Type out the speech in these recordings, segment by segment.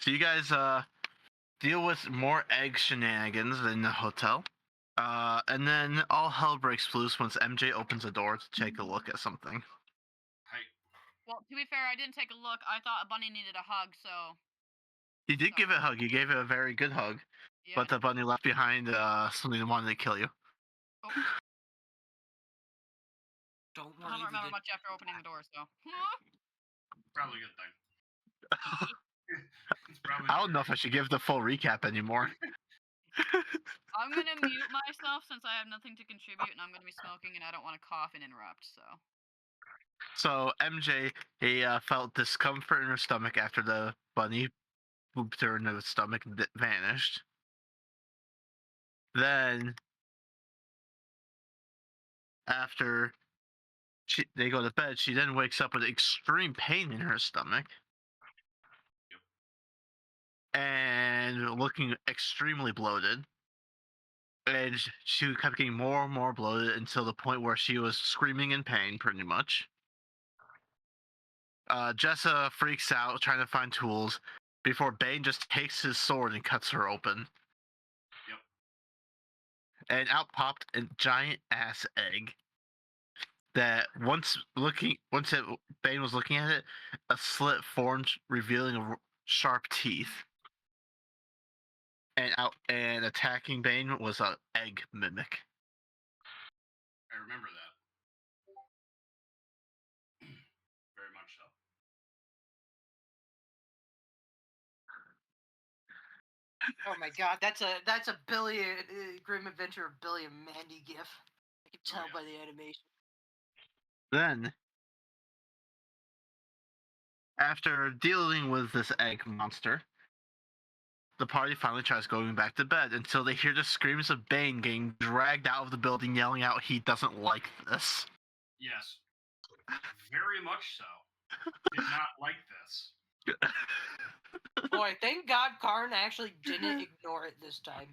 So you guys deal with more egg shenanigans in the hotel. And then all hell breaks loose once MJ opens the door to take a look at something. Hey, Well, to be fair, I didn't take a look. I thought a bunny needed a hug, so He did give it a hug. He gave it a very good hug. yeah. But the bunny left behind something that wanted to kill you. Oh, Don't I worry. don't we remember did- much after opening the door, so. probably a good thing. It's probably. I don't know if I should give the full recap anymore. I'm gonna mute myself since I have nothing to contribute, and I'm gonna be smoking, and I don't want to cough and interrupt. So MJ, he felt discomfort in her stomach after the bunny pooped her in the stomach and vanished. Then, after they go to bed, she then wakes up with extreme pain in her stomach. Yep. And looking extremely bloated. And she kept getting more and more bloated until the point where she was screaming in pain, pretty much. Jessa freaks out, trying to find tools, before Bane just takes his sword and cuts her open. Yep. And out popped a giant ass egg. That Bane was looking at it, a slit formed, revealing sharp teeth. And attacking Bane was an egg mimic. I remember that. Very much so. Oh my god, that's a Billy Grim Adventure of Billy and Mandy gif. I can tell yeah. by the animation. Then, after dealing with this egg monster, the party finally tries going back to bed until they hear the screams of Bane getting dragged out of the building, yelling out he doesn't like this. Yes. Very much so. Did not like this. Boy, thank God Karn actually didn't ignore it this time.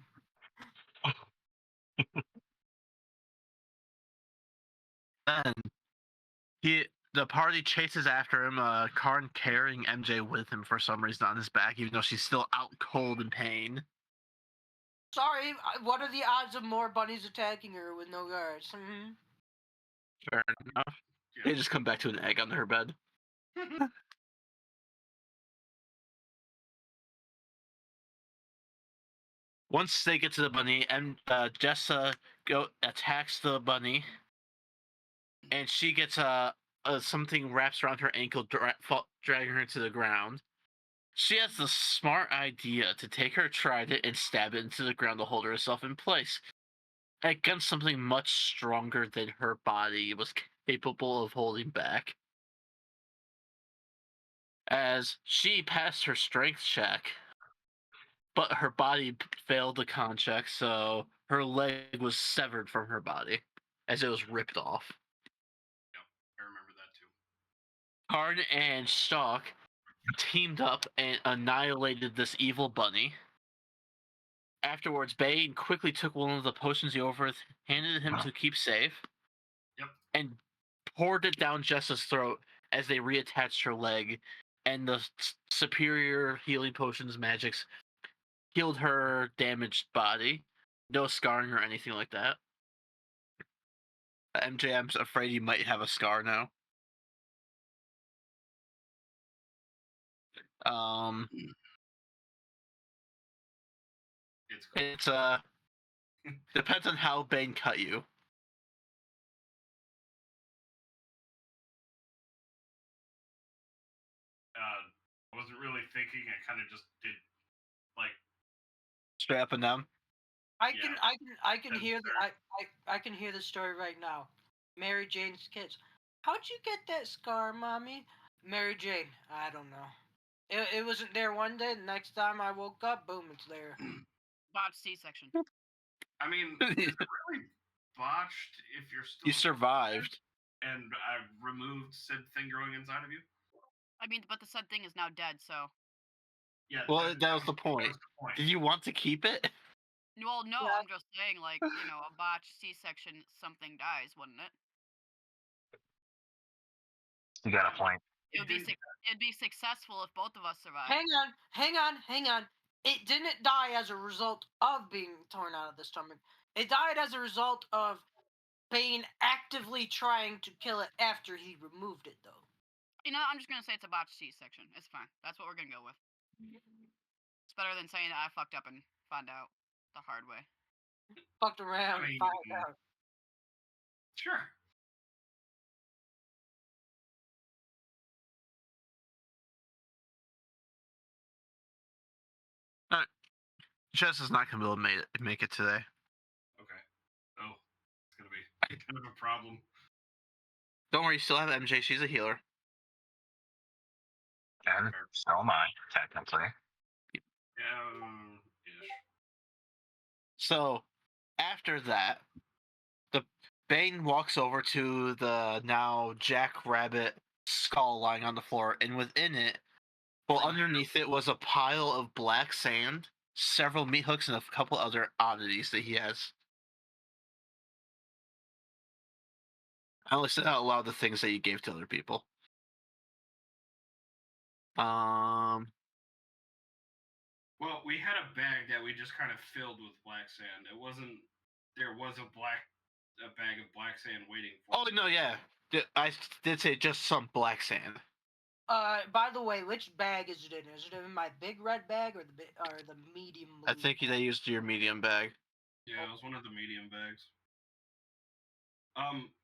Then the party chases after him, Karn carrying MJ with him for some reason on his back, even though she's still out cold in pain. Sorry, what are the odds of more bunnies attacking her with no guards? Fair enough. Yeah. They just come back to an egg under her bed. Once they get to the bunny, Jessa attacks the bunny, and she gets something wraps around her ankle, dragging her to the ground. She has the smart idea to take her trident and stab it into the ground to hold herself in place, against something much stronger than her body was capable of holding back. As she passed her strength check, but her body failed the con check, so her leg was severed from her body as it was ripped off. Yep, I remember that too. Karn and Stalk teamed up and annihilated this evil bunny. Afterwards, Bane quickly took one of the potions he handed him to keep safe. Yep. And poured it down Jessa's throat as they reattached her leg, and the superior healing potions magics healed her damaged body. No scarring or anything like that. MJ, I'm afraid you might have a scar now. It's depends on how Bane cut you. I wasn't really thinking. I kind of just did, like, Strapping them. I can That's hear fair. I can hear the story right now. Mary Jane's kids. How'd you get that scar, mommy? Mary Jane. I don't know. It wasn't there one day. The next time I woke up, boom, it's there. botched C-section. I mean, is it really botched if you're still You survived. and I removed said thing growing inside of you? I mean, but the said thing is now dead, so. Yeah. Well, that was the point. Did you want to keep it? Well, no, Yeah. I'm just saying, like, a botched C-section, something dies, wouldn't it? You got a point. It would be it'd be successful if both of us survived. Hang on. It didn't die as a result of being torn out of the stomach. It died as a result of Bane actively trying to kill it after he removed it, though. You know, I'm just gonna say it's a botched C-section. It's fine. That's what we're gonna go with. It's better than saying that I fucked up and found out the hard way. Fucked around, I mean, found out. Sure. Jess is not gonna be able to make it today. Okay. Oh, it's gonna be kind of a problem. Don't worry, you still have MJ. She's a healer. And so am I, technically. Yeah. Ish. So after that, the Bane walks over to the now Jackrabbit skull lying on the floor, and within it, well, underneath it was a pile of black sand, several meat hooks, and a couple other oddities that he has. I only said out loud the things that you gave to other people. Well, we had a bag that we just kind of filled with black sand. It wasn't. There was a bag of black sand waiting for. Oh no, yeah, I did say just some black sand. By the way, which bag is it in? Is it in my big red bag or the medium blue? I think they used your medium bag. Yeah, it was one of the medium bags.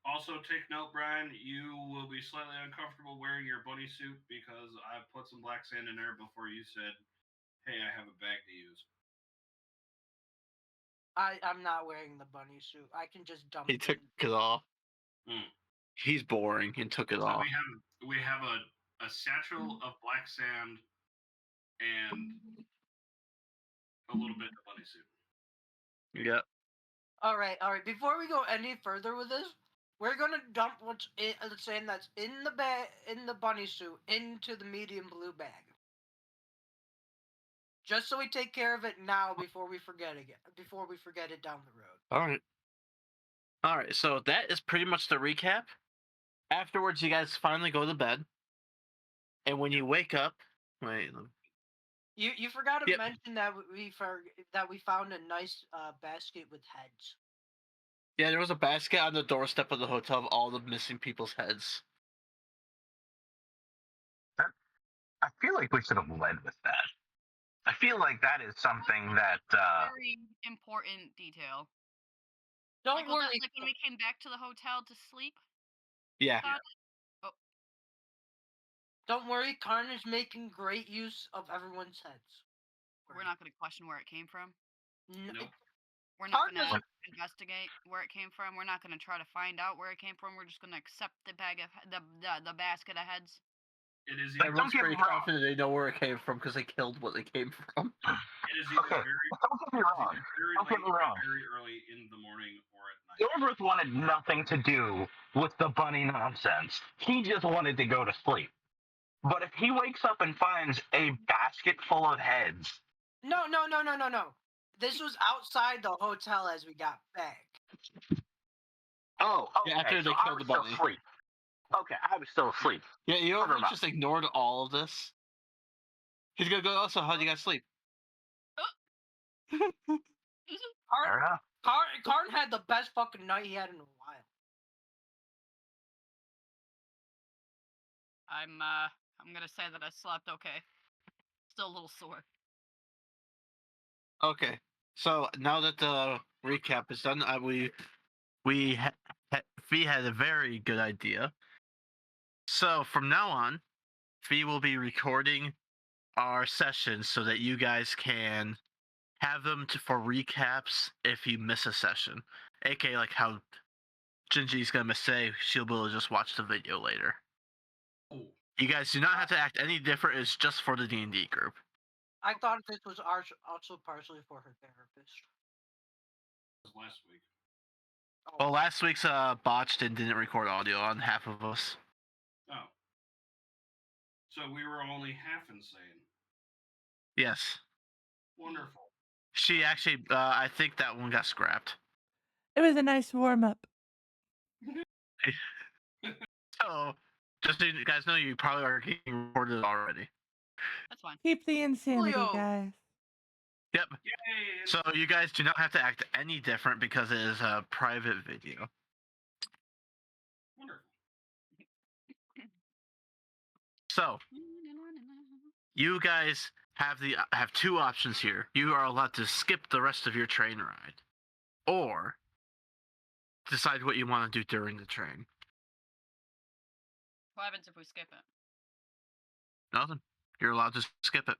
Also take note, Brian, you will be slightly uncomfortable wearing your bunny suit because I put some black sand in there before you said, "Hey, I have a bag to use." I'm not wearing the bunny suit. I can just dump He it. took it off. Hmm. He's boring and took it So off. we have a satchel of black sand and a little bit of bunny suit. Yeah. All right. Before we go any further with this, we're gonna dump what's in the sand that's in the bag, in the bunny suit, into the medium blue bag. Just so we take care of it now before we forget it down the road. All right. So that is pretty much the recap. Afterwards, you guys finally go to bed, and when you wake up, wait. You forgot to Yep. mention that we found a nice basket with heads. Yeah, there was a basket on the doorstep of the hotel of all the missing people's heads. I feel like we should have led with that. I feel like that is something that Very important detail. Don't Like, was worry. that, like when we came back to the hotel to sleep? Yeah. Don't worry, Carnage making great use of everyone's heads. We're not going to question where it came from. Nope. We're not going to Carnage- investigate where it came from. We're not going to try to find out where it came from. We're just going to accept the bag of the basket of heads. It is Like, either, Everyone's get me pretty wrong. confident they know where it came from because they killed what they came from. it is either Okay, very, don't get me wrong. very Don't get late, me wrong. very early in the morning, or at night. Gilbert wanted nothing to do with the bunny nonsense. He just wanted to go to sleep. But if he wakes up and finds a basket full of heads, No. This was outside the hotel as we got back. oh, okay, Yeah, after they so I killed was the still bunny. asleep. Okay, I was still asleep. Yeah, you Never know, mind. just ignored all of this. He's gonna go. Also, how do you guys sleep? Fair enough. Karn had the best fucking night he had in a while. I'm going to say that I slept okay. Still a little sore. Okay, so now that the recap is done, Fee had a very good idea. So from now on, Fee will be recording our sessions so that you guys can have them for recaps if you miss a session, aka like how Gingy's gonna say she'll be able to just watch the video later. Oh, You guys do not have to act any different. It's just for the D&D group. I thought this was also partially for her therapist. it was last week. Well, last week's botched and didn't record audio on half of us. Oh. So we were only half insane. Yes, Wonderful. she actually. I think that one got scrapped. It was a nice warm up. So Just so you guys know, you probably are getting recorded already. That's fine. Keep the insanity, Julio. guys. Yep. Yay! So you guys do not have to act any different because it is a private video. Wonderful. So you guys have two options here. You are allowed to skip the rest of your train ride, or decide what you want to do during the train. What happens if we skip it Nothing. You're allowed to skip it.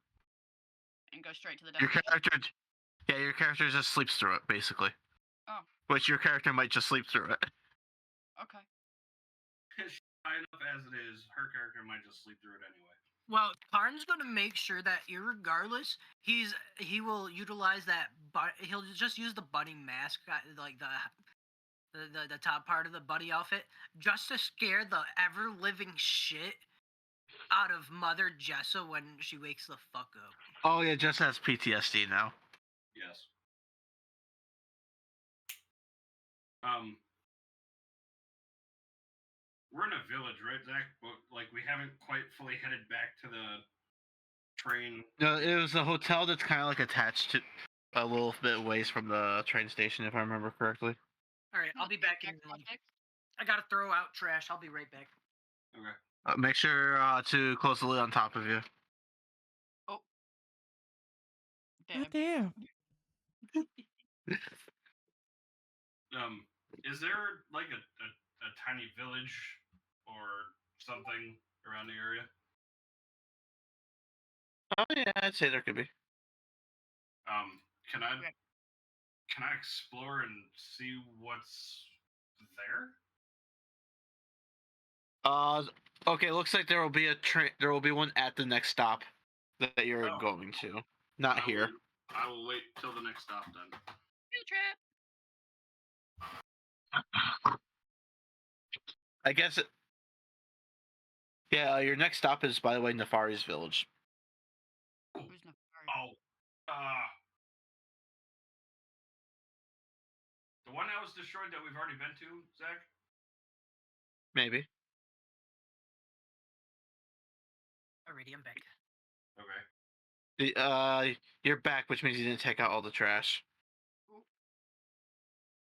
and go straight to the Your destination? character, your character just sleeps through it, basically. Oh. Which your character might just sleep through it. Okay. High enough as it is, her character might just sleep through it anyway. Well, Karn's gonna make sure that, irregardless, he will utilize that. He'll just use the bunny mask, like the top part of the bunny outfit, just to scare the ever living shit out of Mother Jessa when she wakes the fuck up. Oh yeah, Jess has PTSD now. Yes. We're in a village, right, Zach? But like we haven't quite fully headed back to the train. No, it was a hotel that's kind of like attached to a little bit ways from the train station, if I remember correctly. All right, I'll be back in. I gotta throw out trash. I'll be right back. Okay. Make sure to close the lid on top of you. Damn. God damn. Is there like a tiny village or something around the area? Oh yeah, I'd say there could be. Can I Okay. can I explore and see what's there? Okay. Looks like there will be a train. There will be one at the next stop that you're Oh. going to. Not here. I will wait till the next stop then. Field trip. I guess it. Yeah, your next stop is, by the way, Nefari's village. Who's Nefari? Oh, the one that was destroyed that we've already been to, Zach? Maybe. Alrighty, I'm back. Okay. You're back, which means you didn't take out all the trash.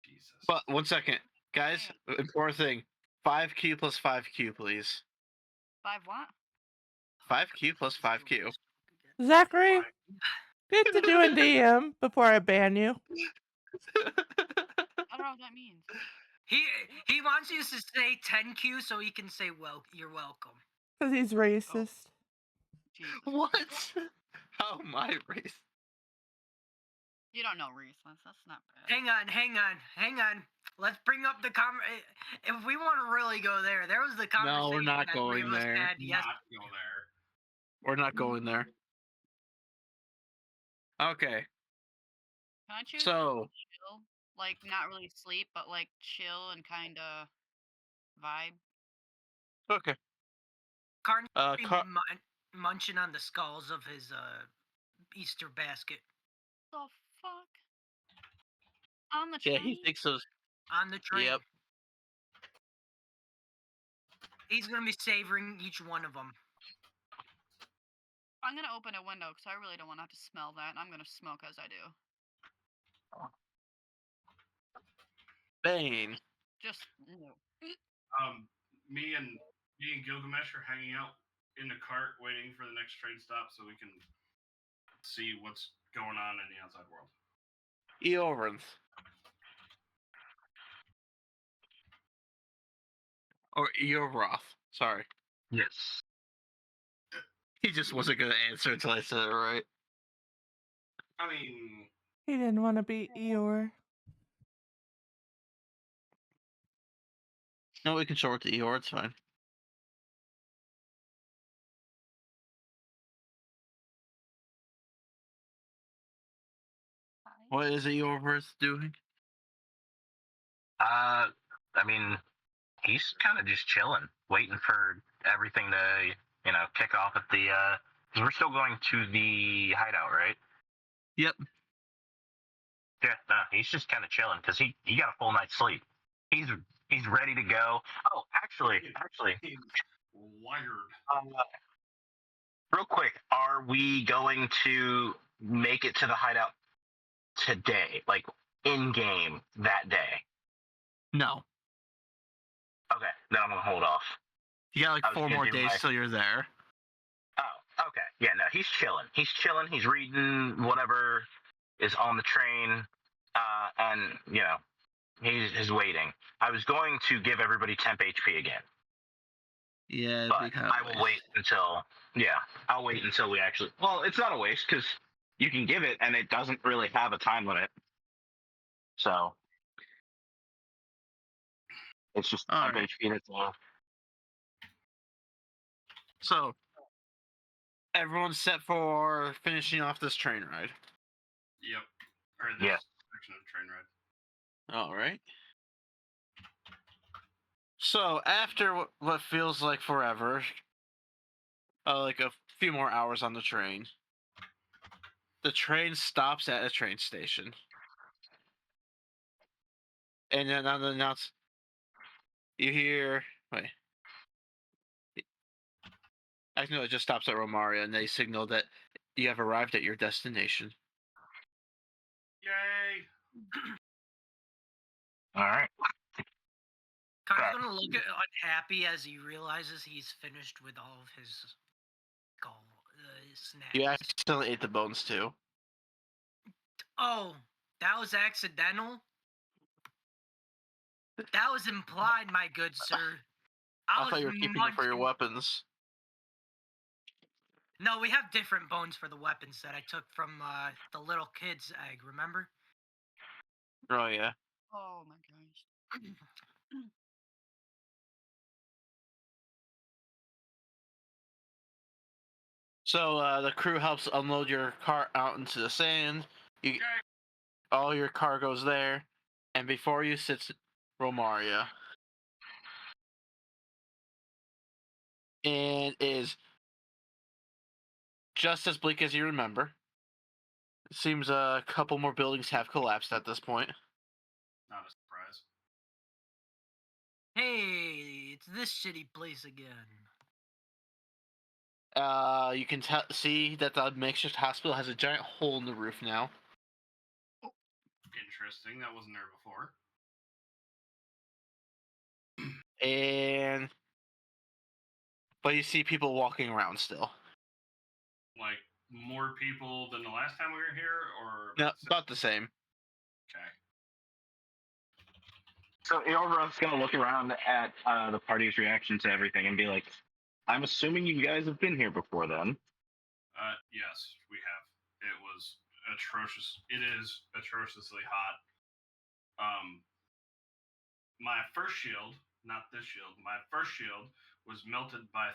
Jesus. But 1 second, guys. Important thing: 5Q plus 5Q, please. 5 what? 5Q plus 5Q. Zachary, get to doing DM before I ban you. I don't know what that means. He wants you to say 10Q so he can say, well, you're welcome. Because he's racist. Jesus. What? How am I racist? You don't know Reese. That's not bad. Hang on. Let's bring up the if we want to really go there, there was the conversation. No, we're not that three going of us there. had Not yesterday. go there. We're not going there. Okay, Can I choose so chill? Like, not really sleep, but like chill and kind of vibe. okay. Karn Uh, be Car- munching on the skulls of his Easter basket The fuck? On the yeah, train? he thinks so. on the train. Yep. He's gonna be savoring each one of them. I'm gonna open a window because I really don't want to have to smell that, and I'm gonna smoke as I do. Bane. Just no. Me and Gilgamesh are hanging out in the cart waiting for the next train stop so we can see what's going on in the outside world. Eorinth. Or Eoroth. Sorry. Yes. He just wasn't going to answer until I said it right. I mean, He didn't want to be Eeyore. No, we can short to Eeyore, it's fine. What is Eorinth doing? I mean, he's kind of just chilling, waiting for everything to, kick off at the. Because we're still going to the hideout, right? Yep. Yeah, no, he's just kind of chilling because he got a full night's sleep. He's ready to go. Oh, actually, Wired. Real quick, are we going to make it to the hideout today? Like, in-game that day? No. Okay, then I'm going to hold off. You got I like was 4 gonna more do days my- till you're there. Oh, okay. Yeah, no, he's chilling. He's chilling. He's reading whatever is on the train, and you know, he's waiting. I was going to give everybody temp HP again, Yeah, but I will wait until. Yeah, I'll wait until we actually. Well, it's not a waste because you can give it, and it doesn't really have a time limit. So it's just All temp right. HP. That's all. So, everyone's set for finishing off this train ride. Yep. Or this Yeah. section of train ride. All right. So, after what feels like forever, like a few more hours on the train, the train stops at a train station. And then on the announce, you hear, wait. I know it just stops at Romaria, and they signal that you have arrived at your destination. Yay! All right. Kai's gonna look unhappy as he realizes he's finished with all of his snacks. You accidentally ate the bones too. Oh, that was accidental? That was implied, my good sir. I thought you were keeping it for your munching- weapons. No, we have different bones for the weapons that I took from the little kid's egg, remember? Oh yeah. Oh my gosh. So the crew helps unload your car out into the sand. All your cargo's there, and before you sits Romaria, and is just as bleak as you remember. It seems a couple more buildings have collapsed at this point. Not a surprise. Hey, it's this shitty place again. You can see that the makeshift hospital has a giant hole in the roof now. Interesting. That wasn't there before. But you see people walking around still. Like more people than the last time we were here, or No, about the same. Okay. So Eorvroth's gonna look around at the party's reaction to everything and be like, "I'm assuming you guys have been here before, then." Yes, we have. It was atrocious. It is atrociously hot. My first shield, not this shield, my first shield was melted by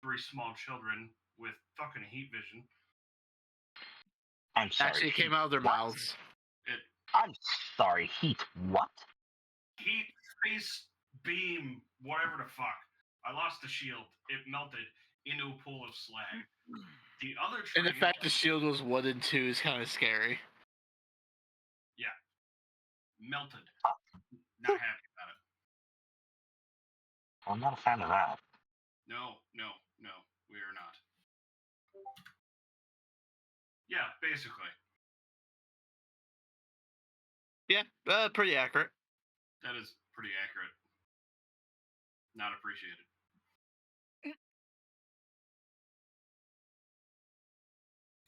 3 small children with fucking heat vision. I'm sorry. Actually, it came out of their What? mouths. I'm sorry. Heat what? Heat, space, beam, whatever the fuck. I lost the shield. It melted into a pool of slag. The other And the train, fact the shield was wooden too is kind of scary. melted. Not happy about it. I'm not a fan of that. No, we are not. Yeah, basically. Yeah, pretty accurate. That is pretty accurate. Not appreciated.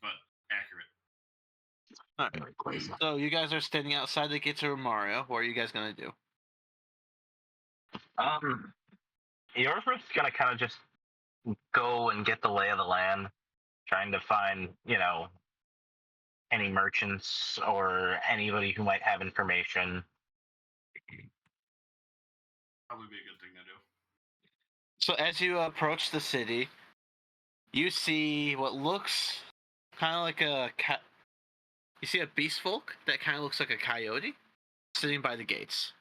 But accurate. All right. So you guys are standing outside the gates of Romaria. What are you guys gonna do? Eorvroth's gonna kind of just go and get the lay of the land, trying to find, any merchants or anybody who might have information. Probably be a good thing to do. So as you approach the city, you see what looks kind of like a cat. You see a beast folk that kind of looks like a coyote sitting by the gates.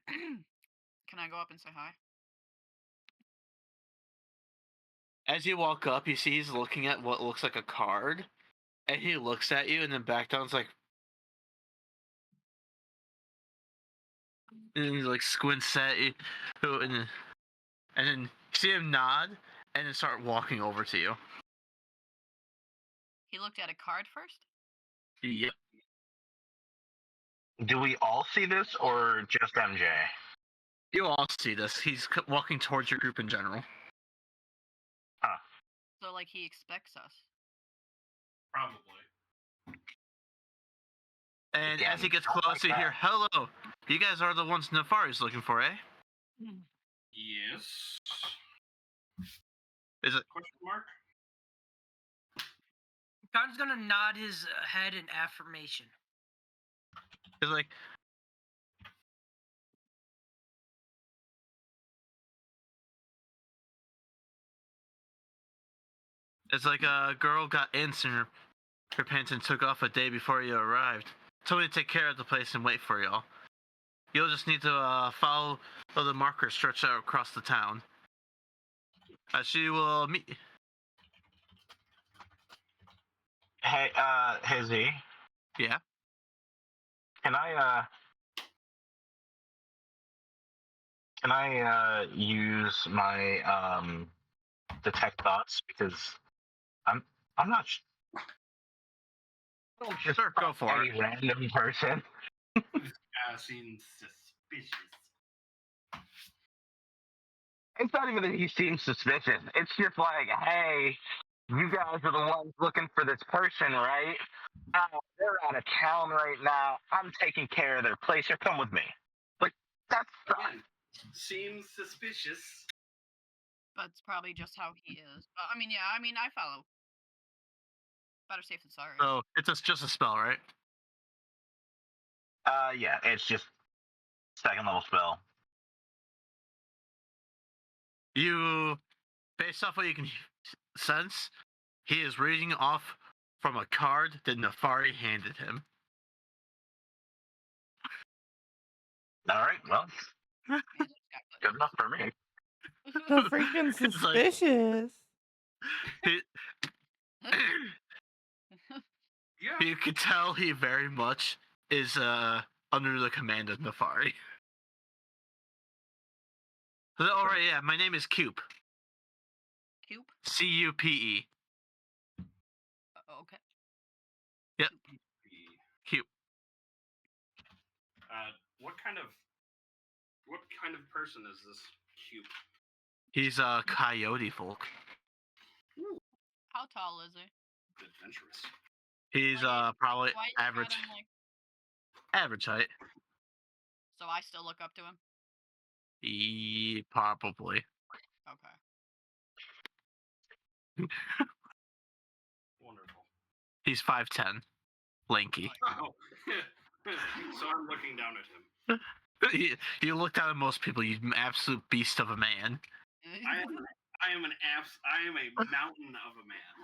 Can I go up and say hi? As you walk up, you see he's looking at what looks like a card, and he looks at you, and then back down's like, And he like squints at you, and then you see him nod, and then start walking over to you. He looked at a card first. Yep. Do we all see this or just MJ? You all see this. He's walking towards your group in general. So like he expects us. Probably. And Again, as he gets don't like closer, you hear, that. "Hello, you guys are the ones Nefari's looking for, eh?" Yes. Is it? Question mark? John's gonna nod his head in affirmation. It's like, it's like a girl got ants in her pants and took off a day before you arrived. Told me to take care of the place and wait for y'all. You'll just need to follow the marker stretched out across the town. She will meet. Hey, Z. Yeah. Can I use my detect thoughts because I'm not. Just Sure, go for any it. random person. Seems suspicious. It's not even that he seems suspicious. It's just like, hey, you guys are the ones looking for this person, right? They're out of town right now. I'm taking care of their place. Or come with me. Like, that's Again, seems suspicious. That's probably just how he is. But I mean, yeah. I mean, I follow. Better safe than sorry. So it's just a spell, right? yeah, it's just second level spell. You, based off what you can sense, he is reading off from a card that Nefari handed him. All right, well, Man, this guy put- good enough for me. So freaking It's like- suspicious. Yeah. You can tell he very much is under the command of Nefari. All right, yeah. My name is Cupe. Coop. Cupe. Okay. Cupe. What kind of person is this cube? He's a coyote folk. How tall is he? Adventurous. He's Like, probably Why you got average him, like, average height. so I still look up to him. Probably. Okay. Wonderful. He's 5'10", lanky. Oh. So I'm looking down at him. You look down at most people, you absolute beast of a man. I am a mountain of a man.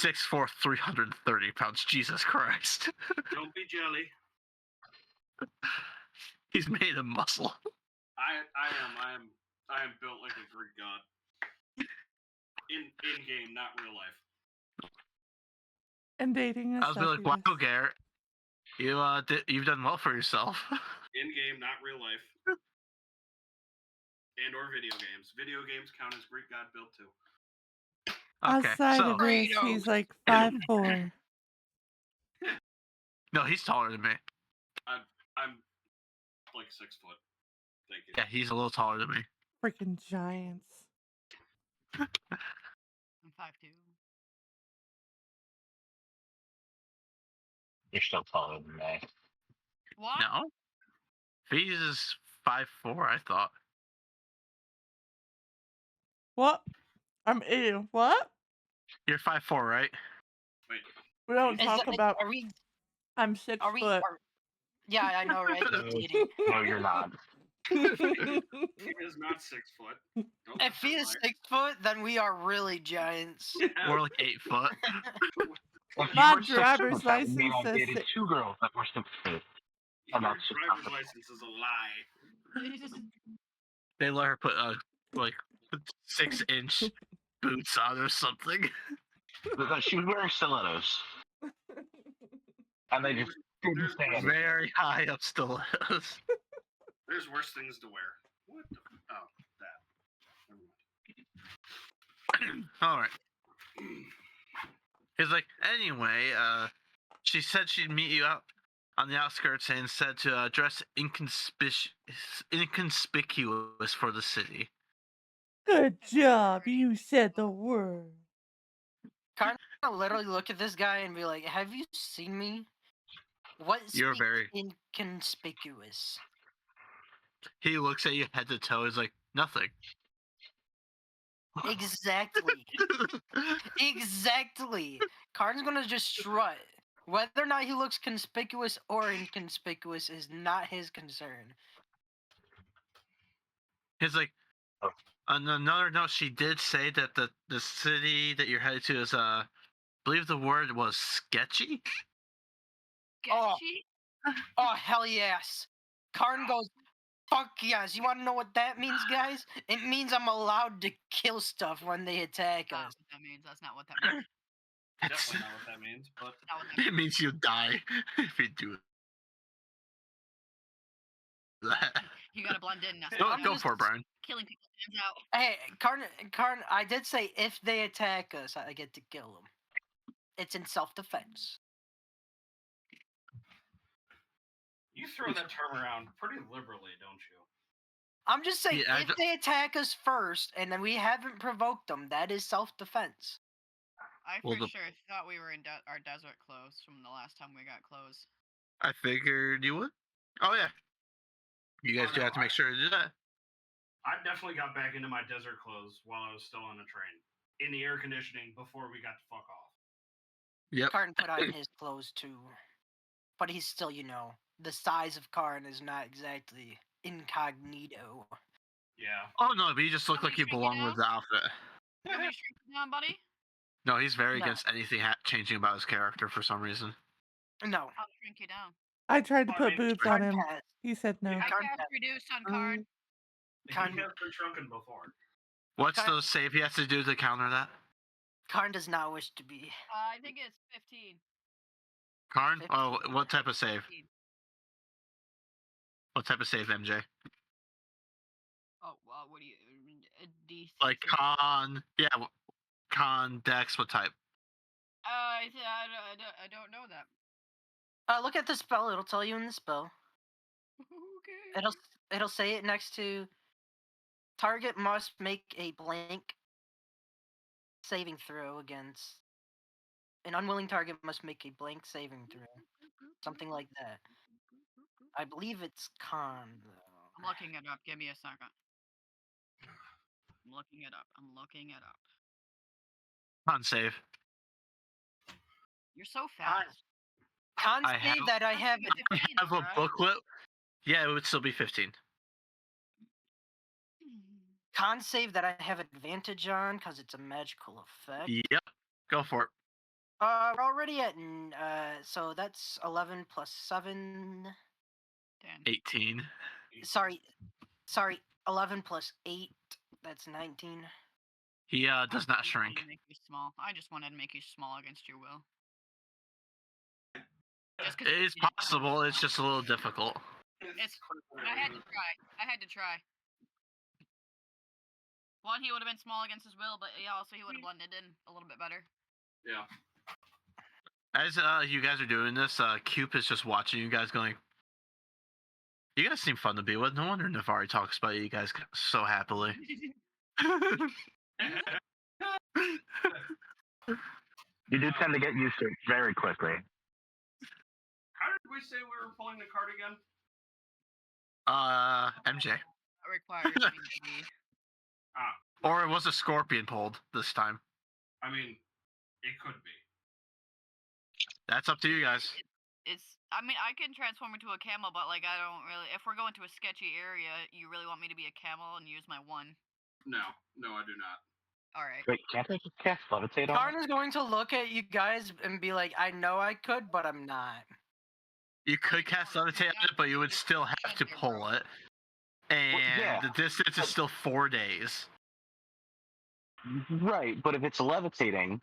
6'4", 330 pounds. Jesus Christ. Don't be jelly. He's made of muscle. I am built like a Greek god. In game, not real life. And dating a I was like, wow, succubus. Garrett. You've done well for yourself. In game, not real life. And or video games. Video games count as Greek god built too. Okay, Outside so of this, he's like 5'4". no, he's taller than me. I'm like 6 foot. Thank you. Yeah, he's a little taller than me. Freaking giants. I'm 5'2". You're still taller than me. What? No, he's 5'4", I thought. What? What? You're 5'4", right? Wait. We don't Is talk that- about. Are we? I'm 6 Are we? foot. Yeah, I know, right? No, you're not. He is not 6 foot. Don't If he is 6 foot, then we are really giants. We're like 8 foot. If you My were 6 driver's foot, that would mean license I says dated 2 girls that were 6 feet. Your I'm not sure. driver's license is a lie. They let her put 6-inch boots on or something. She was wearing stilettos. And they just There's worse, Very high up stilettos. there's worse things to wear. What the? Oh, that. Never mind. All right. He's like, anyway, she said she'd meet you out on the outskirts and said to dress inconspicuous for the city. Good job. You said the word. I'll literally look at this guy and be like, "Have you seen me? What You're speaks very- inconspicuous?" He looks at you head to toe. He's like, nothing. Exactly. Exactly. Cardin's gonna just strut. Whether or not he looks conspicuous or inconspicuous is not his concern. He's like, Oh. on another note, she did say that the city that you're headed to is, I believe the word was sketchy. Oh. Sketchy? Oh hell yes. Cardin goes, fuck yes. You wanna know what that means, guys? It means I'm allowed to kill stuff when they attack That's not us. what that means. That's not what that means. Definitely not what that means, but That's not what that It means you die if you do that. You gotta blend in now. Go for it, Brian. Killing people stands out. Hey, Cardin, I did say if they attack us, I get to kill them. It's in self-defense. you throw that term around pretty liberally, don't you? I'm just saying, Yeah, I if don't- they attack us first and then we haven't provoked them, that is self-defense. I Well, for the- sure thought we were in our desert clothes from the last time we got clothes. I figured you would. Oh yeah. You guys Oh, do no, have to make sure to do that. I definitely got back into my desert clothes while I was still on the train. In the air conditioning before we got to fuck off. Yep. Karn put on his clothes too. But he's still, the size of Karn is not exactly incognito. Yeah. Oh no, but you just look Somebody like you shrink it belong with the outfit. You want me to shrink it down, buddy? No, he's very No. against anything changing about his character for some reason. No. I'll shrink you down. I tried to I put mean, boobs on Karn him. has. He said no. I Karn cast has. reduced on Karn. He Karn- has been shrunken before. What's Okay. the save he has to do to counter that? Karn does not wish to be. I think it's 15. Karn? 15. Oh, what type of save? 15. What type of save, MJ? Oh, well, what do you... D6? Like con, yeah, con, dex, what type? I don't know that. Look at the spell. It'll tell you in the spell. Okay. It'll say it next to target must make a blank saving throw against an unwilling target must make a blank saving throw. Something like that. I believe it's con though. I'm looking it up. Give me a second. I'm looking it up. Con save. You're so fast. Con I save have- that I have. I have a booklet. Yeah, it would still be 15. Con save that I have advantage on because it's a magical effect. Yep. Go for it. We're already at so that's 11 plus 7. 10. 18. Sorry, 11 plus 8. That's 19. He does I not just wanted shrink. to make you small. I just wanted to make you small against your will. Just 'cause It is you didn't- possible, it's just a little difficult. I had to try. One, he would have been small against his will, but yeah, also he would have blended in a little bit better. Yeah. As you guys are doing this, Coop is just watching you guys going, you guys seem fun to be with. No wonder Navari talks about you guys so happily. You do tend to get used to it very quickly. How did we say we were pulling the card again? MJ. That requires me to be. Or it was a scorpion pulled this time. I mean, it could be. That's up to you guys. I mean, I can transform into a camel, but like, I don't really. If we're going to a sketchy area, you really want me to be a camel and use my one? No, I do not. All right. Wait, can't I just cast levitate on Karn it? is going to look at you guys and be like, I know I could, but I'm not. You could cast levitate on it, but you would still have to pull it. And yeah. the distance is still 4 days. Right, but if it's levitating,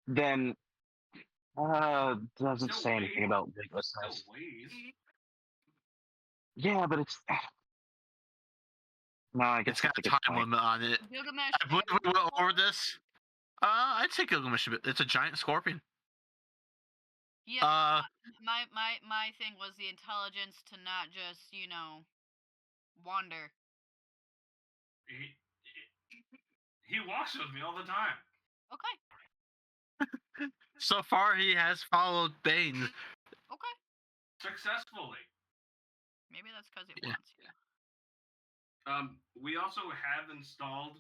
then Doesn't Still say anything weighs. about Still weightlessness. weighs. Yeah, but it's. No, I guess It's got that's a a good time point. limit on it. Gilgamesh. I believe we went over this. I'd say Gilgamesh. It's a giant scorpion. Yeah. Uh, My thing was the intelligence to not just wander. He walks with me all the time. Okay. so far he has followed Bane. Okay. Successfully. Maybe that's because it Yeah. wants you. We also have installed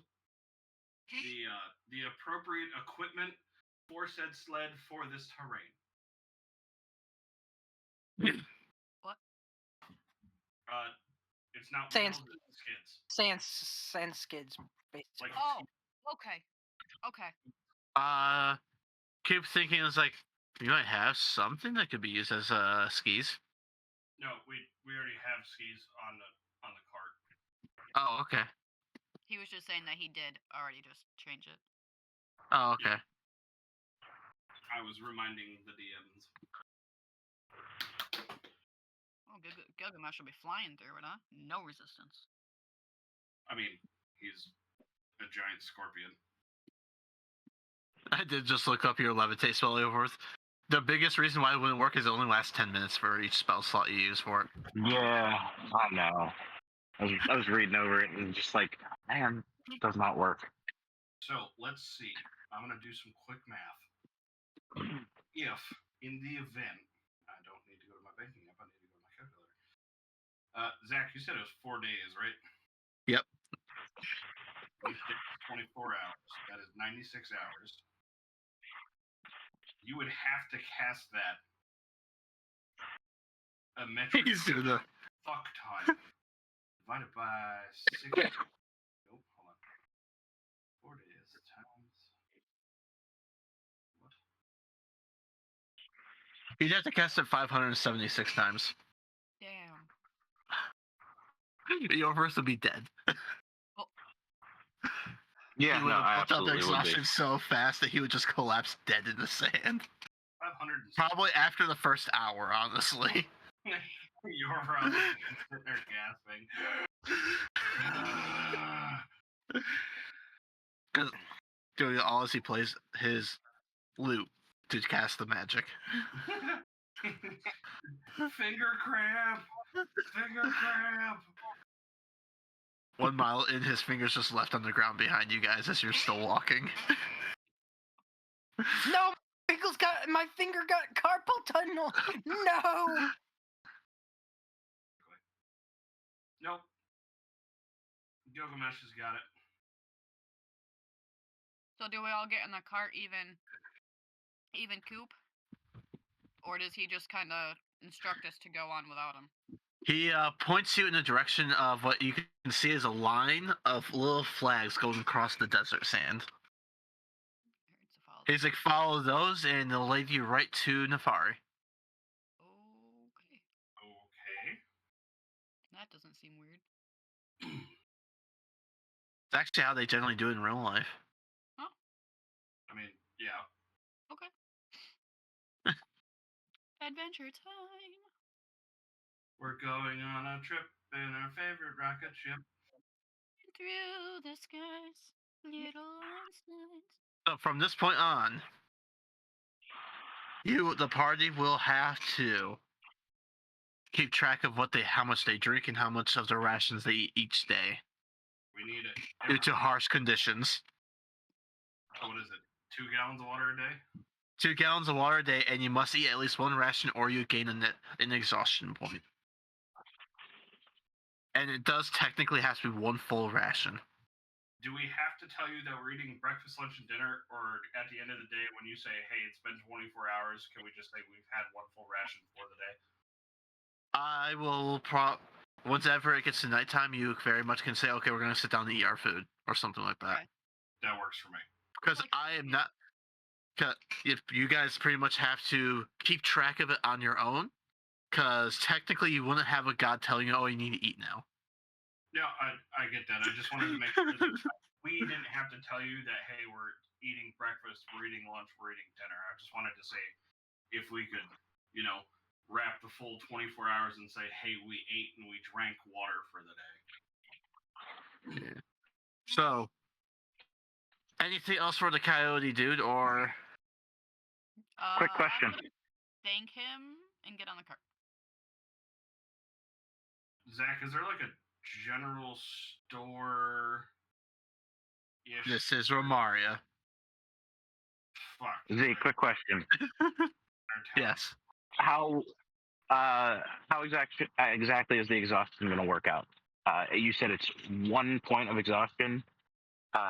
the appropriate equipment for said sled for this terrain. What? It's not Sans- wheels, it's skids. Sand skids, basically. Like Oh. Okay. Okay. Keep thinking it's like you might have something that could be used as skis. no, we already have skis on the cart. Oh, okay. He was just saying that he did already just change it. Oh, okay. I was reminding the DMs. Oh, Gilgamesh will be flying through it, huh? No resistance. I mean, he's a giant scorpion. I did just look up your levitate spell over. The biggest reason why it wouldn't work is it only lasts 10 minutes for each spell slot you use for it. Yeah, I know. I was reading over it and just like, man, it does not work. So let's see. I'm gonna do some quick math. If in the event, I don't need to go to my banking app. I need to go to my calculator. Zach, you said it was 4 days, right? Yep. Each day is 24 hours. That is 96 hours. You would have to cast that a metric He's doing the. fuck time divided by 6. Nope, hold on. 4 days times. What? You'd have to cast it 576 times. Damn. Your verse would be dead. Yeah, He would no, I have built up the absolutely would be. exhaustion so fast that he would just collapse dead in the sand. 500. Probably after the first hour, honestly. You're probably sitting there gasping. Because doing it all as he plays his lute to cast the magic. Finger cramp. Finger cramp. 1 mile in, his fingers just left on the ground behind you guys as you're still walking. No, my finger got carpal tunnel. No. Nope. Gilgamesh has got it. So do we all get in the cart even Coop? Or does he just kind of instruct us to go on without him? He points you in the direction of what you can see as a line of little flags going across the desert sand. Alright, so follow He's like, follow those and they'll lead you right to Nefari. Okay. Okay. That doesn't seem weird. It's actually how they generally do it in real life. I mean, yeah. Okay. Adventure time. We're going on a trip in our favorite rocket ship. Through the skies, little Einsteins. So from this point on, the party will have to keep track of how much they drink and how much of their rations they eat each day We need it. due to harsh conditions. What is it? 2 gallons of water a day? 2 gallons of water a day, and you must eat at least 1 ration or you gain an exhaustion point. And it does technically have to be 1 full ration. Do we have to tell you that we're eating breakfast, lunch, and dinner? Or at the end of the day, when you say, hey, it's been 24 hours, can we just say we've had 1 full ration for the day? I will whenever it gets to nighttime, you very much can say, okay, we're going to sit down and eat our food or something like that. Okay. That works for me. Because I am not. If you guys pretty much have to keep track of it on your own, because technically you wouldn't have a god telling you, oh, you need to eat now. Yeah, I get that. I just wanted to make sure that we didn't have to tell you that, hey, we're eating breakfast, we're eating lunch, we're eating dinner. I just wanted to say if we could, wrap the full 24 hours and say, hey, we ate and we drank water for the day. So, anything else for the coyote dude, or Quick question. I'm gonna thank him and get on the cart. Zach, is there like a general store? this is Romaria? Fuck. Z, quick question. Yes. How exactly is the exhaustion going to work out? You said it's 1 point of exhaustion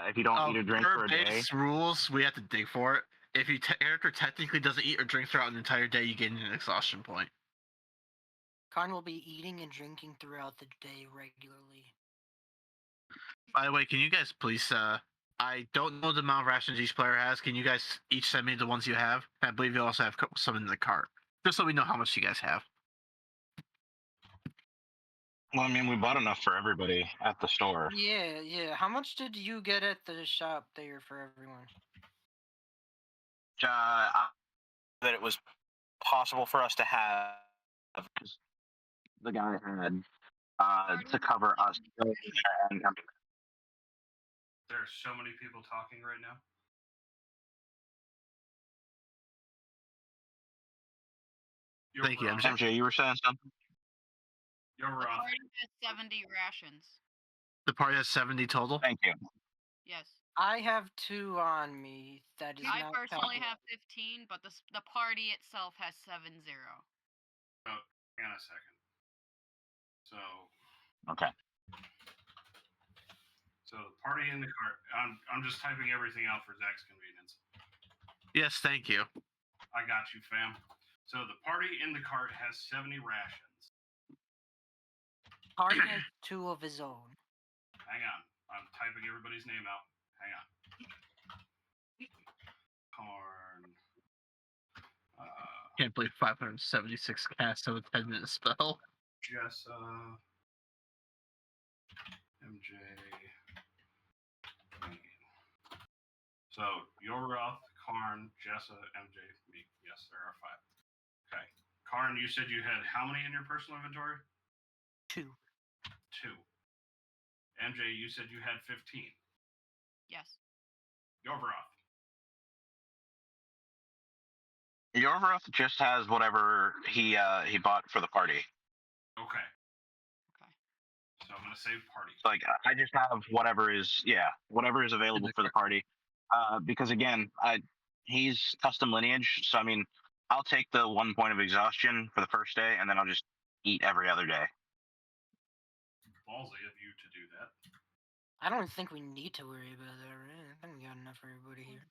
if you don't eat or drink for Per a day. base rules, we have to dig for it. If your character technically doesn't eat or drink throughout an entire day, you gain an exhaustion point. Karn will be eating and drinking throughout the day regularly. By the way, can you guys please, I don't know the amount of rations each player has. Can you guys each send me the ones you have? I believe you also have some in the cart. Just so we know how much you guys have. Well, I mean, we bought enough for everybody at the store. Yeah. How much did you get at the shop there for everyone? That it was possible for us to have the guy had to cover us. And, There are so many people talking right now. Thank you, MJ. MJ, you were saying something? You're The rough. party has 70 rations. The party has 70 total. Thank you. Yes. I have 2 on me. That is I not personally counting. have 15, but the party itself has 70. Oh, hang on a second. So Okay. the party in the cart. I'm just typing everything out for Zach's convenience. Yes, thank you. I got you, fam. So the party in the cart has 70 rations. Karn has 2 of his own. Hang on. I'm typing everybody's name out. Hang on. Karn. Can't believe 576 casts of a 10-minute spell. Jessa. MJ. Me. So Yoroth, Karn, Jessa, MJ, me. Yes, there are 5. Okay. Karn, you said you had how many in your personal inventory? 2. 2. MJ, you said you had 15. Yes. Yoroth. Yorvaroth just has whatever he bought for the party. Okay. Okay. So I'm gonna save party. Like I just have whatever is available for the party. Because again, he's custom lineage, so I mean, I'll take the 1 point of exhaustion for the first day, and then I'll just eat every other day. Ballsy of you to do that. I don't think we need to worry about that, right? I think we got enough for everybody here.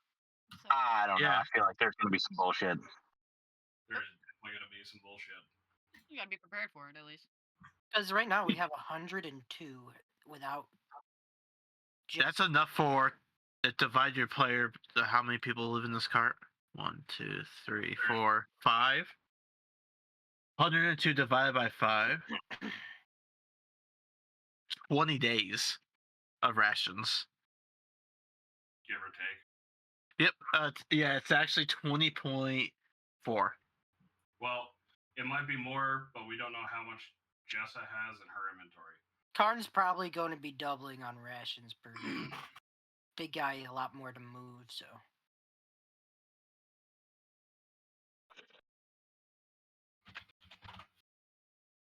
So, I don't know. Yeah. I feel like there's gonna be some bullshit. There's definitely gonna be some bullshit. you gotta be prepared for it at least. Because right now we have 102 without. That's enough for divide your player. How many people live in this cart? 1, 2, 3, 4, 5. 102 divided by 5. 20 days of rations. Give or take. Yep. Yeah, it's actually 20.4. Well, it might be more, but we don't know how much Jessa has in her inventory. Karn's probably going to be doubling on rations per day. Big guy, a lot more to move, so.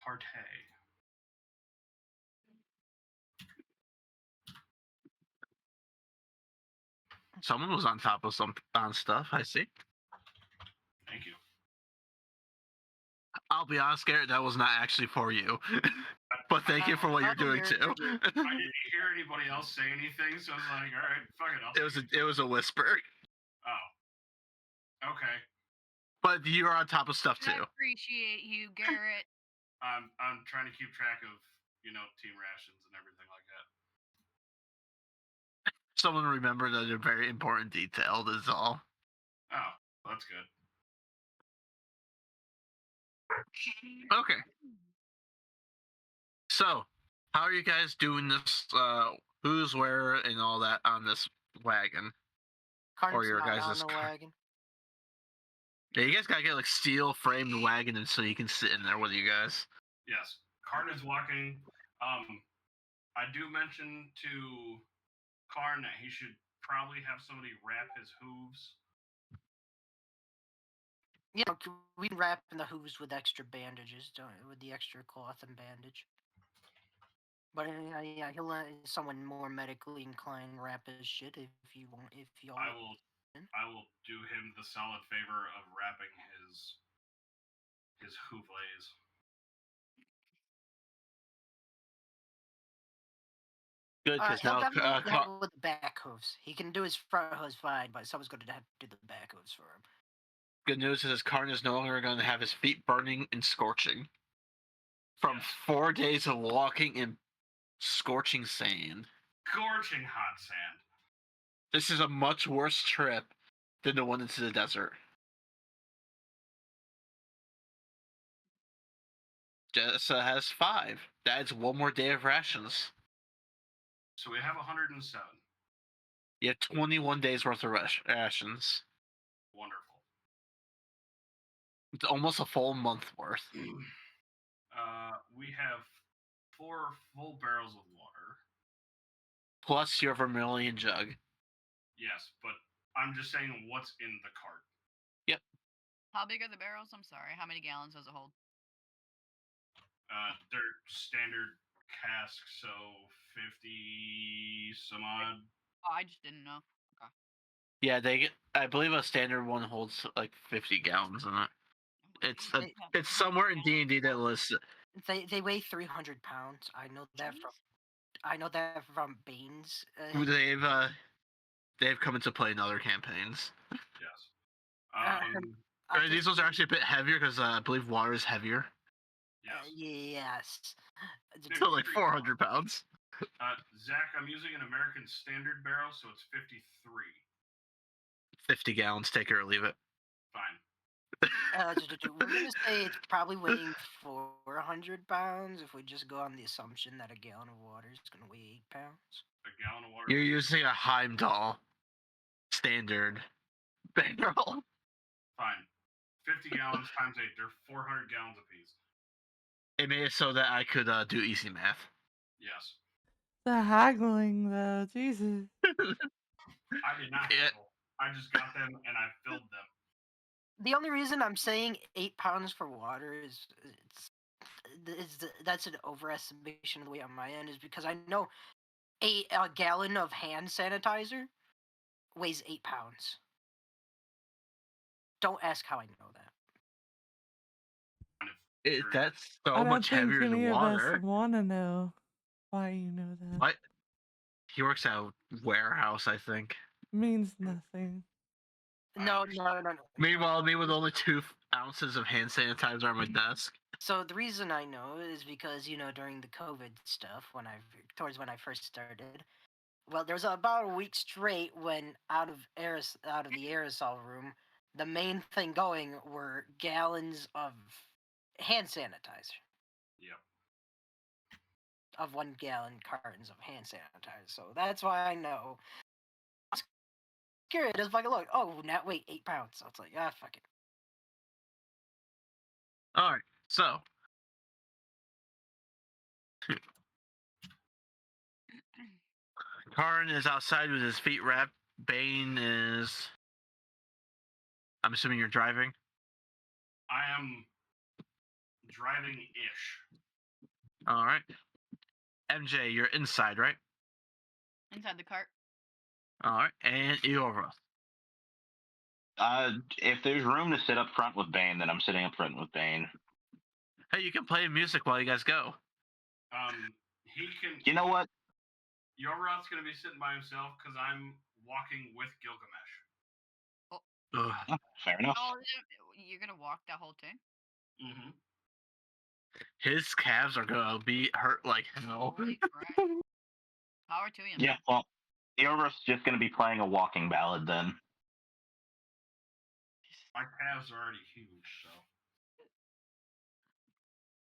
Partay. Someone was on top of some stuff. I see. Thank you. I'll be honest, Garrett, that was not actually for you. But thank you for what you're doing too. I didn't hear anybody else say anything, so I was like, all right, fuck it. It was a whisper. Oh. Okay. But you're on top of stuff I too. appreciate you, Garrett. I'm trying to keep track of, team rations and everything like that. Someone remembered a very important detail. That's all. Oh, that's good. Okay. So, how are you guys doing this? Who's where and all that on this wagon? Karn's your not guys' on the car. wagon. Yeah, you guys gotta get like steel framed wagon and so you can sit in there with you guys. Yes, Karn is walking. I do mention to Karn that he should probably have somebody wrap his hooves. You know, we can wrap in the hooves with extra bandages, with the extra cloth and bandage. But yeah, he'll let someone more medically inclined wrap his shit if you want. If y'all. I will do him the solid favor of wrapping his hoovlays. Good, because He'll now definitely help with the back hooves. He can do his front hooves fine, but someone's going to have to do the back hooves for him. good news is Karn is no longer going to have his feet burning and scorching from Yes. 4 days of walking in scorching sand. Scorching hot sand. This is a much worse trip than the one into the desert. Jessa has 5. That's 1 more day of rations. So we have 107. You have 21 days worth of rations. Wonderful. It's almost a full month worth. We have 4 full barrels of water. Plus your vermilion jug. Yes, but I'm just saying what's in the cart. How big are the barrels? I'm sorry. How many gallons does it hold? They're standard casks, so 50 some odd. Oh, I just didn't know. Yeah, I believe a standard one holds like 50 gallons in it. It's somewhere in D&D that lists. They weigh 300 pounds. I know that from Bane's. They've come into play in other campaigns. Yes. These ones are actually a bit heavier because I believe water is heavier. Yes. Yes. So like 400 pounds. Zach, I'm using an American Standard barrel, so it's 53. 50 gallons, take it or leave it. Fine. We're gonna say it's probably weighing 400 pounds if we just go on the assumption that a gallon of water is gonna weigh 8 pounds. A gallon of water. You're using a Heimdall standard barrel. Fine. 50 gallons times 8. They're 400 gallons apiece. It made it so that I could do easy math. Yes. The haggling, though, Jesus. I did not haggle. I just got them and I filled them. The only reason I'm saying 8 pounds for water is that's an overestimation of the weight on my end, is because I know a gallon of hand sanitizer weighs 8 pounds. Don't ask how I know that. That's so I don't much think heavier any than of water. us want to know why you know that. What? He works at a warehouse, I think. Means nothing. No. Meanwhile, me with only 2 ounces of hand sanitizer on my desk. So the reason I know is because, during the COVID stuff, towards when I first started, well, there was about a week straight when out of the aerosol room, the main thing going were gallons of hand sanitizer. Yep. Of 1 gallon cartons of hand sanitizer. So that's why I know. I was curious, just like, look, that weight 8 pounds. So it's like, fuck it. Alright, so. Karn is outside with his feet wrapped. Bane is. I'm assuming you're driving? I am driving-ish. Alright. MJ, you're inside, right? Inside the cart. Alright, and Eora. If there's room to sit up front with Bane, then I'm sitting up front with Bane. Hey, you can play music while you guys go. He can. You know what? Yorot's gonna be sitting by himself because I'm walking with Gilgamesh. Ugh. Fair enough. Oh, you're gonna walk that whole thing? Mm-hmm. His calves are gonna be hurt like hell. Holy crap. Power to you. Yeah, well, Eoreth's just going to be playing a walking ballad then. My calves are already huge, so.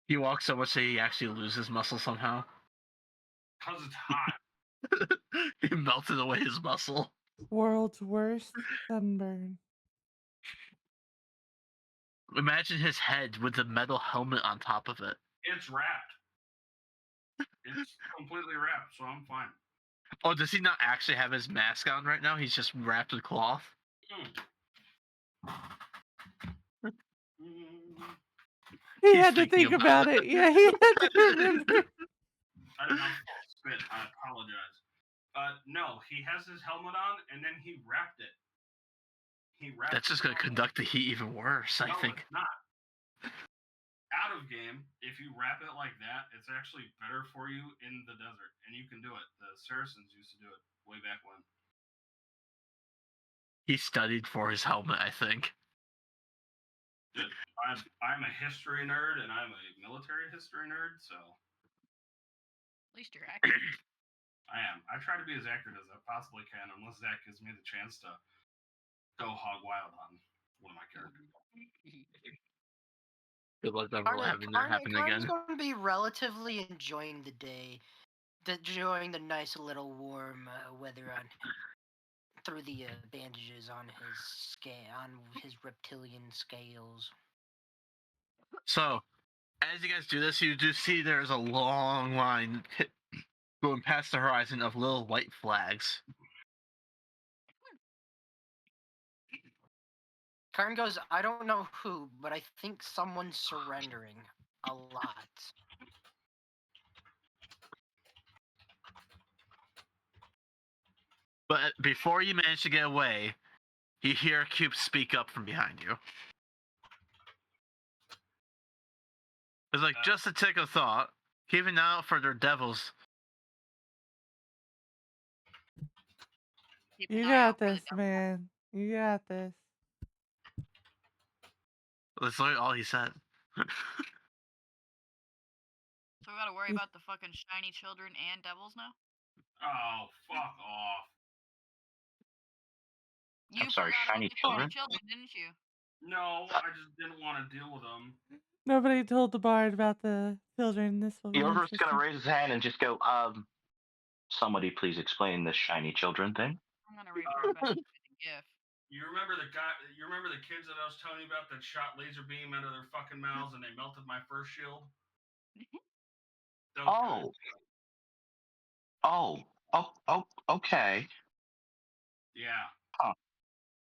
He walks so much that he actually loses muscle somehow. Because it's hot. He melted away his muscle. World's worst sunburn. Imagine his head with the metal helmet on top of it. It's wrapped. It's completely wrapped, so I'm fine. Oh, does he not actually have his mask on right now? He's just wrapped with cloth. He He's had to thinking think about about it. Yeah, he had to remember. I did not spit. I apologize. No, he has his helmet on, and then he wrapped it. He wrapped. That's just it going to on. conduct the heat even worse, I No, think. it's not. Out of game, if you wrap it like that, it's actually better for you in the desert, and you can do it. The Saracens used to do it way back when. He studied for his helmet, I think. Dude, I'm a history nerd, and I'm a military history nerd, so At least you're accurate. I am. I try to be as accurate as I possibly can, unless Zach gives me the chance to go hog wild on one of my characters. Good luck never having that happen Karna's again. going to be relatively enjoying the day, enjoying the nice little warm weather on through the bandages on his reptilian scales. So, as you guys do this, you do see there's a long line going past the horizon of little white flags. Karn goes, I don't know who, but I think someone's surrendering a lot. But before you manage to get away, you hear a cube speak up from behind you. It's like, just a tick of thought. Keep an eye out for their devils. Keep an You eye out got for the this, devil. man. You got this. That's literally all he said. So we gotta worry about the fucking shiny children and devils now? Oh, fuck off. You sorry, forgot shiny about the children? shiny children, didn't you? No, I just didn't want to deal with them. Nobody told the bard about the children. This will be Yover's gonna interesting. raise his hand and just go, somebody please explain this shiny children thing. I'm gonna report back with a gift. You remember the guy? You remember the kids that I was telling you about that shot laser beam out of their fucking mouths and they melted my first shield? Those guys. Oh, okay. Yeah.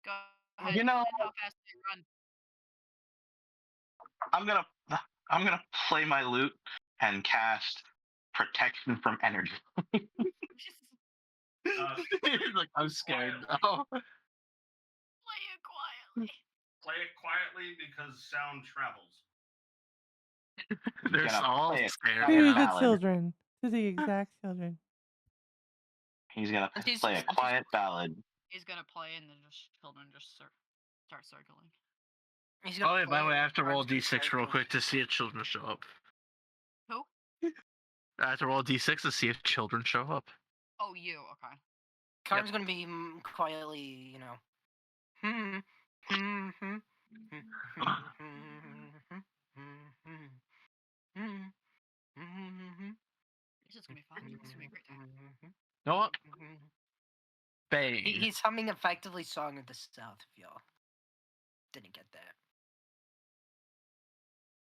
Go ahead. You know, How fast do they run? I'm gonna play my lute and cast protection from energy. Uh, He's like, I'm scared. quietly. Oh. Play it quietly. Play it quietly because sound travels. They're Gonna all play it scared. To quiet. the Ballad. children. To the exact children. He's gonna And he's- play a and he's- quiet ballad. He's gonna play and then just children just start circling. He's Oh, gonna yeah, by the play way, I it have to roll Karn's d6 real character. quick to see if children show up. Who? I have to roll d6 to see if children show up. Oh, you. Okay. Karn's gonna be quietly, you know. This is gonna be fun. It's gonna be a great time. Know what? Bang. He's humming effectively "Song of the South." If y'all didn't get that.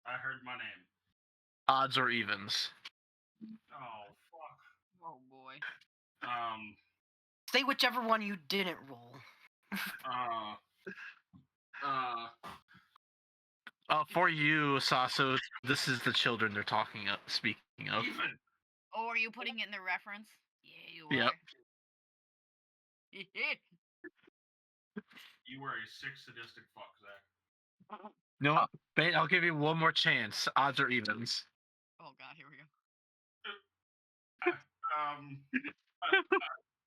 I heard my name. Odds or evens. Oh fuck. Oh boy. Say whichever one you didn't roll. For you, Saso, this is the children they're speaking of. Even. Oh, are you putting it in the reference? Yeah, you Yep. are. You were a sick sadistic fuck, Zach. No, Bane, I'll give you one more chance. Odds or evens. Oh god, here we go.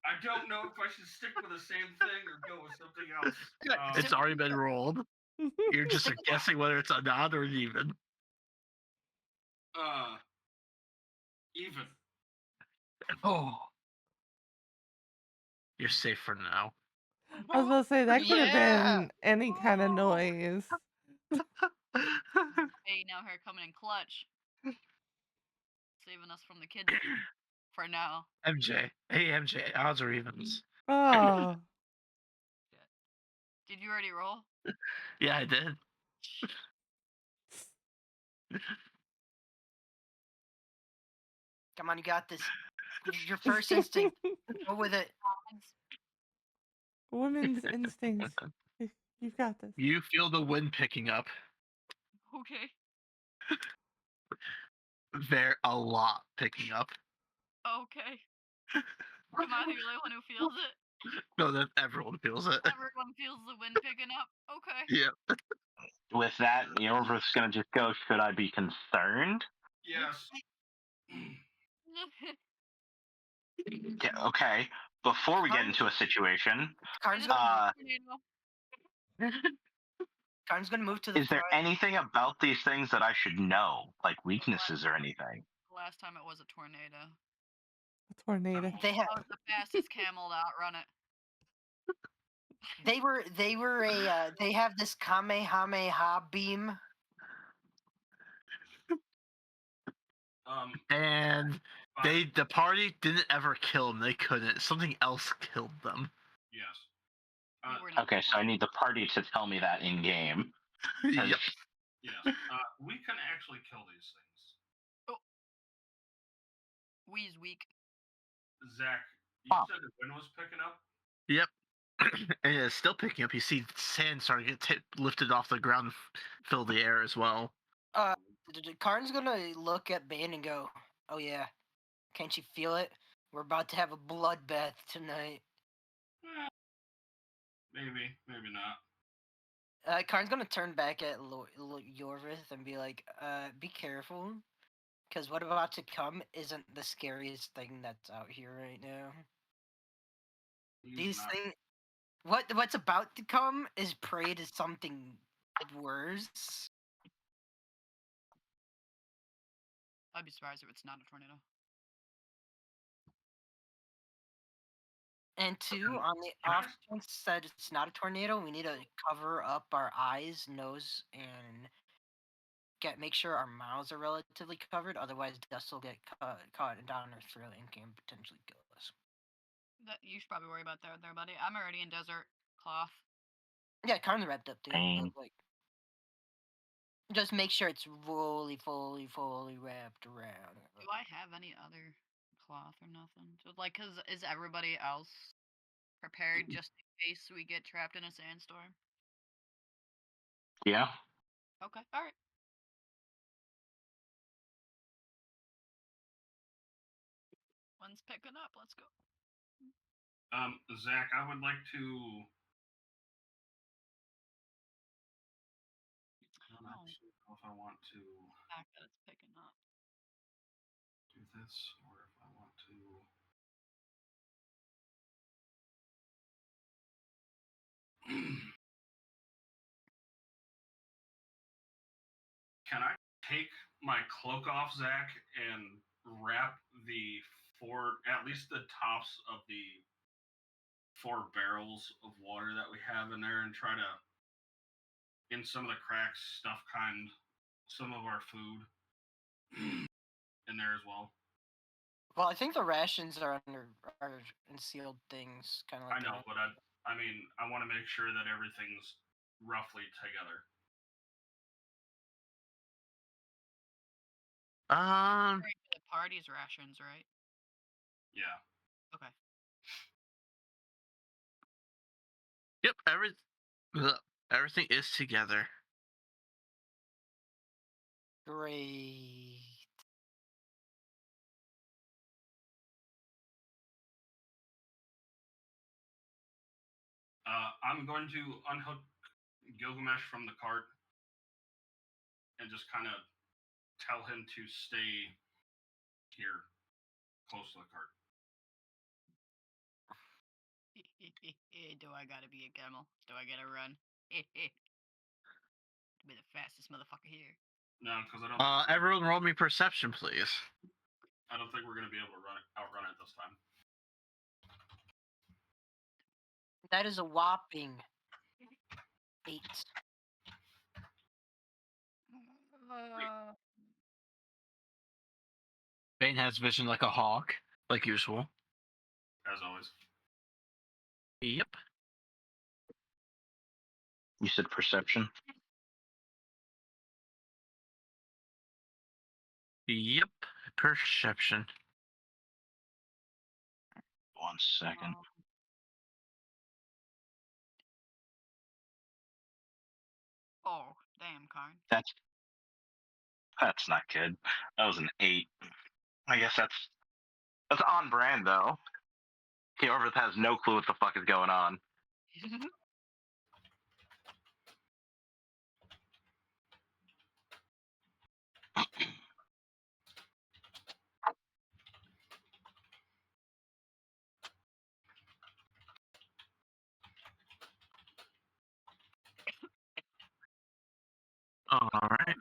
I don't know if I should stick with the same thing or go with something else. It's already been rolled. You're just guessing whether it's an odd or an even. Even. Oh. You're safe for now. I was gonna say that could have Yeah. been any kind of noise. Hey, now her coming in clutch. Saving us from the kids for now. MJ. Hey, MJ. Odds or evens? Oh. Did you already roll? Yeah, I did. Come on, you got this. Your first instinct. Go with it. Women's instincts. You've got this. You feel the wind picking up. Okay. A lot picking up. Okay. Am I the only one who feels it? No, that everyone feels it. Everyone feels the wind picking up. Okay. Yeah. With that, Yorvith's gonna just go, should I be concerned? Yes. Yeah, okay. Before we get into a situation, Karn's gonna move to the is there front. anything about these things that I should know? Like weaknesses or anything? Last time it was a tornado. A tornado. They have I was the fastest camel to outrun it. they have this Kamehameha beam. And the party didn't ever kill them. They couldn't. Something else killed them. Yes. We were not Okay, so I need the party to tell me that in game. Yep. Yes. We can actually kill these things. We's weak. Zach, you Oh. said the wind was picking up? Yep. And it's still picking up. You see sand starting to get lifted off the ground, and fill the air as well. Karn's gonna look at Bane and go, "Oh yeah, can't you feel it? We're about to have a bloodbath tonight." Maybe, maybe not. Karn's gonna turn back at Yorvith and be like, be careful, because what about to come isn't the scariest thing that's out here right now. These things, what's about to come is prey to something worse. I'd be surprised if it's not a tornado. And two, on the off chance that it's not a tornado, we need to cover up our eyes, nose, and make sure our mouths are relatively covered. Otherwise, dust will get caught down our throat and can potentially kill us. You should probably worry about that there, buddy. I'm already in desert cloth. Yeah, kind of wrapped up too. Dang. But, like, just make sure it's fully wrapped around. Do I have any other cloth or nothing? Just like, cause is everybody else prepared just in case we get trapped in a sandstorm? Yeah. Okay, all right. One's picking up. Let's go. Zach, I would like to. I don't Oh. actually know if I want to Fact that it's picking up. do this or if I want to. Can I take my cloak off, Zach, and wrap at least the tops of the 4 barrels of water that we have in there and try to, in some of the cracks, stuff some of our food in there as well? Well, I think the rations are in sealed things, kind of like. I know, but I mean, I want to make sure that everything's roughly together. The party's rations, right? Yeah. Okay. Yep. Everything is together. Great. I'm going to unhook Gilgamesh from the cart and just kind of tell him to stay here, close to the cart. Do I gotta be a camel? Do I gotta run? To be the fastest motherfucker here. No, because I don't. Everyone, roll me perception, please. I don't think we're gonna be able to outrun it this time. That is a whopping 8. Bane has vision like a hawk, like usual. As always. Yep. You said perception? Yep. Perception. 1 second. Oh, damn, Karn. That's not good. That was an 8. I guess that's on brand though. Keorvith has no clue what the fuck is going on. All right.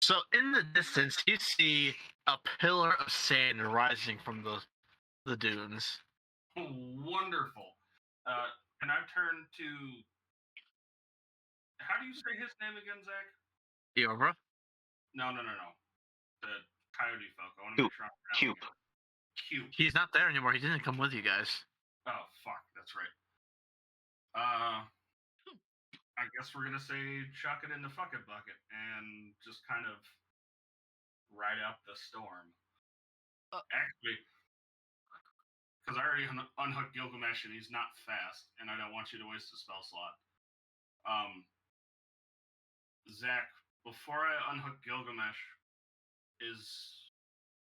So in the distance, you see a pillar of sand rising from the dunes. Wonderful. Can I turn to? How do you say his name again, Zach? Eora? No. The coyote folk. I want to make sure I'm pronouncing Cube. it. Cube. He's not there anymore. He didn't come with you guys. Oh fuck, that's right. I guess we're gonna say chuck it in the fuck it bucket and just kind of ride out the storm. Actually, because I already unhooked Gilgamesh and he's not fast, and I don't want you to waste a spell slot. Zach, before I unhook Gilgamesh, is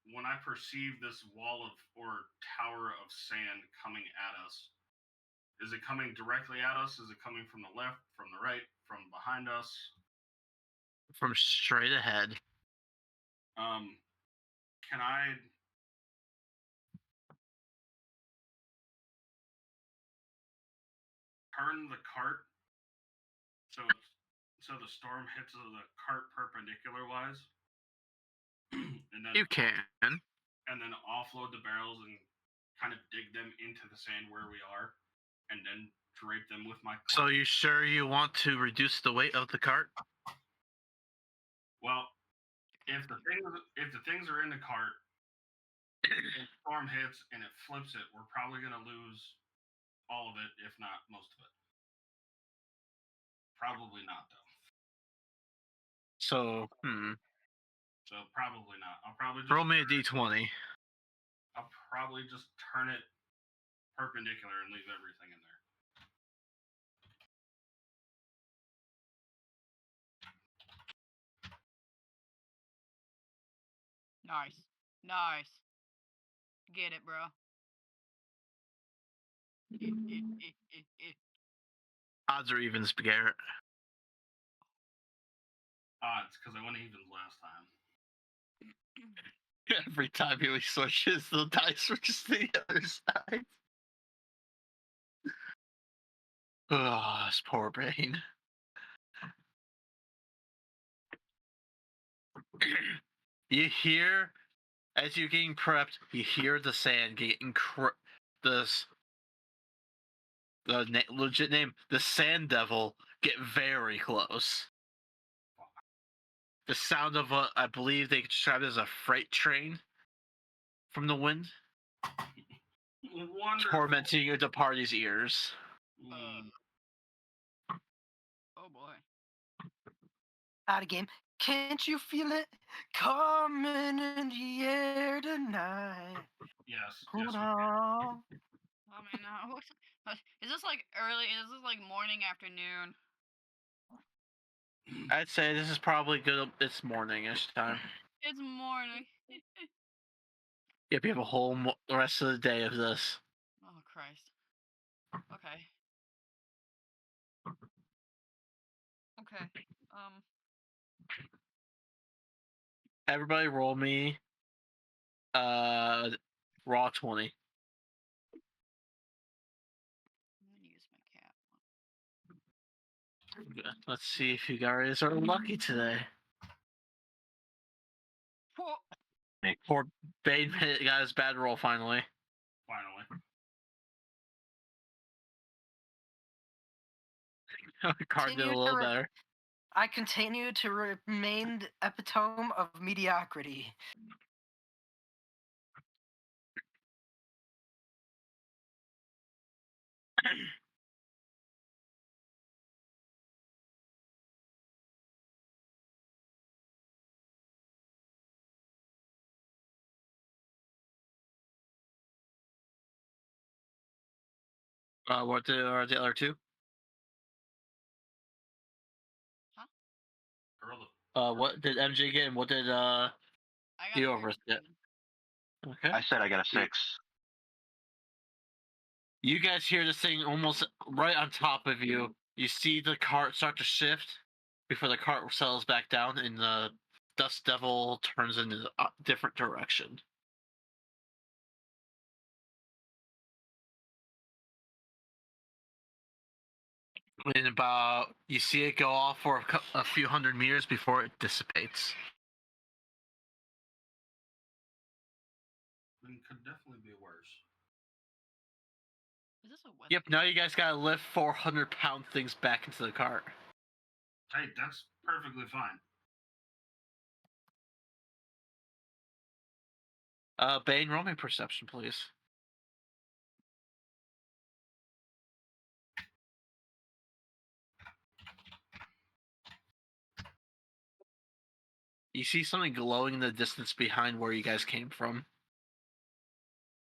when I perceive this wall of or tower of sand coming at us. Is it coming directly at us? Is it coming from the left, from the right, from behind us? From straight ahead. Can I turn the cart so the storm hits the cart perpendicular wise, and then You can. and then offload the barrels and kind of dig them into the sand where we are, and then drape them with my cloak. So you sure you want to reduce the weight of the cart? Well, if the things are in the cart and the storm hits and it flips it, we're probably gonna lose all of it, if not most of it. Probably not though. So, So probably not. I'll probably just roll me a d20. I'll probably just turn it perpendicular and leave everything in there. Nice. Get it, bro. Odds or evens, Garrett? Odds, because I went even last time. Every time he switches, the dice switches to the other side. Oh, this poor Bane. You hear, as you're getting prepped, you hear the sand getting legit name, the Sand Devil, get very close. The sound of I believe they describe it as a freight train from the wind, Wonderful. tormenting the party's ears. Oh boy. Out of game. Can't you feel it coming in the air tonight? Yes. Hold Yes. on. I mean, is this like early? Is this like morning, afternoon? I'd say this is probably good. It's morning-ish time. It's morning. Yep, you have a whole the rest of the day of this. Oh Christ. Okay. Everybody roll me raw 20. I'm gonna use my cat. Let's see if you guys are lucky today. Whoa. Poor Bane got his bad roll finally. Finally. Card did a little better. I continue to remain the epitome of mediocrity. What are the other two? What did MJ get, and what did I got a Theoverse get? 13. Okay. I said I got a 6. You guys hear this thing almost right on top of you. You see the cart start to shift before the cart settles back down, and the Dust Devil turns in a different direction. And about you see it go off for a few hundred meters before it dissipates. It could definitely be worse. Is this a weather? Yep. Now you guys gotta lift 400-pound things back into the cart. Hey, that's perfectly fine. Bane, roll me perception, please. You see something glowing in the distance behind where you guys came from.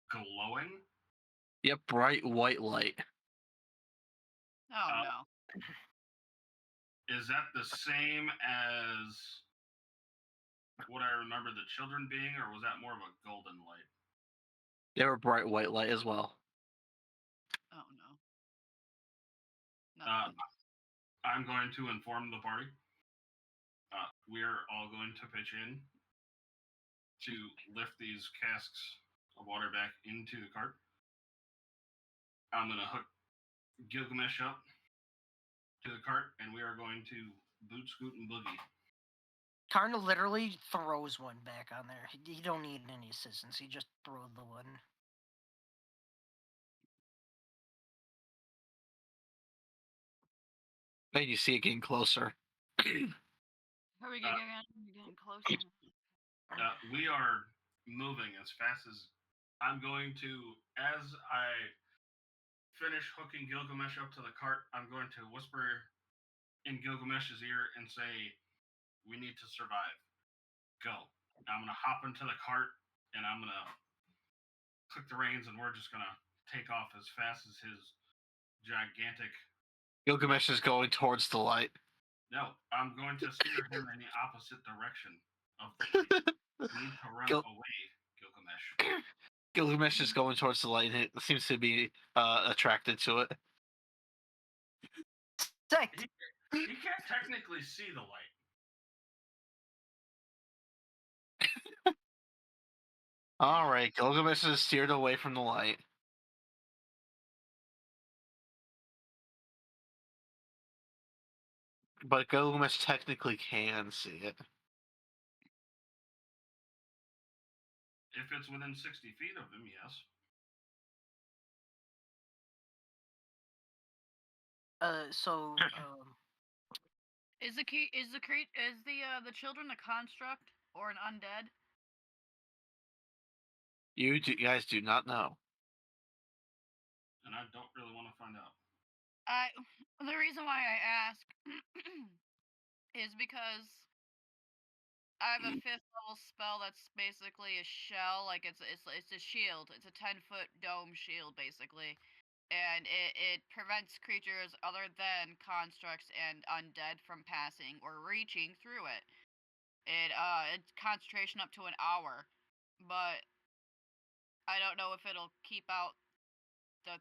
Glowing? Yep, bright white light. Oh Uh, no. Is that the same as what I remember the children being, or was that more of a golden light? They were bright white light as well. Oh no. Uh, Nothing. I'm going to inform the party. We're all going to pitch in to lift these casks of water back into the cart. I'm going to hook Gilgamesh up to the cart, and we are going to boot, scoot, and boogie. Karn literally throws one back on there. He don't need any assistance. He just throws the one. Then you see it getting closer. Are we getting closer? We are moving as fast as I'm going to. As I finish hooking Gilgamesh up to the cart, I'm going to whisper in Gilgamesh's ear and say, "We need to survive. Go." I'm going to hop into the cart and I'm going to click the reins, and we're just going to take off as fast as his gigantic. Gilgamesh is going towards the light. No, I'm going to steer him in the opposite direction of the light. We need to run away, Gilgamesh. Gilgamesh is going towards the light, and it seems to be attracted to it. Sick. He can't technically see the light. All right, Gilgamesh is steered away from the light. But Gilgamesh technically can see it. If it's within 60 feet of him, yes. Is the children a construct or an undead? You guys do not know. And I don't really want to find out. The reason why I ask is because I have a 5th level spell that's basically a shell, like it's a shield. It's a 10-foot dome shield basically, and it prevents creatures other than constructs and undead from passing or reaching through it. It's concentration up to an hour, but I don't know if it'll keep out the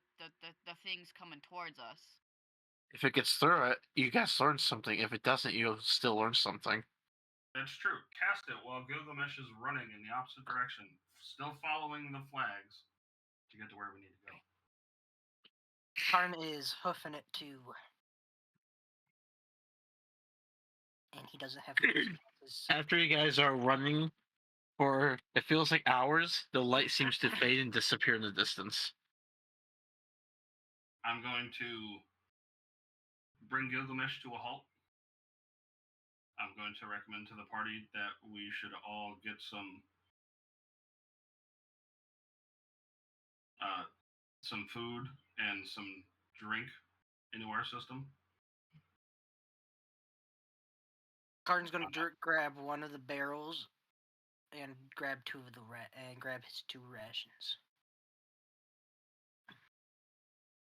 things coming towards us. If it gets through it, you guys learn something. If it doesn't, you'll still learn something. That's true. Cast it while Gilgamesh is running in the opposite direction, still following the flags to get to where we need to go. Karn is hoofing it too. And he doesn't have After you guys are running for, it feels like hours, the light seems to fade and disappear in the distance. I'm going to bring Gilgamesh to a halt. I'm going to recommend to the party that we should all get some food and some drink into our system. Karn's gonna grab one of the barrels and grab grab his 2 rations.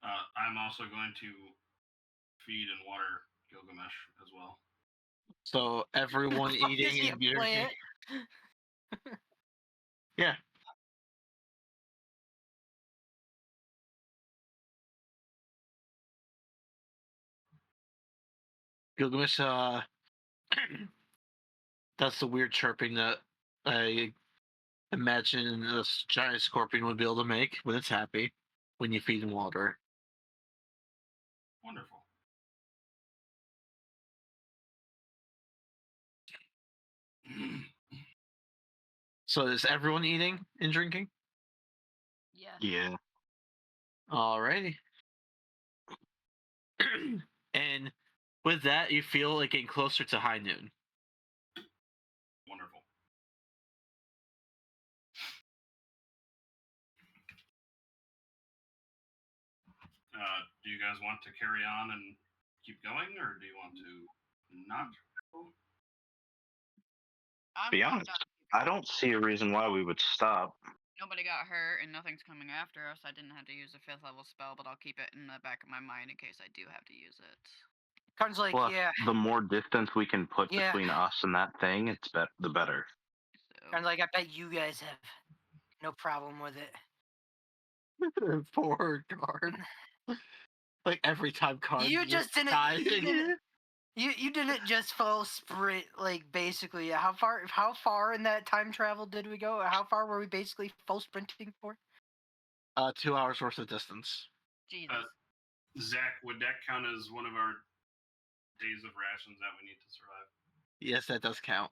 I'm I'm also going to feed and water Gilgamesh as well. So everyone Fuck is eating he a and drinking. plant? Yeah. Gilgamesh that's the weird chirping that I imagine this giant scorpion would be able to make when it's happy when you feed and water. Wonderful. So is everyone eating and drinking? Yes. Yeah. Alrighty. And with that, you feel like getting closer to high noon. Wonderful. Do you guys want to carry on and keep going, or do you want to not go? I'm Be going honest, down to keep I going. don't see a reason why we would stop. Nobody got hurt and nothing's coming after us. I didn't have to use a 5th level spell, but I'll keep it in the back of my mind in case I do have to use it. Karn's like, Plus, yeah. the more distance we can put Yeah. between us and that thing, the better. So Karn's like, I bet you guys have no problem with it. Poor Card. Like every time Card You just didn't. dies. You didn't. You didn't just full sprint, like basically. How far in that time travel did we go? How far were we basically full sprinting for? 2 hours worth of distance. Jesus. Zach, would that count as one of our days of rations that we need to survive? Yes, that does count.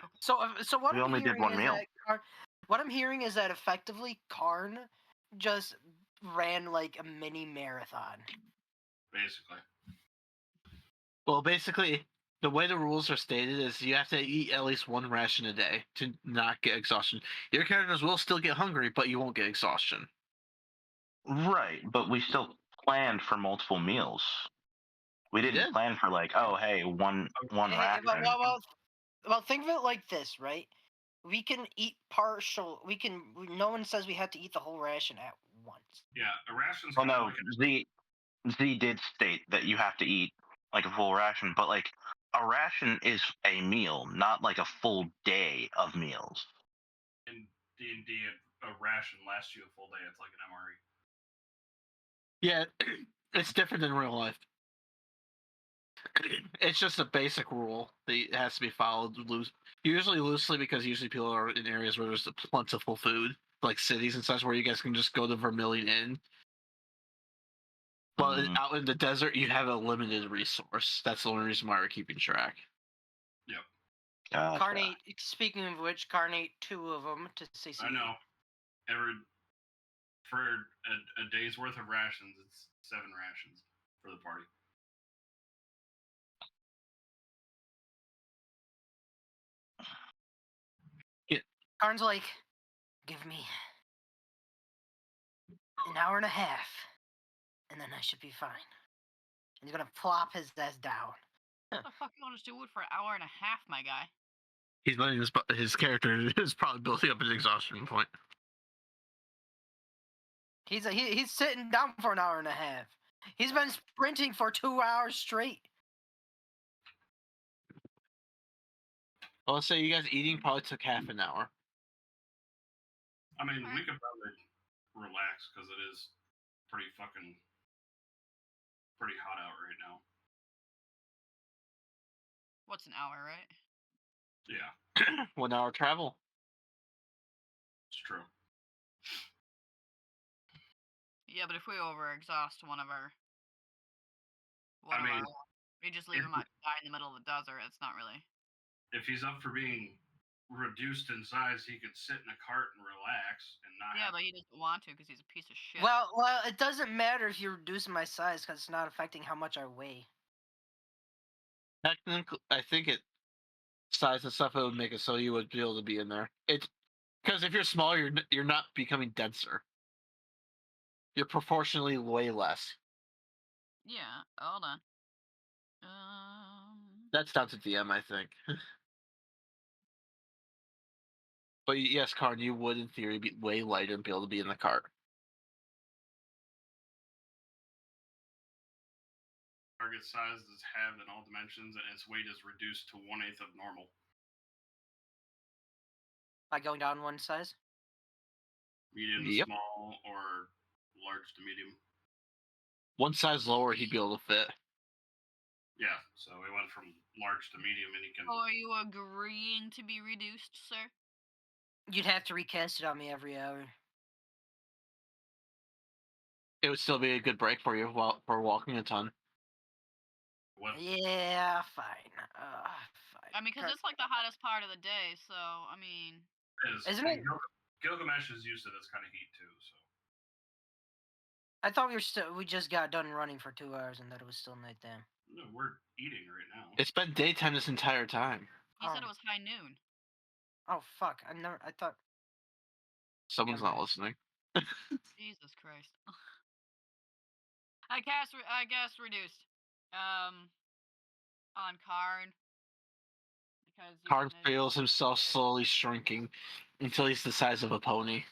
Okay. So what We I'm only did hearing one is meal. that what I'm hearing is that effectively Karn just ran like a mini marathon. Basically. Well, basically, the way the rules are stated is you have to eat at least one ration a day to not get exhaustion. Your characters will still get hungry, but you won't get exhaustion. Right, but we still planned for multiple meals. We You didn't did. plan for like, oh hey, one Hey, ration. well, think of it like this, right? We can eat partial. No one says we have to eat the whole ration at once. Yeah, a ration's Well, kind of no, like Z did state that you have to eat like a full ration, but like a ration is a meal, not like a full day of meals. in D&D, a ration lasts you a full day. It's like an MRE. Yeah, it's different than real life. It's just a basic rule that has to be followed usually loosely because usually people are in areas where there's plentiful food, like cities and such, where you guys can just go to Vermilion Inn. But Mhm. out in the desert, you have a limited resource. That's the only reason why we're keeping track. Yep. Gotcha. Carnate. Speaking of which, Carnate 2 of them to CC. I know. For a day's worth of rations, it's 7 rations for the party. Karn's like, give me an hour and a half, and then I should be fine. And he's gonna plop his ass down. What the fuck you want us to do it for an hour and a half, my guy? He's letting his character is probably building up an exhaustion point. He's sitting down for an hour and a half. He's been sprinting for 2 hours straight. Well, let's say you guys eating probably took half an hour. I mean, we could probably relax because it is pretty hot out right now. What's an hour, right? Yeah, 1 hour travel. it's true. Yeah, but if we overexhaust one of our, we just leave if him out to die in the middle of the desert. It's not really. If he's up for being reduced in size, he could sit in a cart and relax and not. Yeah, but he doesn't want to because he's a piece of shit. Well, it doesn't matter if you're reducing my size because it's not affecting how much I weigh. Technically, I think it size and stuff it would make it so you would be able to be in there. It's because if you're smaller, you're not becoming denser. You're proportionally way less. Yeah, hold on. That's down to DM, I think. But yes, Karn, you would in theory be way lighter and be able to be in the cart. target size is halved in all dimensions, and its weight is reduced to 1/8 of normal. By going down one size. Medium to Yep. small or large to medium. One size lower, he'd be able to fit. Yeah, so we went from large to medium, and he can. So are you agreeing to be reduced, sir? You'd have to recast it on me every hour. It would still be a good break for you for walking a ton. What Yeah, fine. Fine. I mean, because it's like the hottest part of the day, so I mean, is? Isn't and it- Gilgamesh is used to this kind of heat too, so. I thought we just got done running for 2 hours and that it was still nighttime. No, we're eating right now. It's been daytime this entire time. he said Oh. it was high noon. Oh fuck! I thought. Someone's Never not listening. Jesus Christ. I guess reduced. On Karn. Because you Karn wanted feels himself slowly shrinking until he's the size of a pony.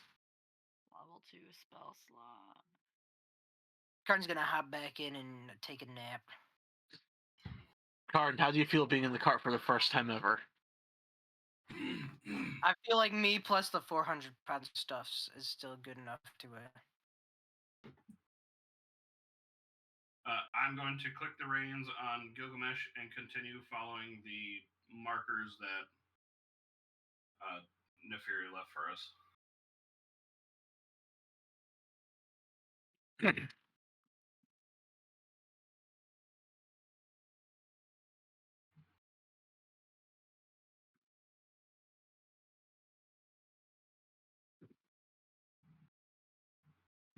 level 2 spell slot. Karn's gonna hop back in and take a nap. Karn, how do you feel being in the cart for the first time ever? I feel like me plus the 400-pound stuff is still good enough to. I'm going to click the reins on Gilgamesh and continue following the markers that Nefiri left for us.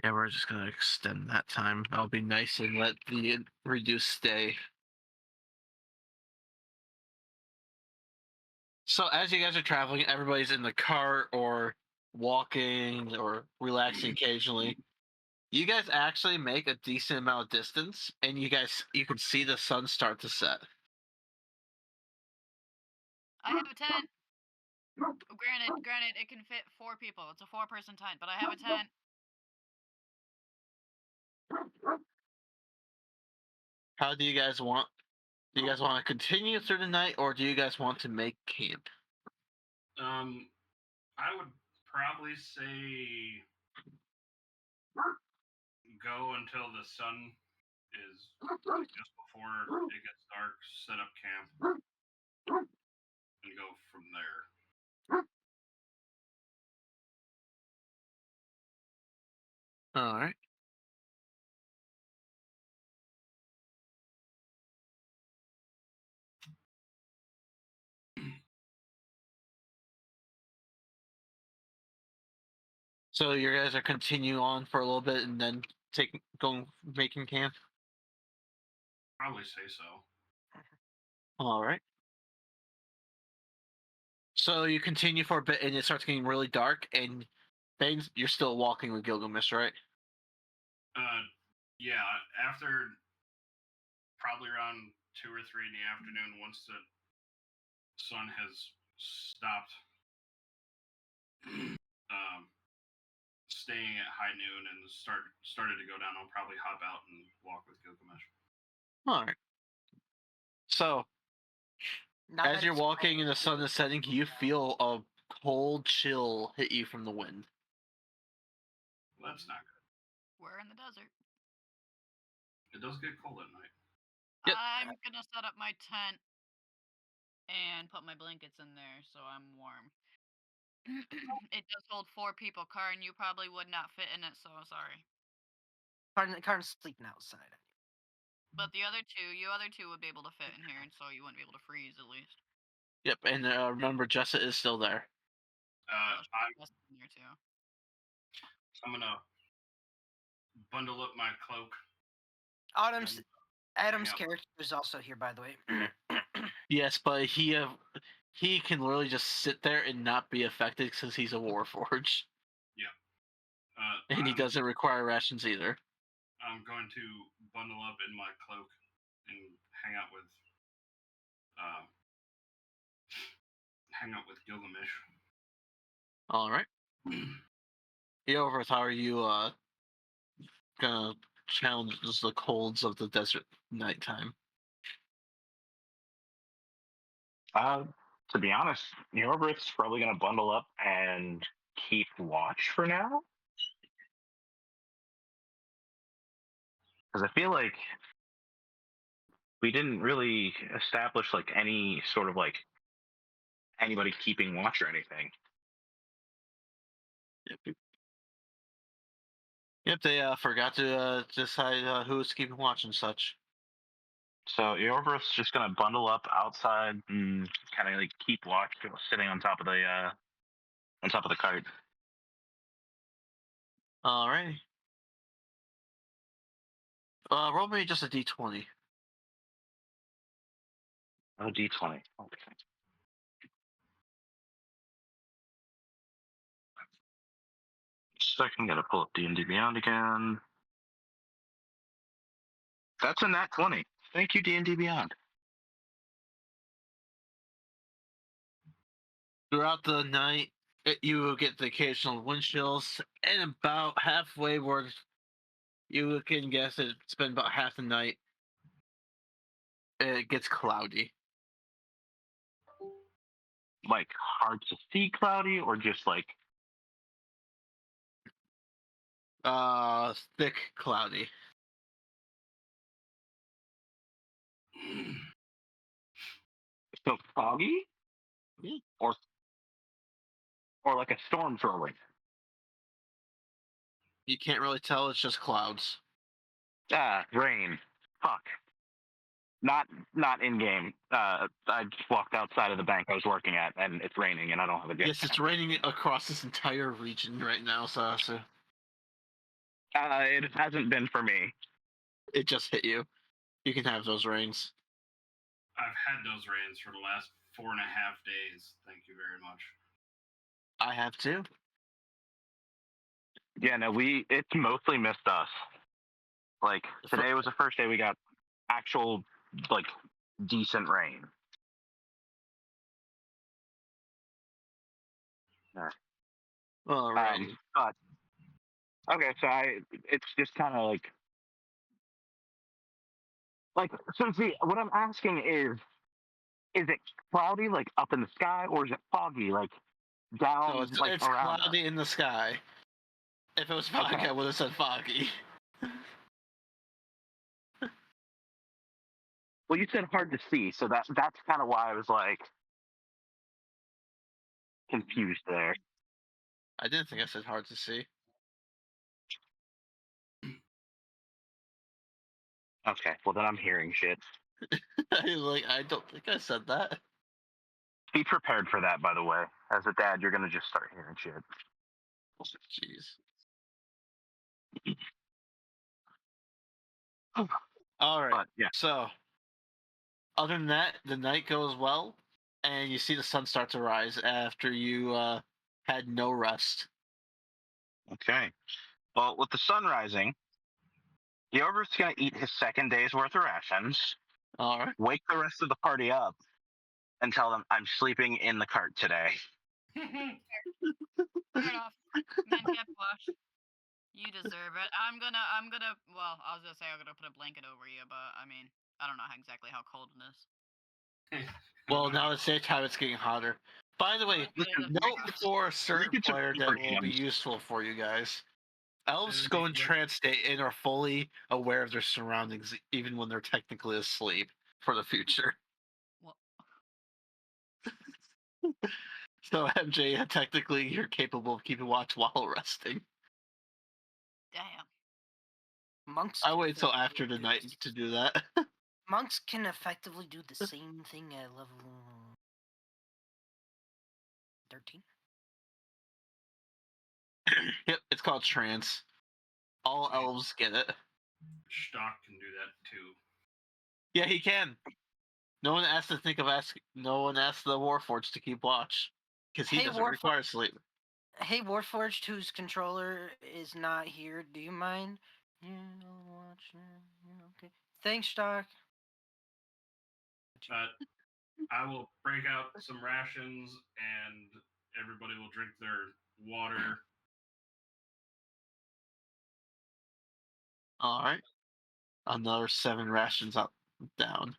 Yeah, we're just gonna extend that time. That'll be nice and let the reduce stay. So as you guys are traveling, everybody's in the cart or walking or relaxing occasionally. You guys actually make a decent amount of distance, and you can see the sun start to set. I have a tent. Granted, it can fit 4 people. It's a 4-person tent, but I have a tent. How do you guys want? Do you guys want to continue through the night, or do you guys want to make camp? I would probably say go until the sun is just before it gets dark, set up camp, and go from there. All right. So you guys are continue on for a little bit, and then making camp. Probably say so. All right. So you continue for a bit, and it starts getting really dark. And Baines, you're still walking with Gilgamesh, right? Yeah, after probably around 2 or 3 in the afternoon, once the sun has stopped staying at high noon and started to go down, I'll probably hop out and walk with Gilgamesh. All right. So Not as that you're it's walking and the sun cold. is setting, you feel a cold chill hit you from the wind. Well, that's not good. We're in the desert. It does get cold at night. Yep. I'm gonna set up my tent and put my blankets in there so I'm warm. It does hold 4 people. Karn, you probably would not fit in it, so sorry. Karn's sleeping outside. But the other two would be able to fit in here, and so you wouldn't be able to freeze at least. Yep, and remember, Jessa is still there. In there too. I'm gonna bundle up my cloak. Adam's Yeah. character is also here, by the way. Yes, but he can literally just sit there and not be affected since he's a Warforged, and he doesn't require rations either. I'm going to bundle up in my cloak and hang out with Gilgamesh. All right. Eoverth, how are you gonna challenges the colds of the desert nighttime. To be honest, Yorbrith's probably gonna bundle up and keep watch for now. Because I feel like we didn't really establish like any sort of like anybody keeping watch or anything. Yep, they forgot to decide who's keeping watch and such. So Yorbrith's just gonna bundle up outside and kind of like keep watch, sitting on top of the cart. Alrighty. Roll me just a d20. Oh, D20. Okay. Second, gotta pull up D&D Beyond again. That's a nat 20. Thank you, D&D Beyond. Throughout the night, you will get the occasional wind chills, and about halfway where you can guess it's been about half the night, it gets cloudy. Like hard to see cloudy, or just like Thick cloudy. so foggy, Yeah. or like a storm throwing. You can't really tell, it's just clouds. Ah, rain. Fuck. Not in game. I just walked outside of the bank I was working at, and it's raining, and I don't have a jet. Yes, it's raining across this entire region right now, so It hasn't been for me. it just hit you. You can have those rains. I've had those rains for the last 4.5 days. Thank you very much. I have too. Yeah, no, it's mostly missed us. Like today was the first day we got actual like decent rain. Alright. But okay, so it's just kind of like so. See, what I'm asking is it cloudy like up in the sky, or is it foggy like down So it's, like it's around cloudy in the sky. If it was foggy, Okay. I would have said foggy. Well, you said hard to see, so that's kind of why I was like confused there. I didn't think I said hard to see. Okay, well then I'm hearing shit. I don't think I said that. Be prepared for that, by the way. As a dad, you're gonna just start hearing shit. Jeez. All right. But yeah, So, other than that, the night goes well, and you see the sun start to rise after you had no rest. okay. Well, with the sun rising, Yovert's gonna eat his second day's worth of rations, All right. wake the rest of the party up, and tell them I'm sleeping in the cart today. Fair enough. Man, get wash. You deserve it. I'm gonna. Well, I was gonna say I'm gonna put a blanket over you, but I mean, I don't know exactly how cold it is. Well, now at the same time, it's getting hotter. By the way, note for a certain Blankets are player that super will be hands. useful for you guys. Elves Doesn't go it in get- trance state and are fully aware of their surroundings, even when they're technically asleep for the future. What? So, MJ, technically, you're capable of keeping watch while resting. Damn. Monks. I can wait till effectively after the do night this- to do that. Monks can effectively do the same thing at level 13. Yep, it's called trance. All elves get it. Stock can do that too. Yeah, he can. No one has to think of No one asks the Warforged to keep watch because he Hey, doesn't require sleep. Hey, Warforged, whose controller is not here, do you mind? Yeah, I'll watch. Okay. Thanks, Doc. I will break out some rations, and everybody will drink their water. All right. Another 7 rations up down.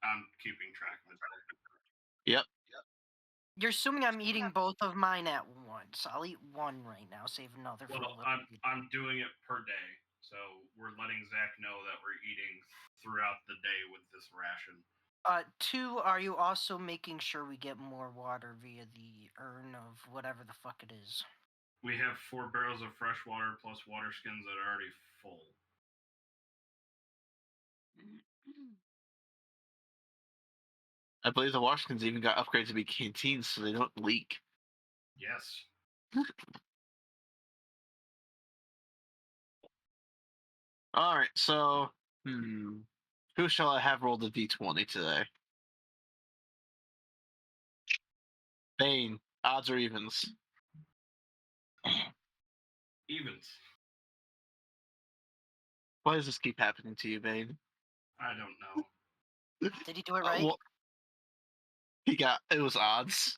I'm keeping track of it. Yep. You're assuming I'm eating both of mine at once. I'll eat one right now, save another for a Well, little bit. I'm doing it per day, so we're letting Zach know that we're eating throughout the day with this ration. 2, are you also making sure we get more water via the urn of whatever the fuck it is? We have 4 barrels of fresh water plus water skins that are already full. I believe the Washingtons even got upgraded to be canteens so they don't leak. Yes. All right, so who shall I have roll the d20 today? Bane, odds or evens? Evens. Why does this keep happening to you, Bane? I don't know. Did he do it right? Well, it was odds.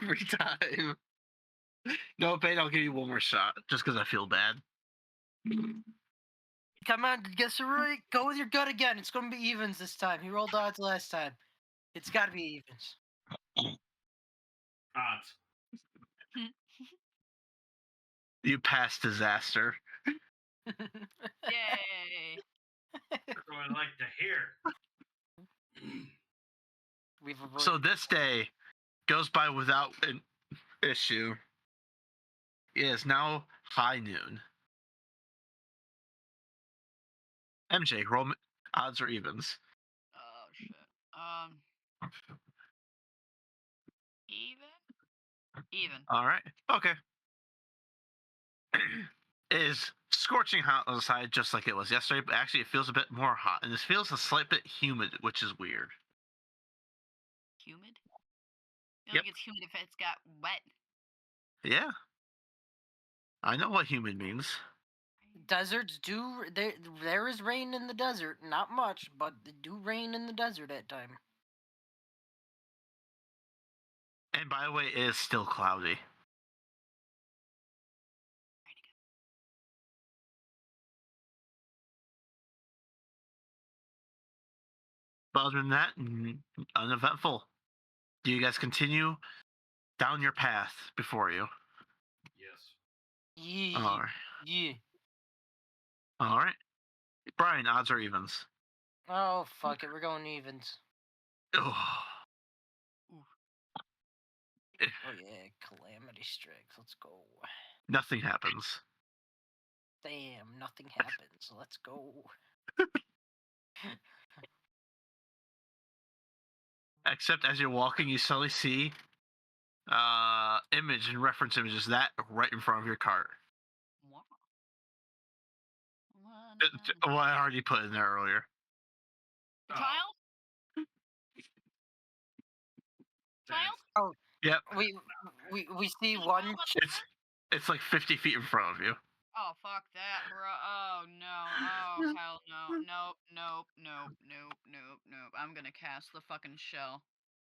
Every time. No, Bane, I'll give you one more shot just because I feel bad. Come on, guess it right. Go with your gut again. It's gonna be evens this time. He rolled odds last time. It's gotta be evens. Odds. You passed disaster. Yay! That's what I like to hear. We've avoided. So this day goes by without an issue. It is now high noon. MJ, roll odds or evens. Oh shit. Even. Even. All right. Okay. It is scorching hot outside, just like it was yesterday, but actually it feels a bit more hot, and this feels a slight bit humid, which is weird. Humid. I feel Yep. like it's humid if it's got wet. Yeah. I know what humid means. Deserts do. There is rain in the desert. Not much, but they do rain in the desert at time. And by the way, it is still cloudy. But other than that, uneventful. Do you guys continue down your path before you? Yes. Yeah. All right. Yeah. All right. Brian, odds or evens? Oh fuck it, we're going evens. Oh. Oh yeah, calamity strikes. Let's go. Nothing happens. Damn, nothing happens. Let's go. Except as you're walking, you suddenly see image and reference images that right in front of your cart. Wow. What I already put in there earlier. The Oh. child? Child? Oh, Yep. we see one. It's like 50 feet in front of you. Oh fuck that, bro. Oh no. Oh hell no. Nope. Nope. Nope. Nope. Nope. Nope. I'm gonna cast the fucking shell.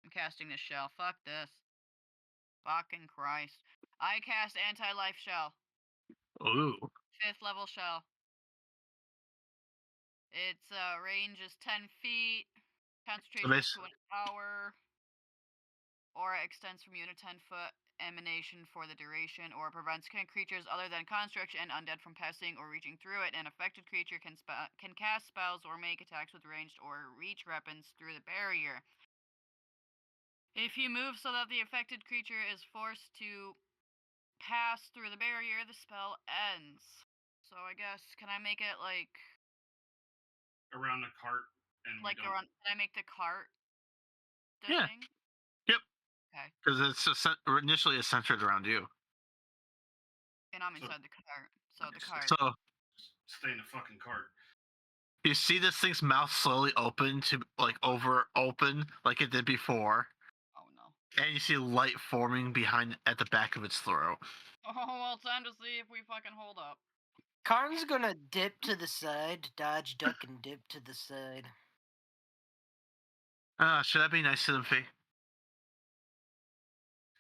I'm casting the shell. Fuck this. Fucking Christ. I cast anti-life shell. Ooh. 5th level shell. Its range is 10 feet. Concentration is to an hour. Aura extends from you in a 10-foot emanation for the duration, or prevents creatures other than construct and undead from passing or reaching through it. An affected creature can cast spells or make attacks with ranged or reach weapons through the barrier. If you move so that the affected creature is forced to pass through the barrier, the spell ends. So I guess, can I make it like Around the cart and like we don't. around? Can I make the cart the Yeah. thing? Yep. Okay. Because initially it's centered around you. And I'm So- inside the cart. So the cart. So Stay in the fucking cart. you see this thing's mouth slowly open to open like it did before, Oh no. and you see light forming behind at the back of its throat. Oh well, time to see if we fucking hold up. Karn's gonna dip to the side, dodge, duck, and dip to the side. Should I be nice to them, Fee?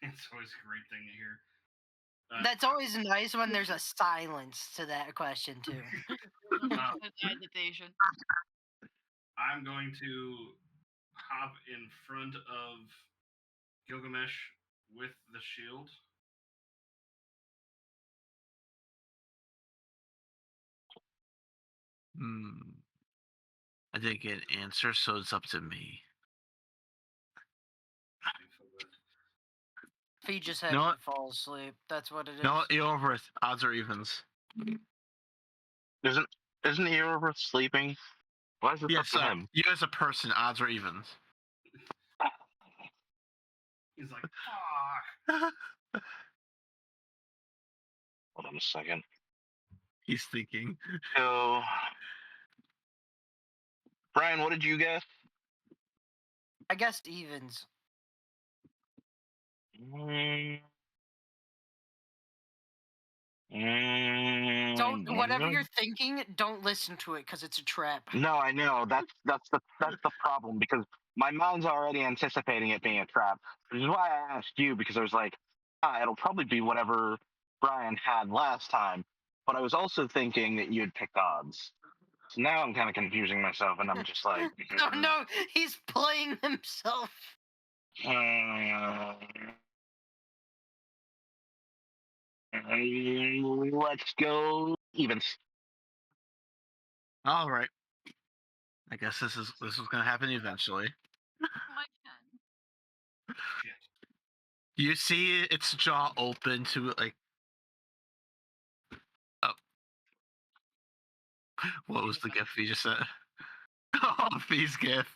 It's always a great thing to hear. That's always nice when there's a silence to that question too. It's hesitation. I'm going to hop in front of Gilgamesh with the shield. I didn't get an answer, so it's up to me. If he just had No, to fall asleep, that's what it is. No, Eoverth. Odds or evens. Isn't Eoverth sleeping? Why is this up Yes, to him? you as a person, odds or evens. He's like, fuck. Hold on a second. He's thinking. So, Brian, what did you guess? I guessed evens. Don't whatever you're thinking, don't listen to it because it's a trap. No, I know. That's the problem because my mind's already anticipating it being a trap. Which is why I asked you because I was like, it'll probably be whatever Brian had last time. But I was also thinking that you'd pick odds. So now I'm kind of confusing myself, and I'm just like, No, he's playing himself. Let's go evens. All right. I guess this is gonna happen eventually. My turn. Shit. You see its jaw open to like. Oh. What was the gift you just said? Oh, Fee's gift.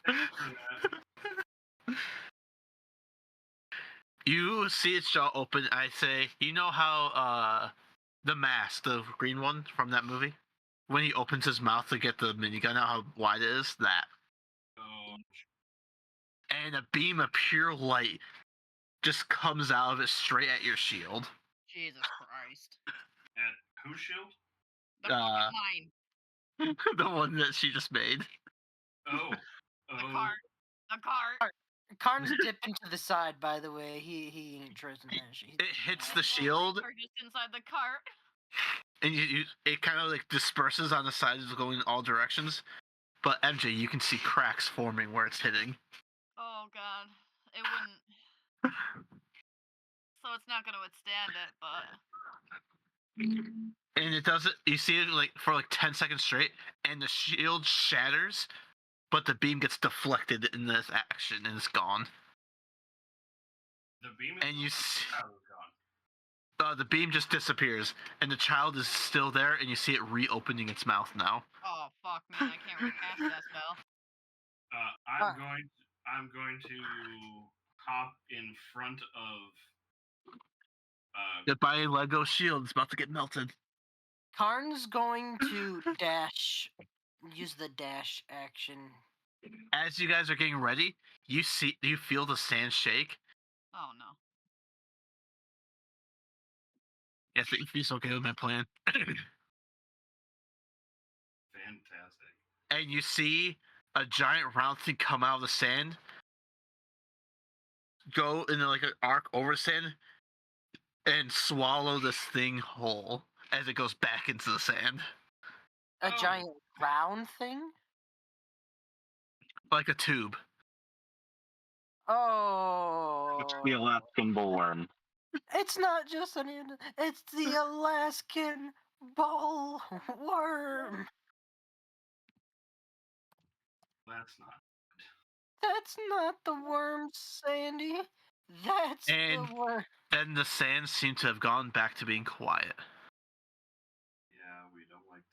You see its jaw open. I say, you know how the mask, the green one from that movie, when he opens his mouth to get the minigun out, how wide it is, that. Oh, And a beam of pure light just comes out of it straight at your shield. Jesus Christ. at whose shield? The fucking mine. The one that she just made. Oh. The cart. The cart. Karn's dipping to the side, by the way. He ain't trusting that shit. It hits the shield, Or just inside the cart. and it kind of like disperses on the sides, going in all directions. But MJ, you can see cracks forming where it's hitting. Oh god. It wouldn't. So it's not gonna withstand it, but. And it does it. You see it like for like 10 seconds straight, and the shield shatters, but the beam gets deflected in this action, and it's gone. The beam is And you gone, see, the child is gone. the beam just disappears, and the child is still there, and you see it reopening its mouth now. Oh fuck, man! I can't recast that spell. I'm going to hop in front of Goodbye, Lego shield. It's about to get melted. Karn's going to dash. Use the dash action. As you guys are getting ready, you feel the sand shake. Oh no. Yes, it feels okay with my plan. fantastic. And you see a giant round thing come out of the sand, go in like an arc over the sand, and swallow this thing whole as it goes back into the sand. A giant round thing? Like a tube. Oh. It's the Alaskan bullworm. It's not just it's the Alaskan ball worm. That's not the worm, Sandy. That's And- the worm. Then the sands seem to have gone back to being quiet. Yeah, we don't like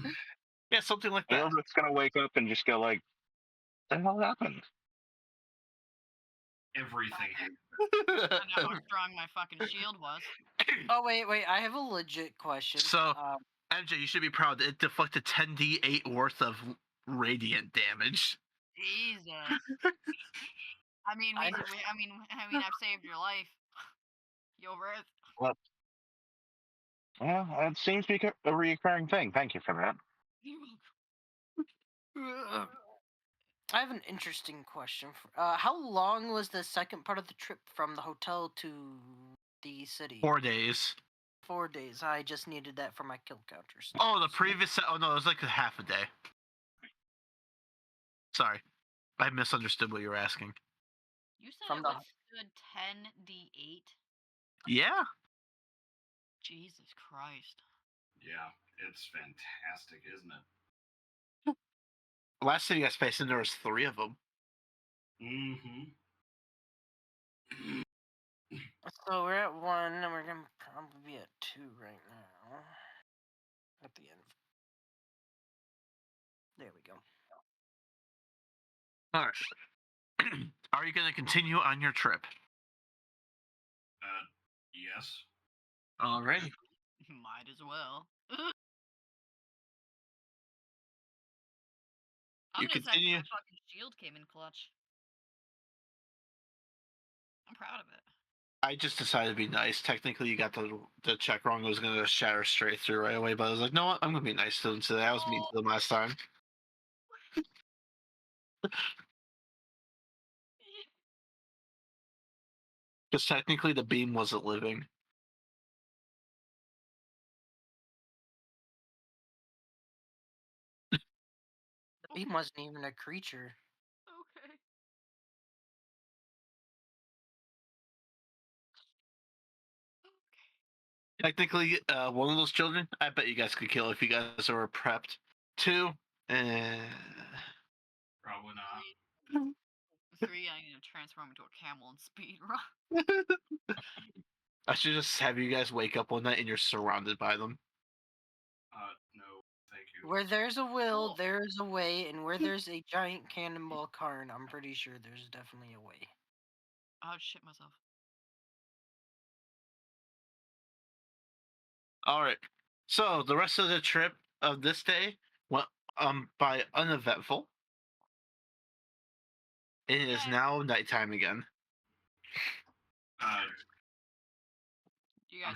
that. Yeah, something like that. Eoverth's gonna wake up and just go like, "What the hell happened?" Everything. I know how strong my fucking shield was. Oh wait, I have a legit question. So- MJ, you should be proud. It deflected 10d8 worth of radiant damage. Jesus. I mean, I've saved your life. You over it? Well, that seems to be a recurring thing. Thank you for that. I have an interesting question. How long was the second part of the trip from the hotel to the city? 4 days. 4 days. I just needed that for my kill counters. Oh, the previous. Oh no, it was like a half a day. Sorry, I misunderstood what you were asking. You said From it the- was good 10d8. Yeah. Jesus Christ. Yeah, it's fantastic, isn't it? Last time you guys faced in, there was 3 of them. Mm-hmm. So we're at 1, and we're gonna probably be at 2 right now. At the end. There we go. All right. Are you going to continue on your trip? Yes. Alrighty. Might as well. I'm You just happy continue. my fucking shield came in clutch. I'm proud of it. I just decided to be nice. Technically, you got the check wrong. It was going to shatter straight through right away, but I was like, no, what? I'm going to be nice to them today. I was mean to them last time. Because technically, the beam wasn't living. The beam wasn't even a creature. Okay. Technically, one of those children, I bet you guys could kill if you guys were prepped. 2, Probably not. 3, I'm gonna transform into a camel and speed run. I should just have you guys wake up one night and you're surrounded by them. No, thank you. Where there's a will, Cool. there's a way, and where there's a giant cannonball Karn, I'm pretty sure there's definitely a way. I'd shit myself. All right. So the rest of the trip of this day went by uneventful. It is Yay. now nighttime again. You guys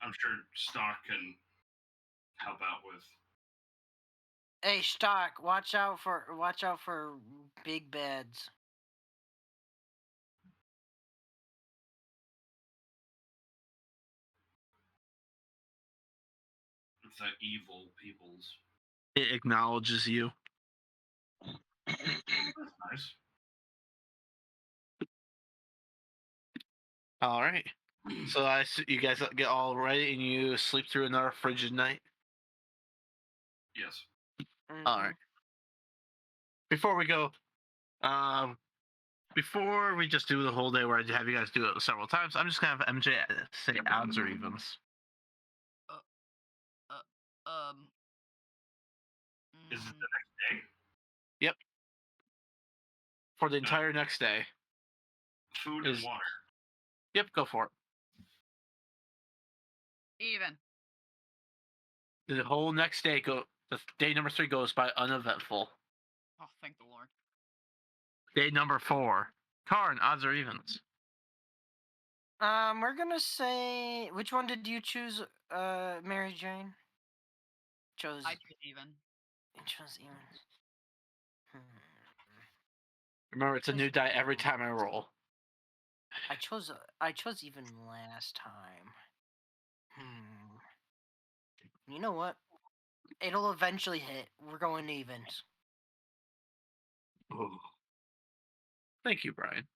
I'm sure Stock can help out with. Hey, Stock, watch out for big beds. The evil peoples. It acknowledges you. That's nice. All right. So you guys get all ready and you sleep through another frigid night. Yes. All right. Before we go, before we just do the whole day where I have you guys do it several times, I'm just gonna have MJ say odds or evens. Is it mm, the next day? For the entire next day. Food and water. Yep, go for it. even. The whole next day the day number 3 goes by uneventful. Oh, thank the Lord. Day number 4. Karn, odds or evens? We're gonna say, which one did you choose, Mary Jane? Chose. I choose even. You chose even. Remember, it's a new die every time I roll. I chose even last time. You know what? It'll eventually hit. We're going evens. Ooh. Thank you, Brian.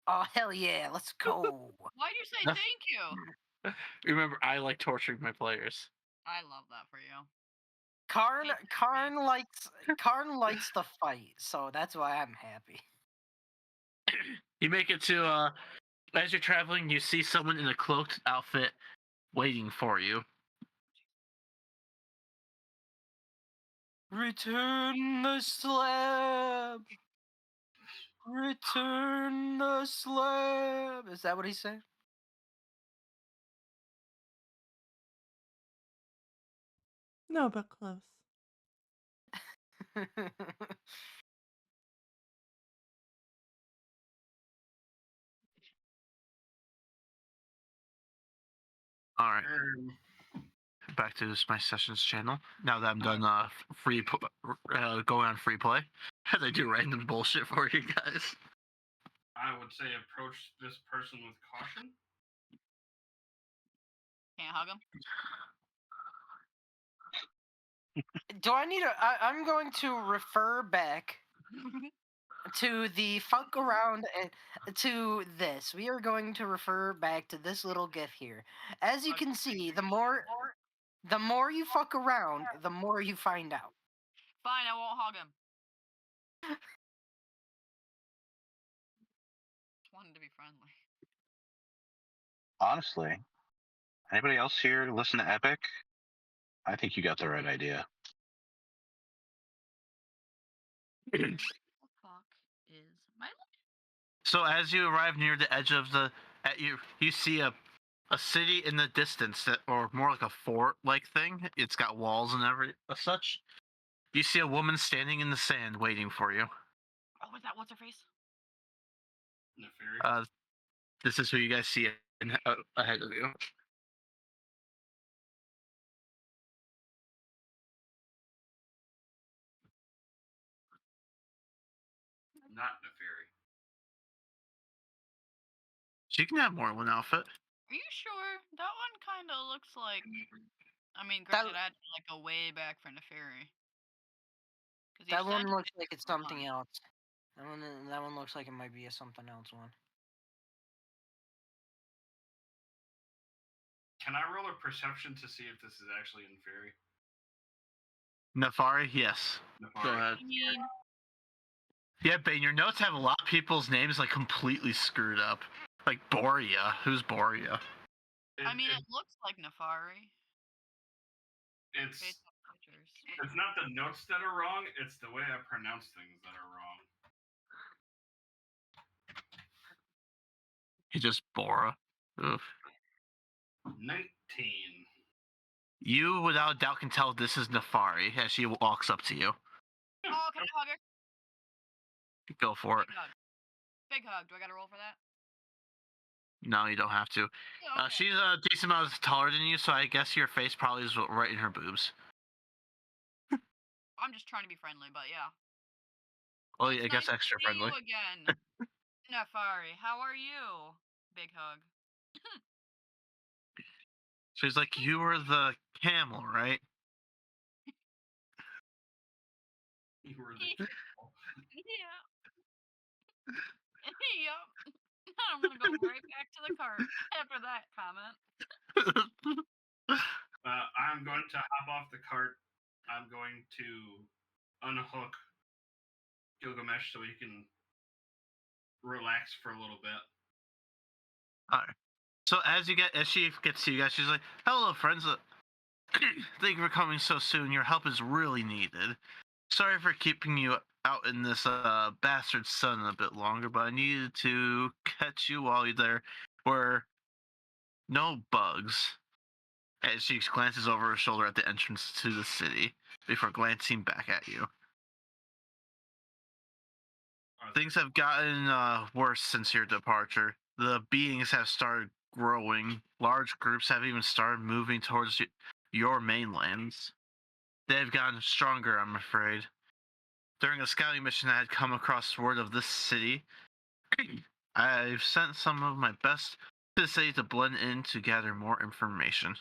Oh hell yeah! Let's go. Why'd you say thank you? Remember, I like torturing my players. I love that for you. Karn likes the fight, so that's why I'm happy. You make it to as you're traveling, you see someone in a cloaked outfit waiting for you. Return the slab. Return the slab. Is that what he said? No, but close. All right. Back to my sessions channel. Now that I'm done going on free play. As I do random bullshit for you guys. I would say approach this person with caution. Can't hug him. Do I need I'm going to refer back to the fuck around and to this. We are going to refer back to this little gif here. As you can see, the more you fuck around, the more you find out. Fine, I won't hug him. Just wanted to be friendly. Honestly, anybody else here listen to Epic? I think you got the right idea. What the fuck is my So as you arrive near the edge of you see a city in the distance that, or more like a fort-like thing. It's got walls and such. You see a woman standing in the sand waiting for you. Oh, was that what's her face? Neferi. This is who you guys see ahead of you. Not Neferi. She can have more than one outfit. Are you sure? That one kind of looks like. I mean, That- granted, I had to like go way back for Neferi. That one looks like it's something else. That one looks like it might be a something else one. Can I roll a perception to see if this is actually Neferi? Nefari, yes. Nefari. Go ahead. I mean, Yeah, Bane, your notes have a lot of people's names like completely screwed up. Like Boria. Who's Boria? it looks like Nefari. It's Based on pictures. it's not the notes that are wrong. It's the way I pronounce things that are wrong. He just Bora. Oof. 19. You, without a doubt, can tell this is Nefari as she walks up to you. Oh, can I hug her? Go for it. Big hug. Big hug. Do I gotta roll for that? No, you don't have to. Yeah, okay. She's a decent amount taller than you, so I guess your face probably is right in her boobs. I'm just trying to be friendly, but yeah. Well, It's I guess nice to extra see friendly. You again. Nefari, how are you? Big hug. She's like, you were the camel, right? You were the Yeah. Yep. I'm gonna go right back to the cart after that comment. I'm going to hop off the cart. I'm going to unhook Gilgamesh so he can relax for a little bit. Alright. So as she gets to you guys, she's like, hello, friends. Thank you for coming so soon. Your help is really needed. Sorry for keeping you out in this bastard sun a bit longer, but I needed to catch you while there were no bugs. As she glances over her shoulder at the entrance to the city before glancing back at you. Things have gotten worse since your departure. The beings have started growing. Large groups have even started moving towards your mainlands. They've gotten stronger, I'm afraid. During a scouting mission, I had come across word of this city. I've sent some of my best to the city to blend in to gather more information.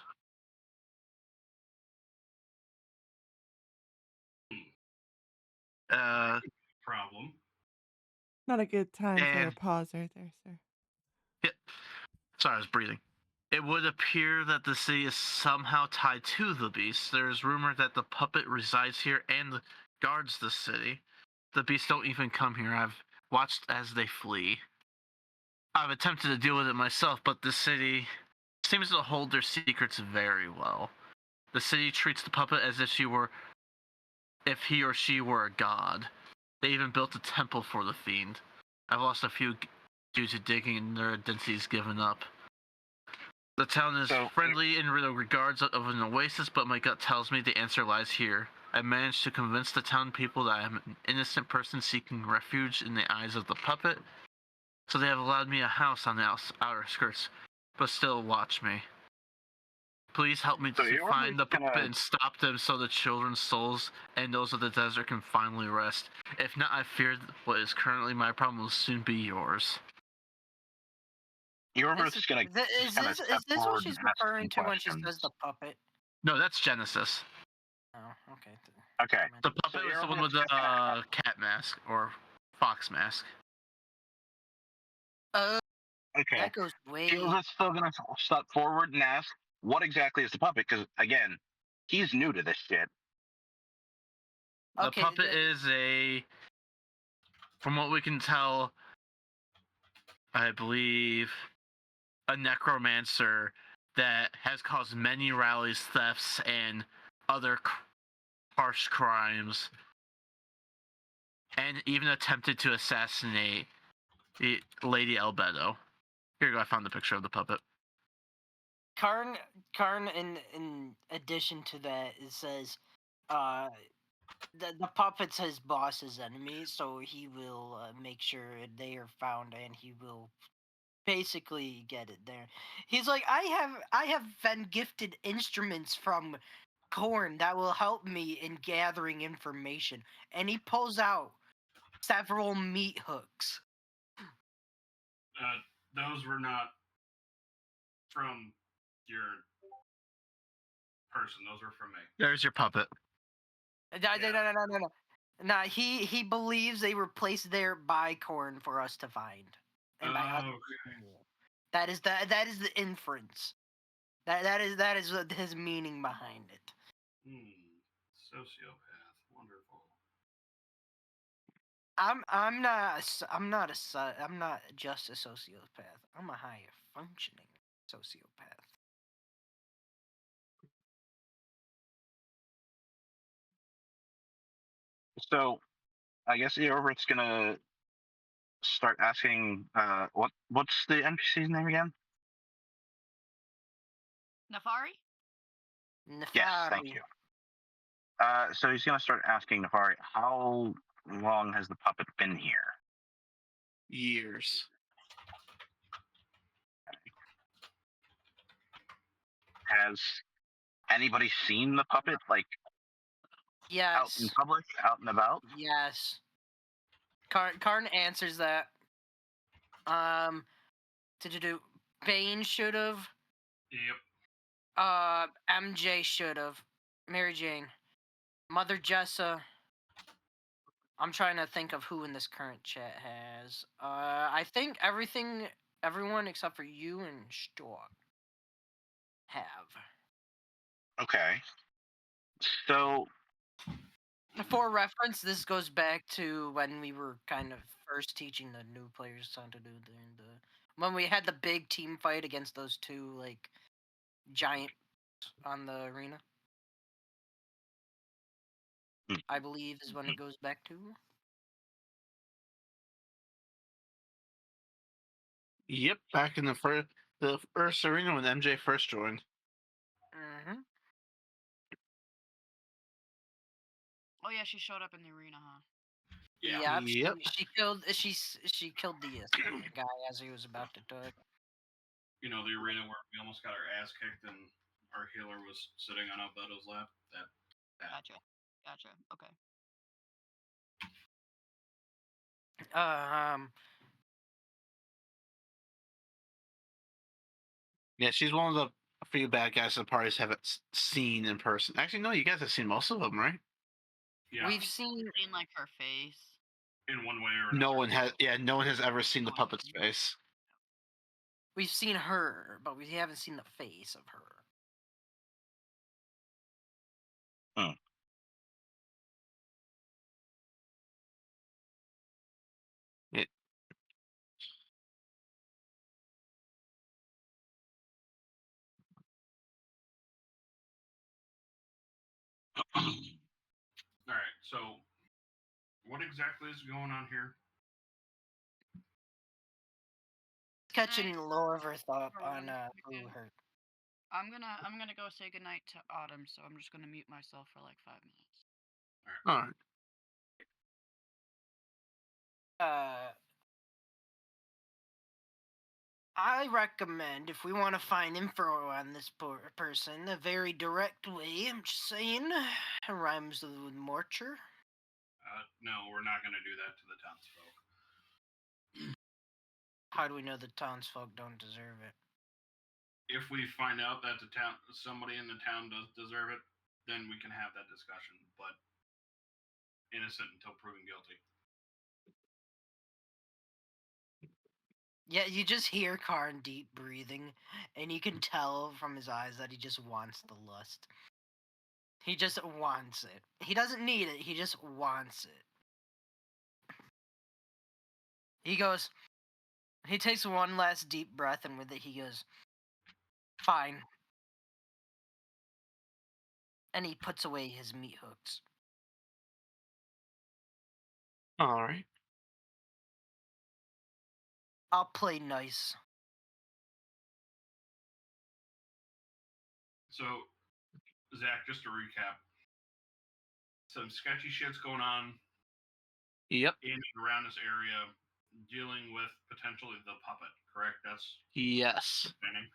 Problem. Not a good time for a And- pause right there, sir. Yeah. Sorry, I was breathing. It would appear that the city is somehow tied to the beast. There's rumor that the puppet resides here and guards the city. The beasts don't even come here. I've watched as they flee. I've attempted to deal with it myself, but the city seems to hold their secrets very well. The city treats the puppet as if he or she were a god. They even built a temple for the fiend. I've lost a few due to digging and their identities given up. The town is friendly in regards of an oasis, but my gut tells me the answer lies here. I managed to convince the town people that I am an innocent person seeking refuge in the eyes of the puppet, so they have allowed me a house on the outer skirts, but still watch me. Please help me So to you're find the gonna- puppet and stop them so the children's souls and those of the desert can finally rest. If not, I fear what is currently my problem will soon be yours. Yorbert's gonna Is kinda this, step is this what forward she's and ask referring some to when she says questions. the puppet? No, that's Genesis. Oh, okay. Okay. The puppet was the one with the cat mask or fox mask. Oh, Okay. that goes way. Yorbert's still gonna step forward and ask, what exactly is the puppet? Because, again, he's new to this shit. The Okay, puppet is from what we can tell, I believe, a necromancer that has caused many rallies, thefts, and other harsh crimes, and even attempted to assassinate Lady Albedo. Here you go, I found the picture of the puppet. Karn, in addition to that, it says, the puppet's his boss's enemy, so he will make sure they are found, and he will basically get it there. He's like, I have been gifted instruments from Korn that will help me in gathering information, and he pulls out several meat hooks. Those were not from your person. Those were from me. There's your puppet. No. Nah, he believes they were placed there by Korn for us to find. And by us, that is the inference. That is what his meaning behind it. Sociopath. Wonderful. I'm not just a sociopath. I'm a higher functioning sociopath. So, I guess Yorbert's gonna start asking, what's the NPC's name again? Nefari? Yes, thank Nefari. you. So he's gonna start asking Nefari, how long has the puppet been here? Years. Has anybody seen the puppet, like, out in Yes. public, out and about? Yes. Karn answers that. To Bane should have. Yep. MJ should have. Mary Jane. Mother Jessa. I'm trying to think of who in this current chat has. I think everyone except for you and Stork have. Okay. So, For reference, this goes back to when we were kind of first teaching the new players how to do when we had the big team fight against those two like giants on the arena. I believe is when it goes back to. Yep, back in the first arena when MJ first joined. Mm-hmm. Oh yeah, she showed up in the arena, huh? Yeah. Yeah. Yep. She killed the guy as he was about to die. You know, the arena where we almost got our ass kicked and our healer was sitting on Albedo's lap. That. Gotcha. Okay. Yeah, she's one of the few bad guys the parties haven't seen in person. Actually, no, you guys have seen most of them, right? Yeah. We've seen like her face. In one way or another. No one has. Yeah, no one has ever seen the puppet's face. We've seen her, but we haven't seen the face of her. It, All right. So, what exactly is going on here? Catching lore of her thought Hold on on, who okay. her. I'm gonna go say goodnight to Autumn, so I'm just gonna mute myself for like 5 minutes. all right. I recommend if we want to find info on this person, a very direct way. I'm just saying, rhymes with mortar. No, we're not going to do that to the townsfolk. How do we know the townsfolk don't deserve it? If we find out that somebody in the town does deserve it, then we can have that discussion. But innocent until proven guilty. Yeah, you just hear Karn deep breathing, and you can tell from his eyes that he just wants the lust. He just wants it. He doesn't need it, he just wants it. He takes one last deep breath, and with it he goes, fine. And he puts away his meat hooks. All right. I'll play nice. So, Zach, just to recap, some sketchy shit's going on Yep. in and around this area, dealing with potentially the puppet. Correct? That's Yes. understanding.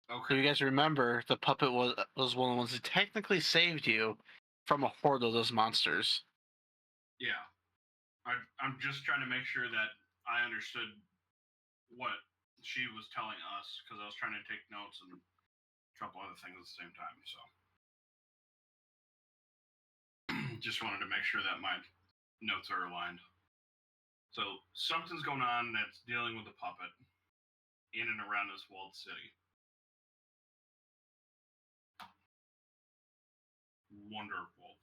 So Okay. you guys remember the puppet was one of the ones that technically saved you from a horde of those monsters. Yeah. I'm just trying to make sure that I understood what she was telling us, because I was trying to take notes and a couple other things at the same time. So just wanted to make sure that my notes are aligned. So something's going on that's dealing with the puppet in and around this walled city. Wonderful.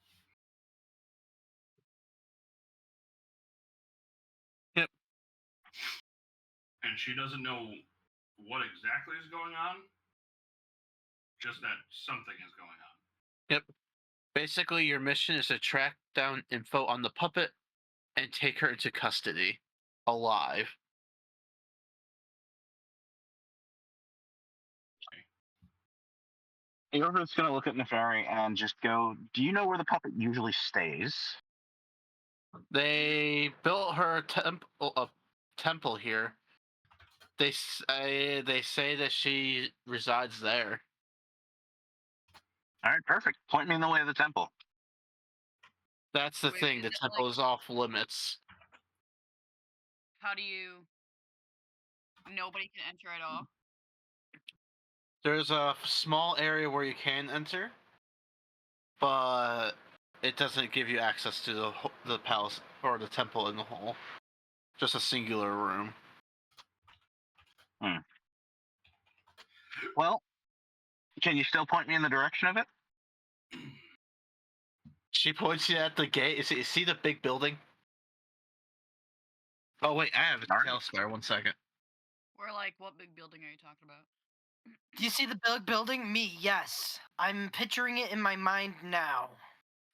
Yep. And she doesn't know what exactly is going on, just that something is going on. Yep. Basically, your mission is to track down info on the puppet and take her into custody, alive. Yorva's going to look at Neferi and just go, do you know where the puppet usually stays? They built her a temple here. They say that she resides there. All right, perfect. Point me in the way of the temple. That's the Wait, thing. is The it temple like- is off limits. How do you? Nobody can enter at all. There's a small area where you can enter, but it doesn't give you access to the palace or the temple in the whole. Just a singular room. Well, can you still point me in the direction of it? She points you at the gate. See the big building? Oh wait, I have a Alright. tail spare. 1 second. We're like, what big building are you talking about? Do you see the big building? Me, yes. I'm picturing it in my mind now.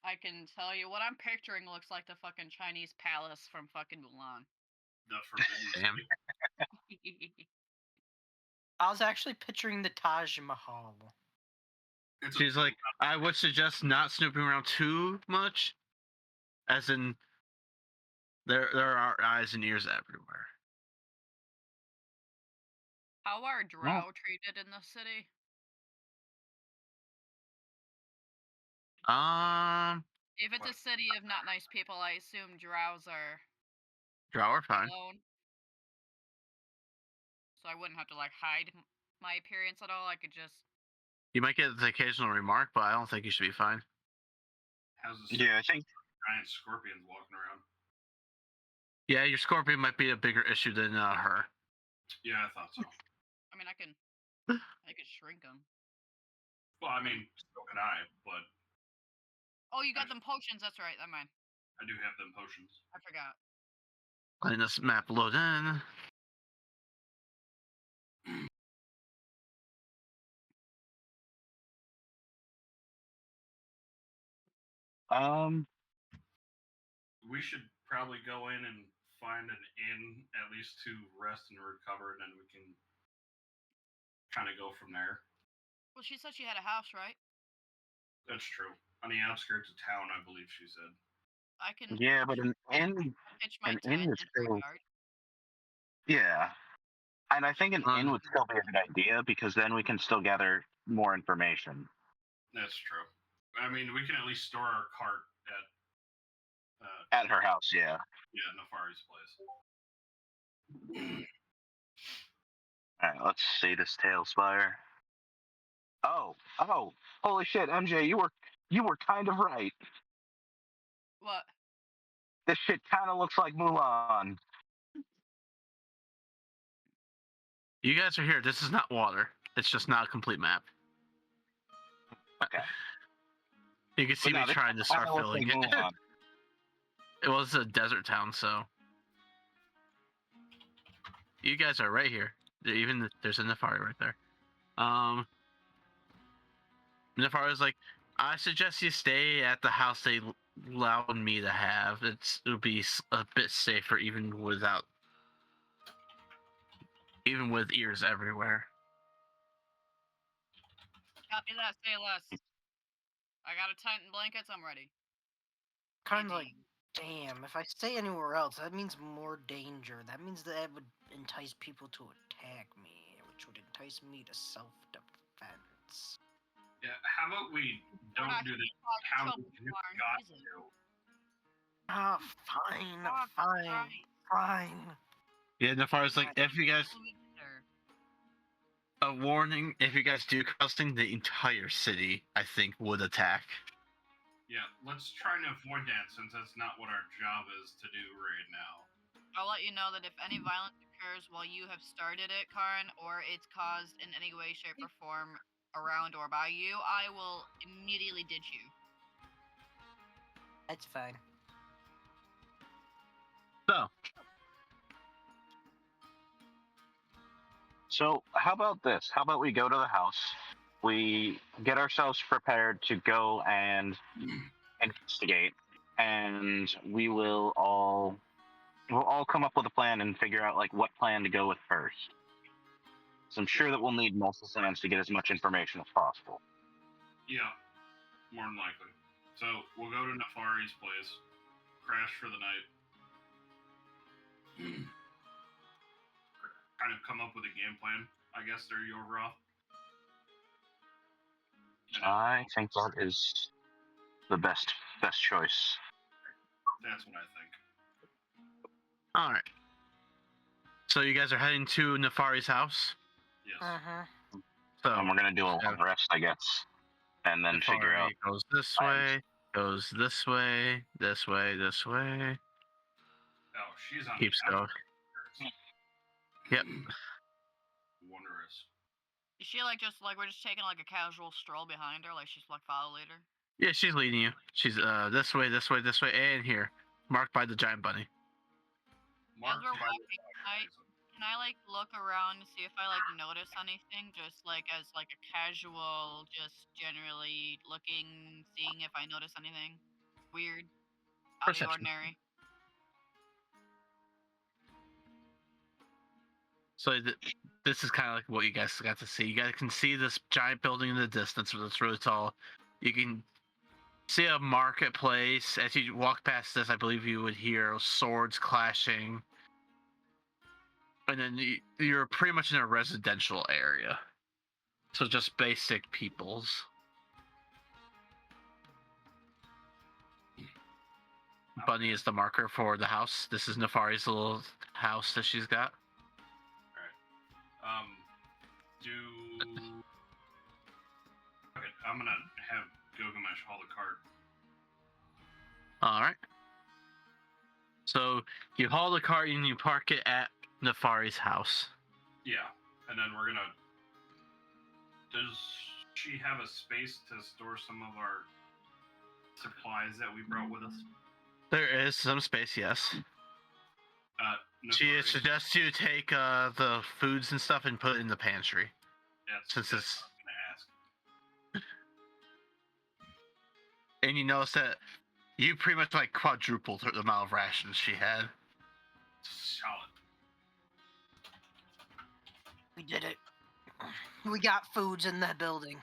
I can tell you what I'm picturing looks like the fucking Chinese palace from fucking Mulan. The Forbidden Damn. City. I was actually picturing the Taj Mahal. It's She's like, I would suggest not snooping around too much, as in there are eyes and ears everywhere. How are drow treated in the city? If it's a city of not nice people, I assume drows are Drow are fine. alone. So I wouldn't have to like hide my appearance at all. I could just. You might get the occasional remark, but I don't think you should be fine. How's the Yeah, I think giant scorpions walking around? Yeah, your scorpion might be a bigger issue than her. Yeah, I thought so. I mean, I could shrink them. Well, I mean, so can I, but Oh, you got them potions. That's right. Never mind. I do have them potions. I forgot. Letting this map load in. We should probably go in and find an inn at least to rest and recover, and then we can kind of go from there. Well, she said she had a house, right? That's true. On the outskirts of town, I believe she said. I can. yeah, but an inn, pitch my an tent inn is in her still, yard. yeah. And I think an inn would still be a good idea because then we can still gather more information. That's true. I mean, we can at least store our cart At her house, yeah. Nefari's place. All right, let's see this Tailspire. Oh, holy shit, MJ, you were kind of right. What? This shit kind of looks like Mulan. You guys are here. This is not water. It's just not a complete map. Okay. You can see But me no, this trying to start kinda looks filling like it. Mulan. It was a desert town, so you guys are right here. Even there's a Nefari right there. Nefari's like, I suggest you stay at the house they allowed me to have. It'll be a bit safer even with ears everywhere. Copy that. Say less. I got a tighten blankets. I'm ready. Kind of like, damn, if I stay anywhere else, that means more danger. That means that would entice people to attack me, which would entice me to self-defense. Yeah, how about we don't not do this? cause How trouble we just for our got reason. to? Ah, fine, Fuck, fine, right. fine. Yeah, Nefari's like, if you guys, Sure. a warning, if you guys do crossing, the entire city, I think, would attack. Yeah, let's try and avoid that since that's not what our job is to do right now. I'll let you know that if any violence occurs while you have started it, Karin, or it's caused in any way, shape, or form around or by you, I will immediately ditch you. That's fine. So, how about this? How about we go to the house? We get ourselves prepared to go and investigate, and we'll all come up with a plan and figure out like what plan to go with first. So I'm sure that we'll need multiple plans to get as much information as possible. Yeah, more than likely. So we'll go to Nefari's place, crash for the night, kind of come up with a game plan. I guess there you overall. I think that is the best choice. That's what I think. All right. So you guys are heading to Nefari's house. Yes. So And we're gonna do a long rest, I guess, and then figure out. Nefari goes this plans. way, goes this way, this way, this way. Oh, she's on. Keeps the going. Yep. Wondrous. Is she like just like we're just taking like a casual stroll behind her, like she's like follow leader? Yeah, she's leading you. She's this way, this way, this way, and here, marked by the giant bunny. Mark As we're by walking, can I like look around to see if I like notice anything, just like as like a casual, just generally looking, seeing if I notice anything weird, out of the Perception. ordinary. So this is kind of like what you guys got to see. You guys can see this giant building in the distance that's really tall. You can see a marketplace. As you walk past this, I believe you would hear swords clashing. And then you're pretty much in a residential area. So just basic peoples. Bunny is the marker for the house. This is Nefari's little house that she's got. Okay, I'm gonna have Gilgamesh haul the cart. Alright. So you haul the cart and you park it at Nefari's house. Yeah, and then we're gonna. Does she have a space to store some of our supplies that we brought with us? There is some space, yes. She Nefari- suggests you take the foods and stuff and put it in the pantry. That's since what it's- I was gonna ask. And you notice that you pretty much like quadrupled the amount of rations she had. Solid. We did it. We got foods in that building.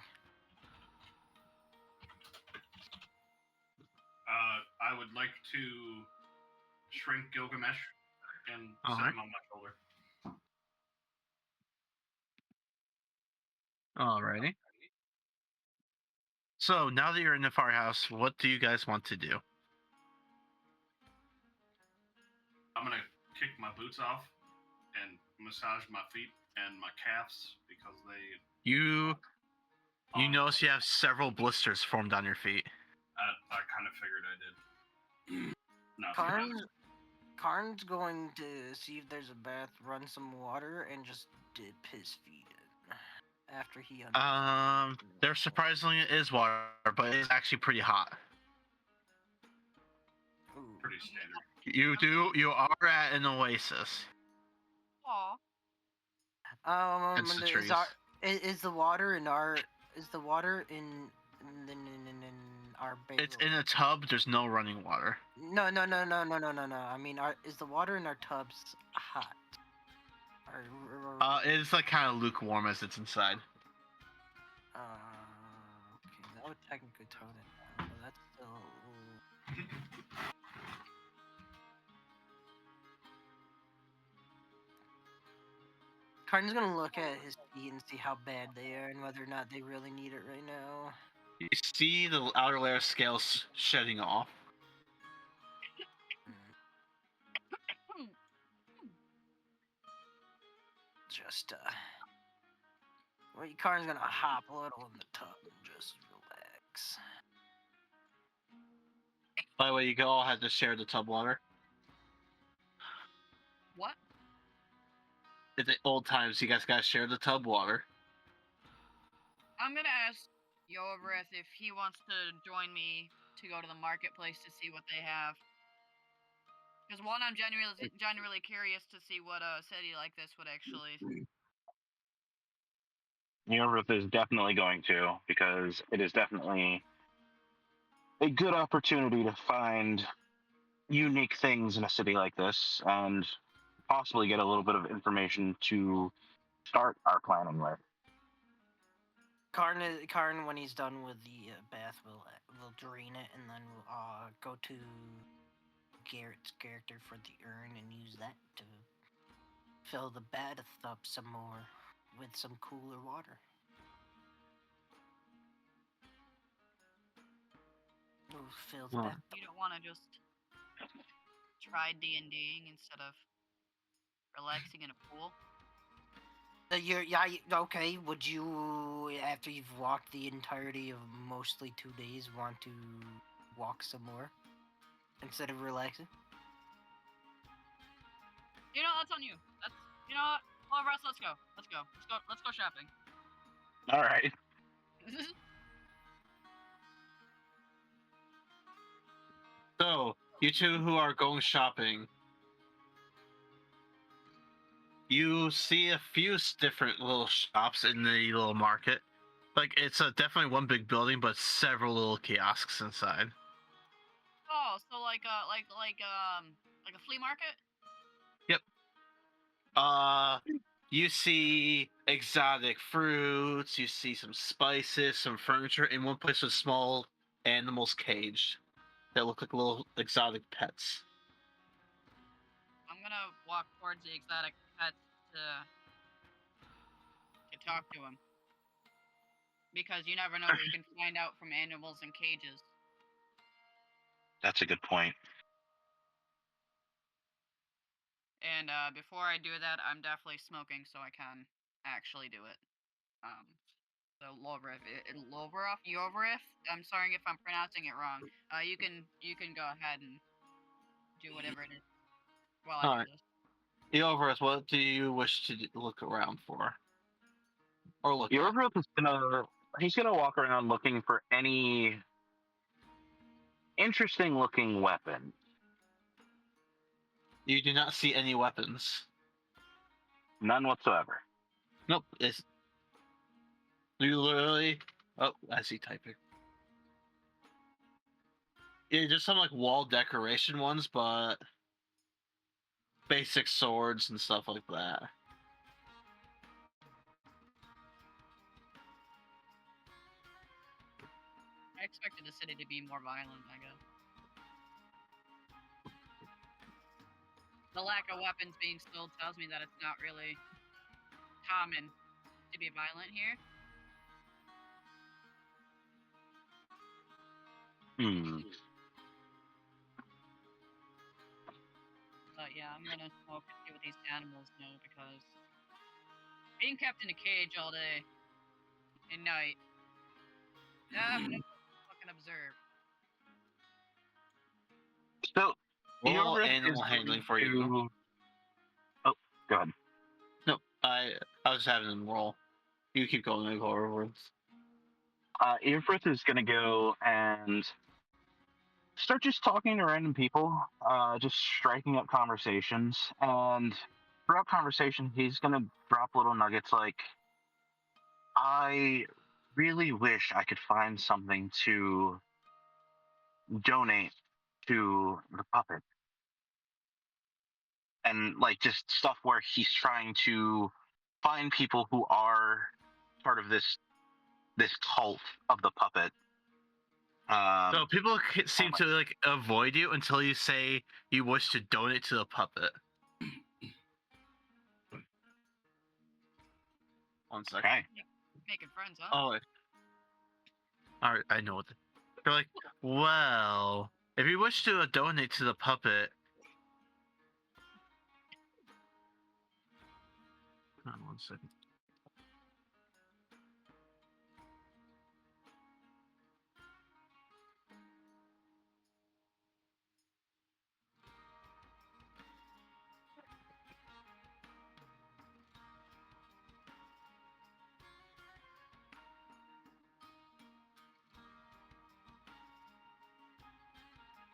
I would like to shrink Gilgamesh and set Alright. him on my shoulder. Alrighty. So now that you're in the firehouse, what do you guys want to do? I'm gonna kick my boots off and massage my feet and my calves because they. You Oh, notice you have several blisters formed on your feet. I kind of figured I did. No. Karn's going to see if there's a bath, run some water, and just dip his feet in after he. There surprisingly is water, but it's actually pretty hot. Ooh. Pretty standard. You are at an oasis. Aw. It's the trees. Is the water in our our base? It's in a tub. There's no running water. No. I mean, is the water in our tubs hot? It's like kind of lukewarm as it's inside. Okay, that would technically tone it down, but that's still. Karn's gonna look at his feet and see how bad they are and whether or not they really need it right now. You see the outer layer of scales shedding off. Just well, Karn's gonna hop a little in the tub and just relax. By the way, you all had to share the tub water. What? In the old times, you guys gotta share the tub water. I'm gonna ask Yobrith if he wants to join me to go to the marketplace to see what they have. Because one, I'm genuinely curious to see what a city like this would actually. Neorith is definitely going to, because it is definitely a good opportunity to find unique things in a city like this and possibly get a little bit of information to start our planning with. Karn, when he's done with the bath, will drain it and then we'll go to Garrett's character for the urn and use that to fill the bath up some more with some cooler water. We'll fill the bath. You don't want to just try D&Ding instead of relaxing in a pool? Okay. Would you, after you've walked the entirety of mostly 2 days, want to walk some more instead of relaxing? You know, that's on you. You know what? All of us, let's go. Let's go shopping. All right. So, you two who are going shopping, you see a few different little shops in the little market. Like, it's definitely one big building, but several little kiosks inside. Oh, so like a flea market? You see exotic fruits, you see some spices, some furniture, in one place with small animals caged that look like little exotic pets. I'm gonna walk towards the exotic pets to talk to him. Because you never know what you can find out from animals in cages. That's a good point. And before I do that, I'm definitely smoking, so I can actually do it. So Yobrith. I'm sorry if I'm pronouncing it wrong. You can go ahead and do whatever it is while I Alright. do this. Yobrith, what do you wish to look around for? Or look at? Yobrith is he's gonna walk around looking for any interesting looking weapon. You do not see any weapons. None whatsoever. Nope. You literally. Oh, I see typing. Yeah, just some like wall decoration ones, but basic swords and stuff like that. I expected the city to be more violent, I guess. The lack of weapons being sold tells me that it's not really common to be violent here. But yeah, I'm gonna smoke and see what these animals know because being kept in a cage all day and night, I'm gonna fucking observe. So, Roll Eorith animal is handling going for you. to- Oh, go ahead. No, I was having them roll. You keep going forwards. Eorith is going to go and start just talking to random people, just striking up conversations. And throughout conversation, he's going to drop little nuggets like, I really wish I could find something to donate to the puppet. And like just stuff where he's trying to find people who are part of this cult of the puppet. So people seem to like avoid you until you say you wish to donate to the puppet. One second. Okay. Making friends, huh? Oh, all right. I know what. They're like, well, if you wish to donate to the puppet. Hold on 1 second.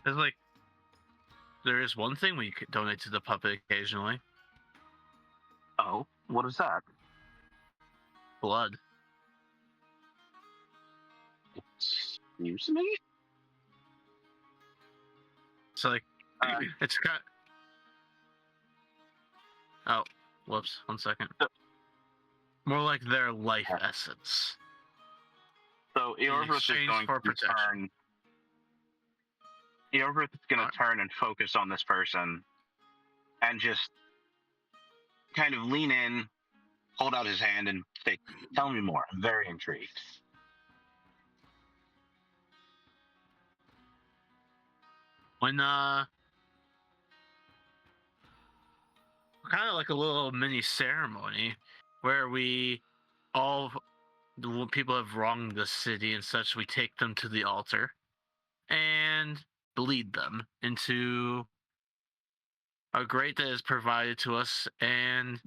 It's like there is one thing we could donate to the puppet occasionally: Oh, what is that? blood. Excuse me? So like, Uh, it's kind. Oh, whoops! 1 second. More like their life essence. So Eorith is exchange going for to protection. turn. Eorith is going Alright. to turn and focus on this person, and just kind of lean in, hold out his hand, and say, "Tell me more. I'm very intrigued." When kind of like a little mini ceremony where we all when people have wronged the city and such, we take them to the altar and bleed them into a grate that is provided to us, and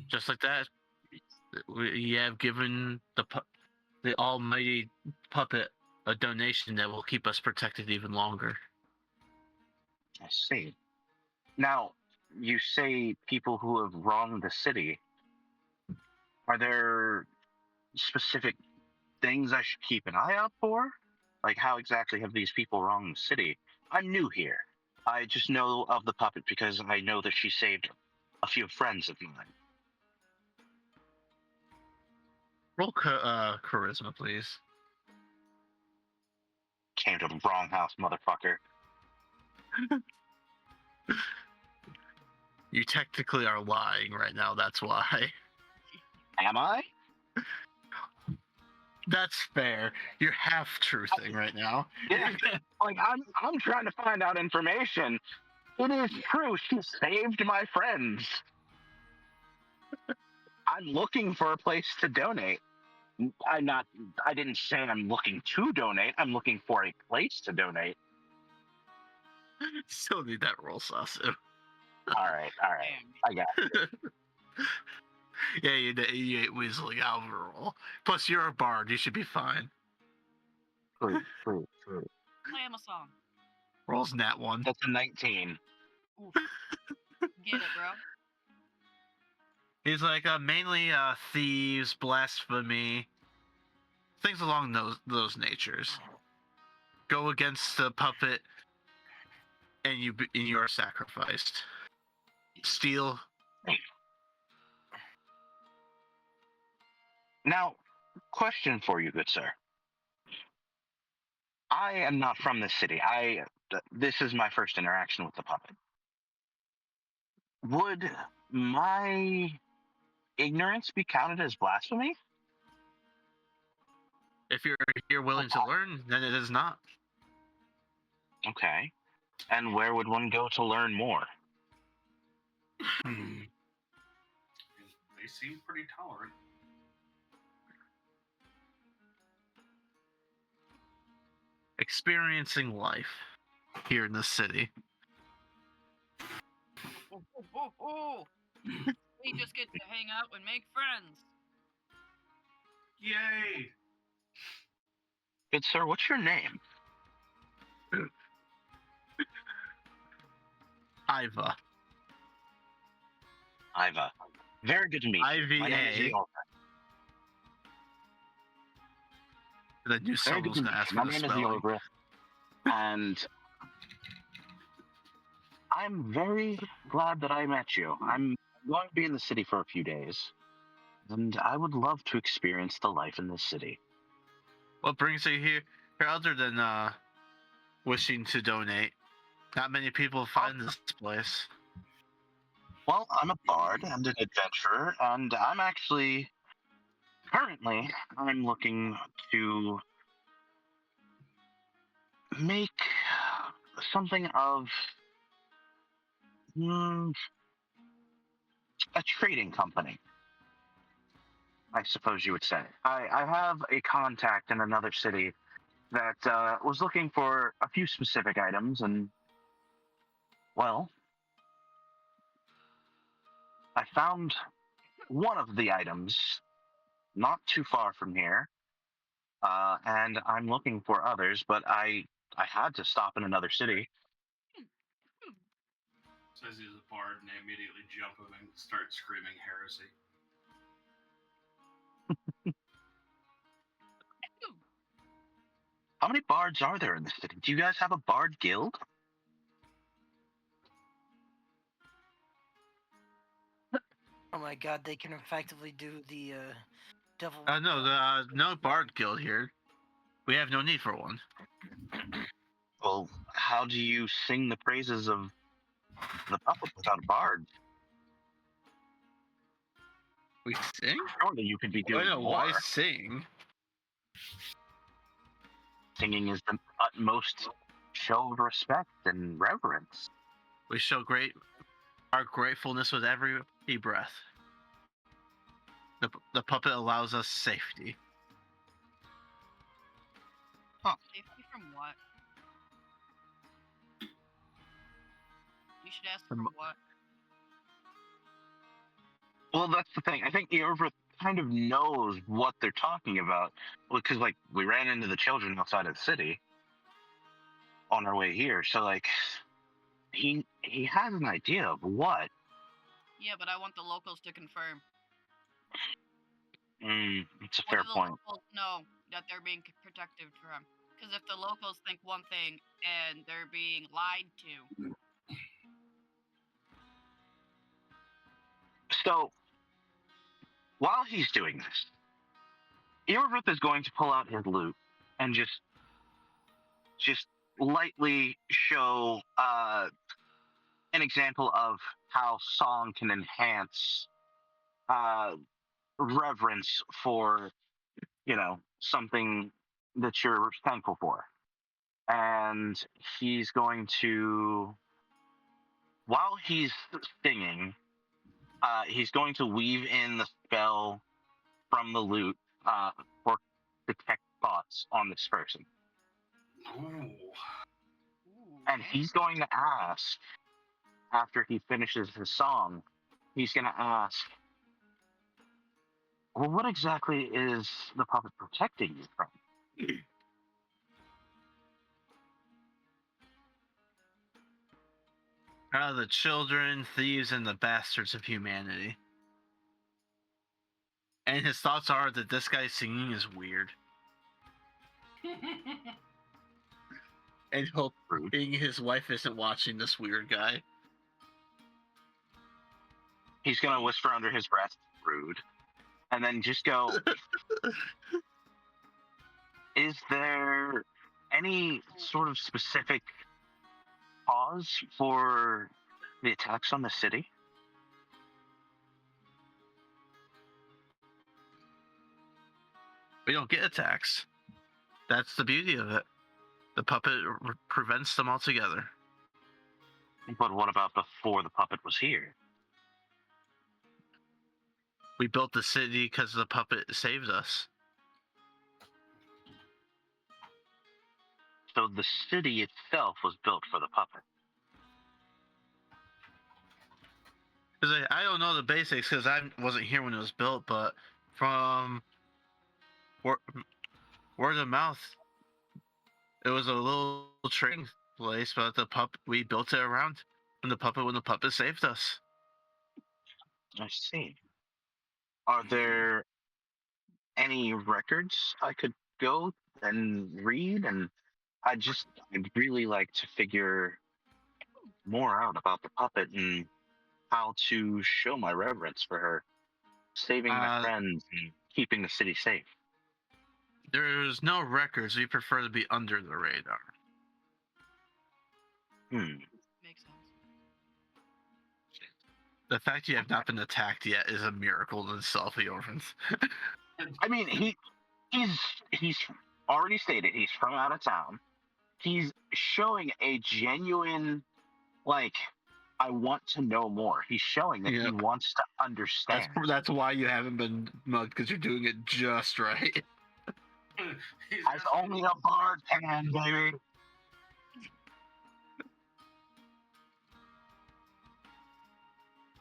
just like that, we have given the almighty puppet a donation that will keep us protected even longer. I see. Now, you say people who have wronged the city. Are there specific things I should keep an eye out for? Like, how exactly have these people wronged the city? I'm new here. I just know of the puppet because I know that she saved a few friends of mine. Roll charisma, please. Came to the wrong house, motherfucker. You technically are lying right now, that's why. Am I? That's fair. You're half truthing right now. Yeah. Like, I'm trying to find out information. It is true. She saved my friends. I'm looking for a place to donate. I didn't say I'm looking to donate. I'm looking for a place to donate. Still need that roll, Sasu. All right. Damn. I got it. Yeah, you ain't weaseling out of a roll. Plus, you're a bard. You should be fine. True. Play him a song. Roll's nat 1. That's a 19. Oof. Get it, bro. He's like mainly thieves, blasphemy, things along those natures. Go against the puppet, and you are sacrificed. Steal. Now, question for you, good sir. I am not from this city. This is my first interaction with the puppet. Would my ignorance be counted as blasphemy? If you're willing to learn, then it is not. Okay. And where would one go to learn more? They seem pretty tolerant. Experiencing life here in the city. We just get to hang out and make friends. Yay! Good sir, what's your name? Iva. Iva. Very good to meet you. My name is IVA. Iorva. I knew Very someone good was to going to meet ask you. for My the name is spelling. Iorva, and I'm very glad that I met you. I'm going to be in the city for a few days, and I would love to experience the life in this city. What brings you here other than wishing to donate? Not many people find this place. Well, I'm a bard and an adventurer, and I'm actually currently I'm looking to make something of mm, a trading company, I suppose you would say. I have a contact in another city that was looking for a few specific items, and well, I found one of the items not too far from here, and I'm looking for others, but I had to stop in another city. Says he's a bard, and they immediately jump him and start screaming heresy. How many bards are there in the city? Do you guys have a bard guild? Oh my god, they can effectively do the devil. No Bard Guild here. We have no need for one. Well, how do you sing the praises of the puppet without a bard? We sing? Surely you could be I doing know more. why sing. Singing is the utmost show of respect and reverence. We show our gratefulness with every breath. The puppet allows us safety. Safety from what? You should ask From- from what? Well, that's the thing. I think Eorva kind of knows what they're talking about because, like, we ran into the children outside of the city on our way here. So, like, he has an idea of what. Yeah, but I want the locals to confirm. It's a What fair do the point. locals know that they're being protected from? Because if the locals think one thing and they're being lied to, So, while he's doing this, Eorva is going to pull out his lute and just lightly show an example of how song can enhance reverence for something that you're thankful for. And he's going to, while he's singing, he's going to weave in the spell from the lute for detect thoughts on this person. Ooh. And he's going to ask, after he finishes his song, he's going to ask, well, what exactly is the puppet protecting you from? The children, thieves, and the bastards of humanity. And his thoughts are that this guy singing is weird. And hoping his wife isn't watching this weird guy. He's going to whisper under his breath, rude. And then just go, is there any sort of specific cause for the attacks on the city? We don't get attacks. That's the beauty of it. The puppet prevents them altogether. But what about before the puppet was here? We built the city because the puppet saved us. So the city itself was built for the puppet. 'Cause I don't know the basics because I wasn't here when it was built, but from word of mouth, it was a little trading place, but we built it around when the puppet saved us. I see. Are there any records I could go and read? And I'd really like to figure more out about the puppet and how to show my reverence for her, saving my friends and keeping the city safe. There's no records. We prefer to be under the radar. Makes sense. The fact you have not been attacked yet is a miracle in itself, the orphans. I mean, he's already stated he's from out of town. He's showing a genuine, like, I want to know more. He's showing that he wants to understand. That's why you haven't been mugged, because you're doing it just right. As only a bard can, baby.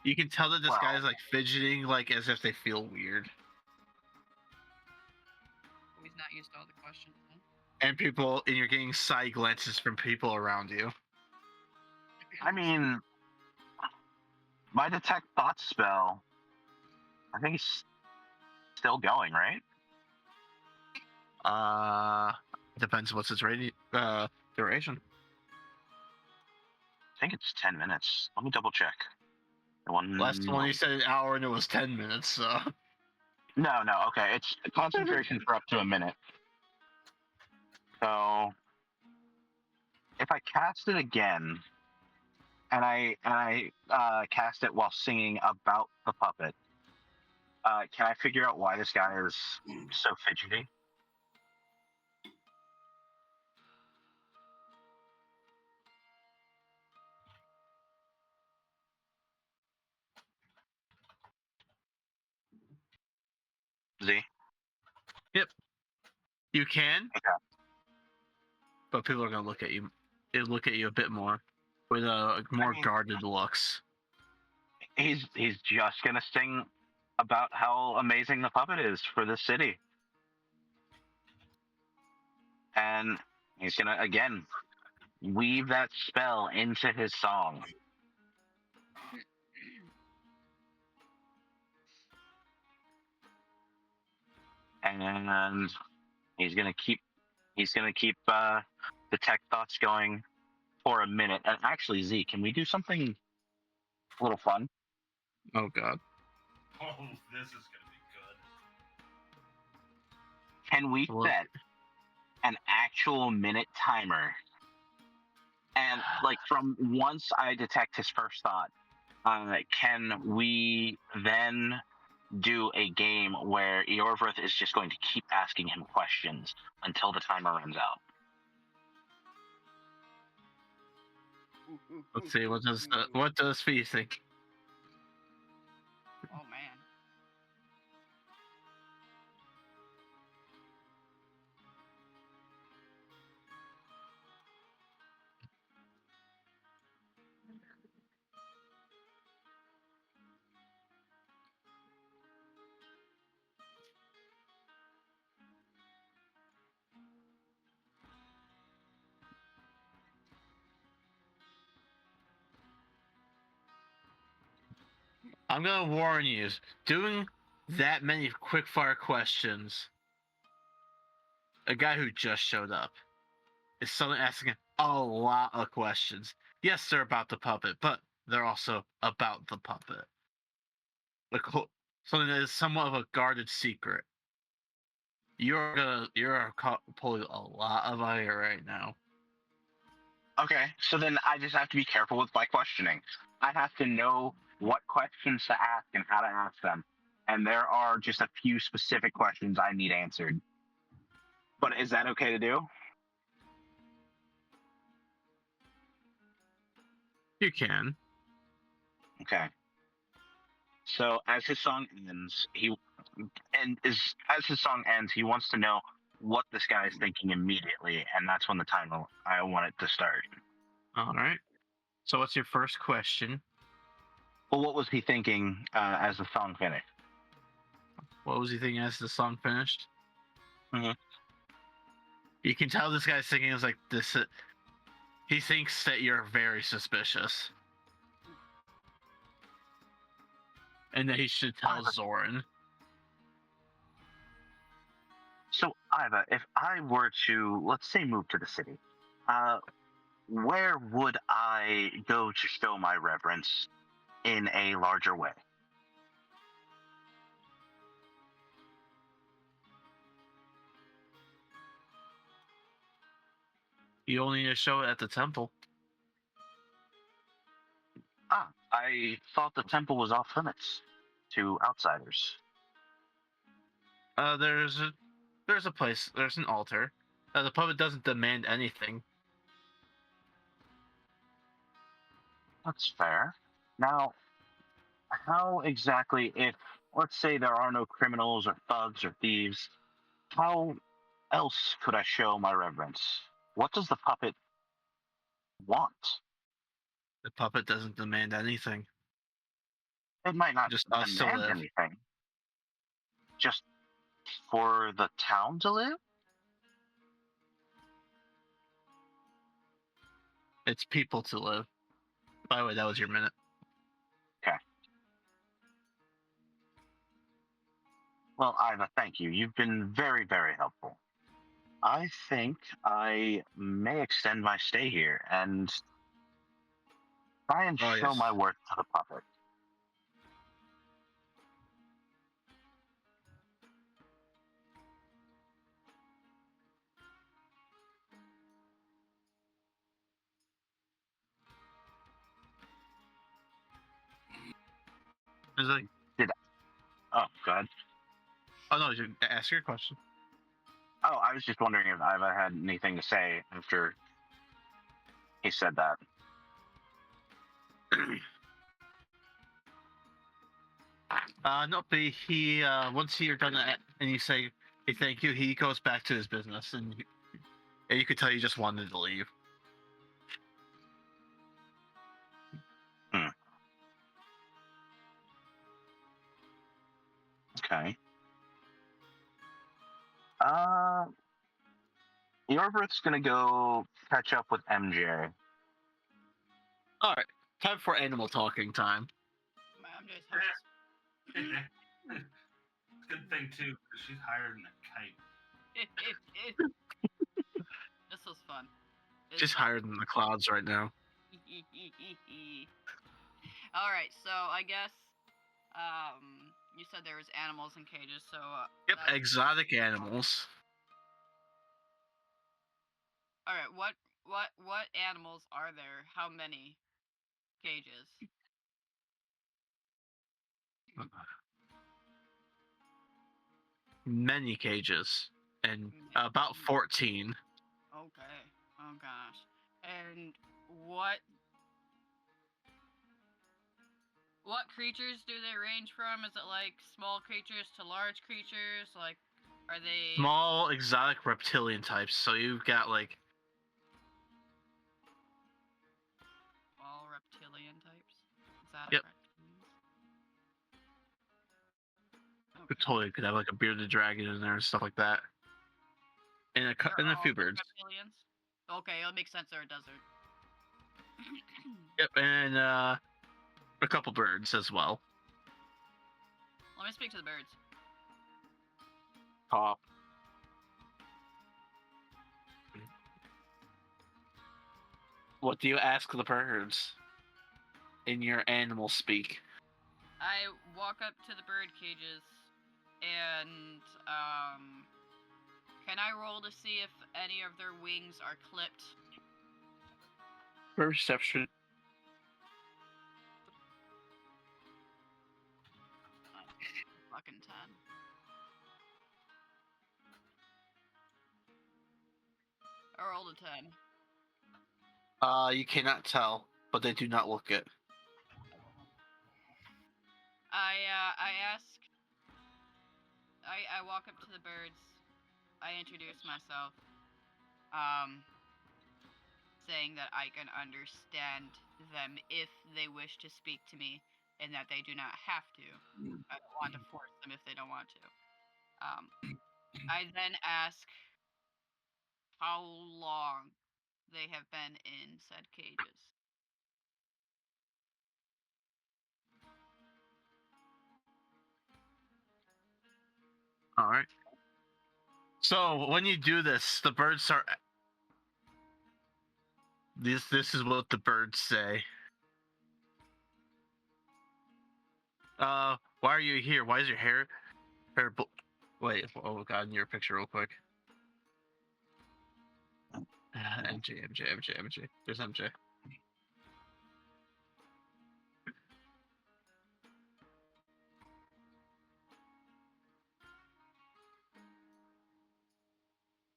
You can tell that this guy is like fidgeting, like as if they feel weird. He's not used to all the questions. And you're getting side glances from people around you. I mean, my detect thought spell, I think it's still going, right? Depends what's its duration. I think it's 10 minutes. Let me double check. Last one you said an hour and it was 10 minutes, so. No, okay. It's concentration for up to a minute. So if I cast it again, and I cast it while singing about the puppet, can I figure out why this guy is so fidgety? Z? Yep. You can. Okay. But people are gonna look at you. They look at you a bit more with a more guarded looks. He's just gonna sing about how amazing the puppet is for the city, and he's gonna again weave that spell into his song. And he's gonna keep the tech thoughts going for a minute. And actually, Z, can we do something a little fun? Oh God. Oh, this is gonna be good. Can we set an actual minute timer? And like from once I detect his first thought, can we then do a game where Eorvrith is just going to keep asking him questions until the timer runs out? Let's see, what does Fee think? Oh man. I'm gonna warn you, doing that many quickfire questions, a guy who just showed up is suddenly asking a lot of questions. Yes, they're about the puppet, but they're also about the puppet. Something that is somewhat of a guarded secret. You're pulling a lot of ire right now. Okay, so then I just have to be careful with my questioning. I have to know what questions to ask and how to ask them. And there are just a few specific questions I need answered. But is that okay to do? You can. Okay. So as his song ends, as his song ends, he wants to know what this guy is thinking immediately, and that's when the timer I want it to start. All right. So what's your first question? Well, what was he thinking as the song finished? What was he thinking as the song finished? Mhm. You can tell this guy's thinking is like this. He thinks that you're very suspicious, and that he should tell Iva. Zoran. So, Iva, if I were to, let's say, move to the city, where would I go to show my reverence in a larger way? You only need to show it at the temple. Ah, I thought the temple was off limits to outsiders. There's a place. There's an altar. The puppet doesn't demand anything. That's fair. Now, how exactly, if, let's say, there are no criminals or thugs or thieves, how else could I show my reverence? What does the puppet want? The puppet doesn't demand anything. It might not Just us to demand live. anything. Just for the town to live? It's people to live. By the way, that was your minute. Well, Iva, thank you. You've been very, very helpful. I think I may extend my stay here and try and Oh, show yes. my worth to the puppet. It's like, Oh, God. oh no, you ask your question. Oh, I was just wondering if Iva had anything to say after he said that. No, but he once you're done that and you say, "Hey, thank you," he goes back to his business, and you could tell he just wanted to leave. Okay. Yorbert's gonna go catch up with MJ. All right, time for animal talking time. I'm just house. Good thing too, because she's higher than a kite. This was fun. It's She's fun. higher than the clouds right now. All right, so I guess you said there was animals in cages, so Yep, that's- exotic animals. all right, what animals are there? How many cages? Many cages, and about 14. Okay. Oh gosh. And what creatures do they range from? Is it like small creatures to large creatures? Like, are they Small exotic reptilian types. So you've got like all reptilian types? Exotic Yep. reptilians? you Okay. totally could have like a bearded dragon in there and stuff like that, and a They're few all birds. reptilians? Okay, it'll make sense. They're a desert. Yep, and a couple birds as well. Let me speak to the birds. Pop. What do you ask the birds in your animal speak? I walk up to the bird cages and can I roll to see if any of their wings are clipped? Perception. Fucking 10. I rolled a 10. You cannot tell, but they do not look it. I ask. I walk up to the birds. I introduce myself. Saying that I can understand them if they wish to speak to me, and that they do not have to. I don't want to force them if they don't want to. I then ask how long they have been in said cages. All right. So when you do this, the birds are. This is what the birds say. Why are you here? Why is your hair? Wait. Oh God, in your picture, real quick. MJ. There's MJ.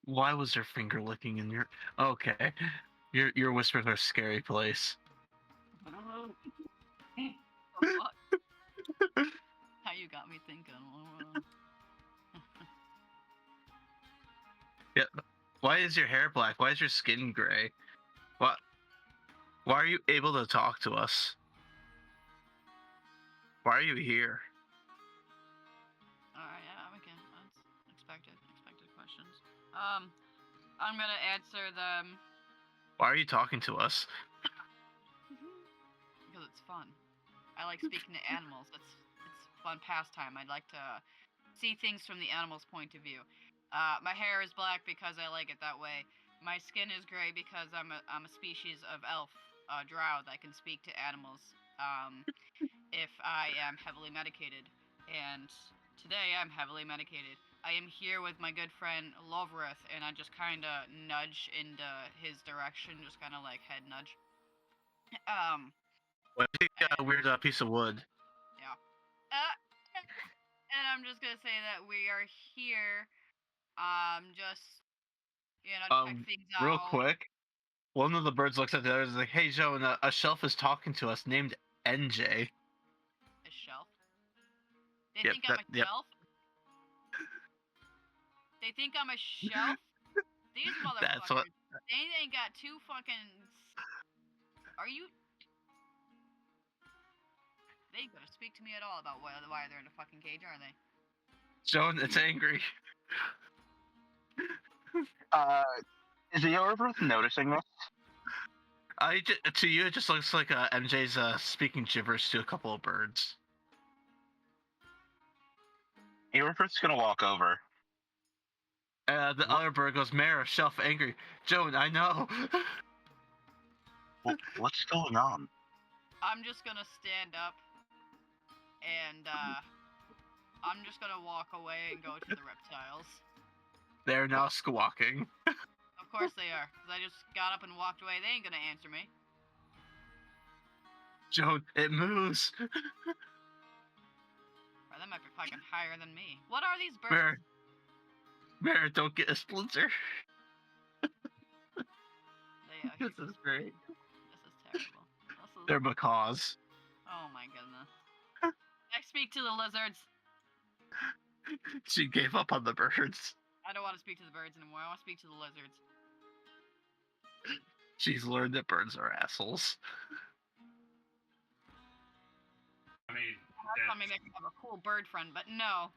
Why was her finger licking in your? Okay, your whispers are a scary place. What? How you got me thinking? Yeah. Why is your hair black? Why is your skin gray? What? Why are you able to talk to us? Why are you here? Alright, yeah, we can. That's expected questions. I'm gonna answer them Why are you talking to us? because it's fun. I like speaking to animals. It's fun pastime. I'd like to see things from the animal's point of view. My hair is black because I like it that way. My skin is gray because I'm a species of elf, drow that can speak to animals. If I am heavily medicated, and today I'm heavily medicated. I am here with my good friend Lovrith, and I just kind of nudge into his direction, just kind of like head nudge. What a weird piece of wood. And I'm just gonna say that we are here, just check things out. Real quick, one of the birds looks at the other and is like, "Hey, Joe, and a shelf is talking to us named NJ." A shelf. They Yep, think I'm a shelf. They think I'm a shelf. These motherfuckers. That's what. They ain't got two fucking. Are you? They ain't gonna speak to me at all about why they're in a fucking cage, are they? Joe, it's angry. Is the Overgrowth noticing this? To you, it just looks like MJ's speaking gibberish to a couple of birds. Overgrowth's gonna walk over. The other bird goes, "Mayor, shelf angry." Joan, I know. What's going on? I'm just gonna stand up, and I'm just gonna walk away and go to the reptiles. They're now squawking. Of course they are, because I just got up and walked away. They ain't gonna answer me. Joan, it moves. Or they might be fucking higher than me. What are these birds? Mayor, don't get a splinter. This is great. This is terrible. They're macaws. Oh my goodness. I speak to the lizards. She gave up on the birds. I don't want to speak to the birds anymore. I want to speak to the lizards. She's learned that birds are assholes. I mean, I thought maybe I could have a cool bird friend, but no.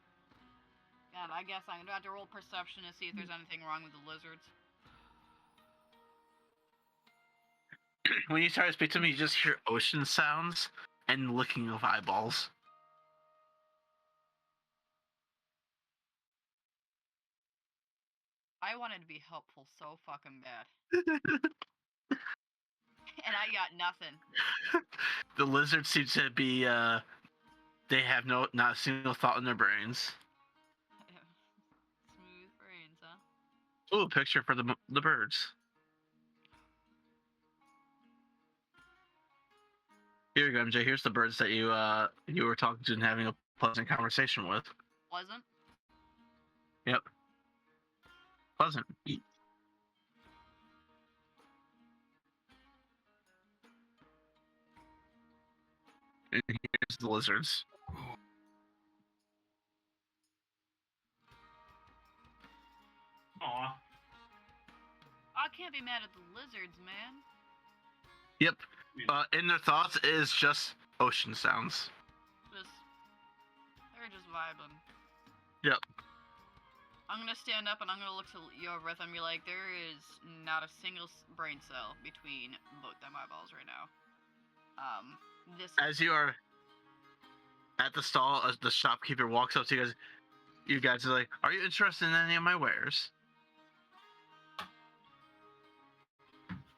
God, I guess I'm gonna have to roll perception to see if there's anything wrong with the lizards. When you start to speak to me, you just hear ocean sounds and licking of eyeballs. I wanted to be helpful so fucking bad. And I got nothing. The lizards seem to be, they have not a single thought in their brains. Smooth brains, huh? Oh, a picture for the birds. Here you go, MJ. Here's the birds that you were talking to and having a pleasant conversation with. Pleasant? Yep. Pleasant. And here's the lizards. Aw. I can't be mad at the lizards, man. Yep. In their thoughts is just ocean sounds. They're just vibing. Yep. I'm gonna stand up and I'm gonna look to Yovrith and be like, there is not a single brain cell between both them eyeballs right now. This. As you are at the stall, the shopkeeper walks up to you guys. You guys are like, "Are you interested in any of my wares?"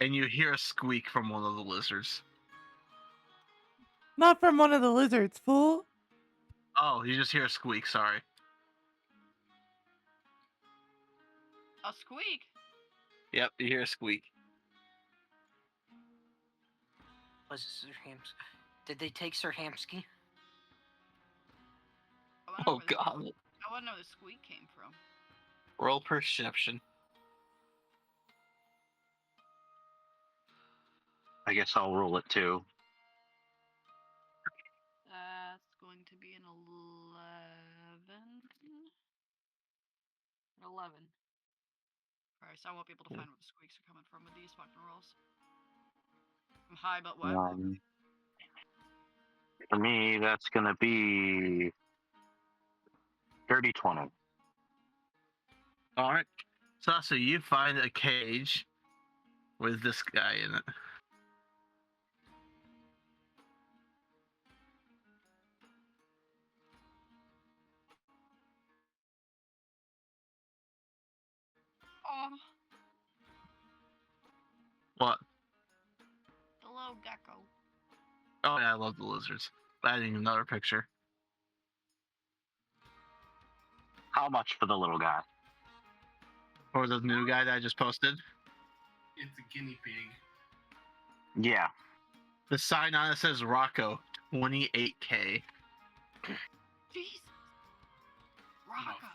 And you hear a squeak from one of the lizards. Not from one of the lizards, fool. Oh, you just hear a squeak. Sorry. A squeak. Yep, you hear a squeak. Was it Sir Hams? Did they take Sir Hamsky? Oh God! I wanna know where the squeak came from. Roll perception. I guess I'll roll it too. That's going to be an 11. 11. Christ, I won't be able to find where the squeaks are coming from with these fucking rolls. I'm high, but what? For me, that's gonna be 30-20. All right. So you find a cage with this guy in it. Oh, What? the little gecko. Oh yeah, I love the lizards. Adding another picture. How much for the little guy? Or the new guy that I just posted. It's a guinea pig. Yeah. The sign on it says Rocco, 28K. Jesus. Rocco.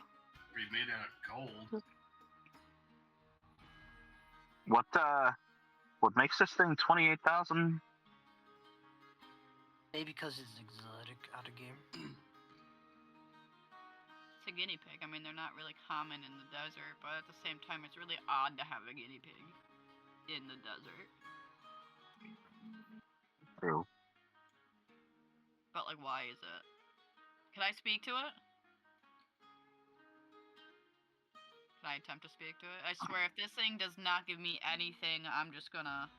We made out of gold. What makes this thing 28,000? Maybe because it's exotic out of game. It's a guinea pig. I mean, they're not really common in the desert, but at the same time, it's really odd to have a guinea pig in the desert. True. But, like, why is it? Can I speak to it? Can I attempt to speak to it? I swear, if this thing does not give me anything, I'm just gonna...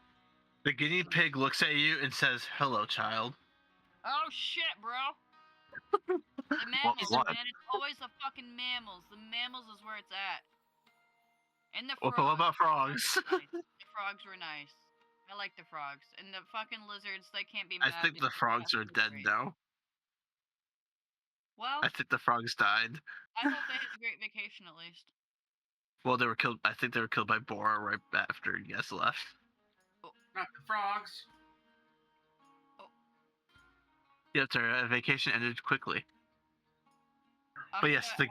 The guinea pig looks at you and says, "Hello, child." Oh, shit, bro! The mammals, what? man. It's always the fucking mammals. The mammals is where it's at. And the What frogs. about frogs? The frogs were nice. I like the frogs. And the fucking lizards, they can't be I mad. think the because frogs are that's dead great. now. Well, I think the frogs died. I hope they had a great vacation at least. Well, they were killed. I think they were killed by Bora right after you guys left. Not the frogs. Yep, their vacation ended quickly. I'm But yes, gonna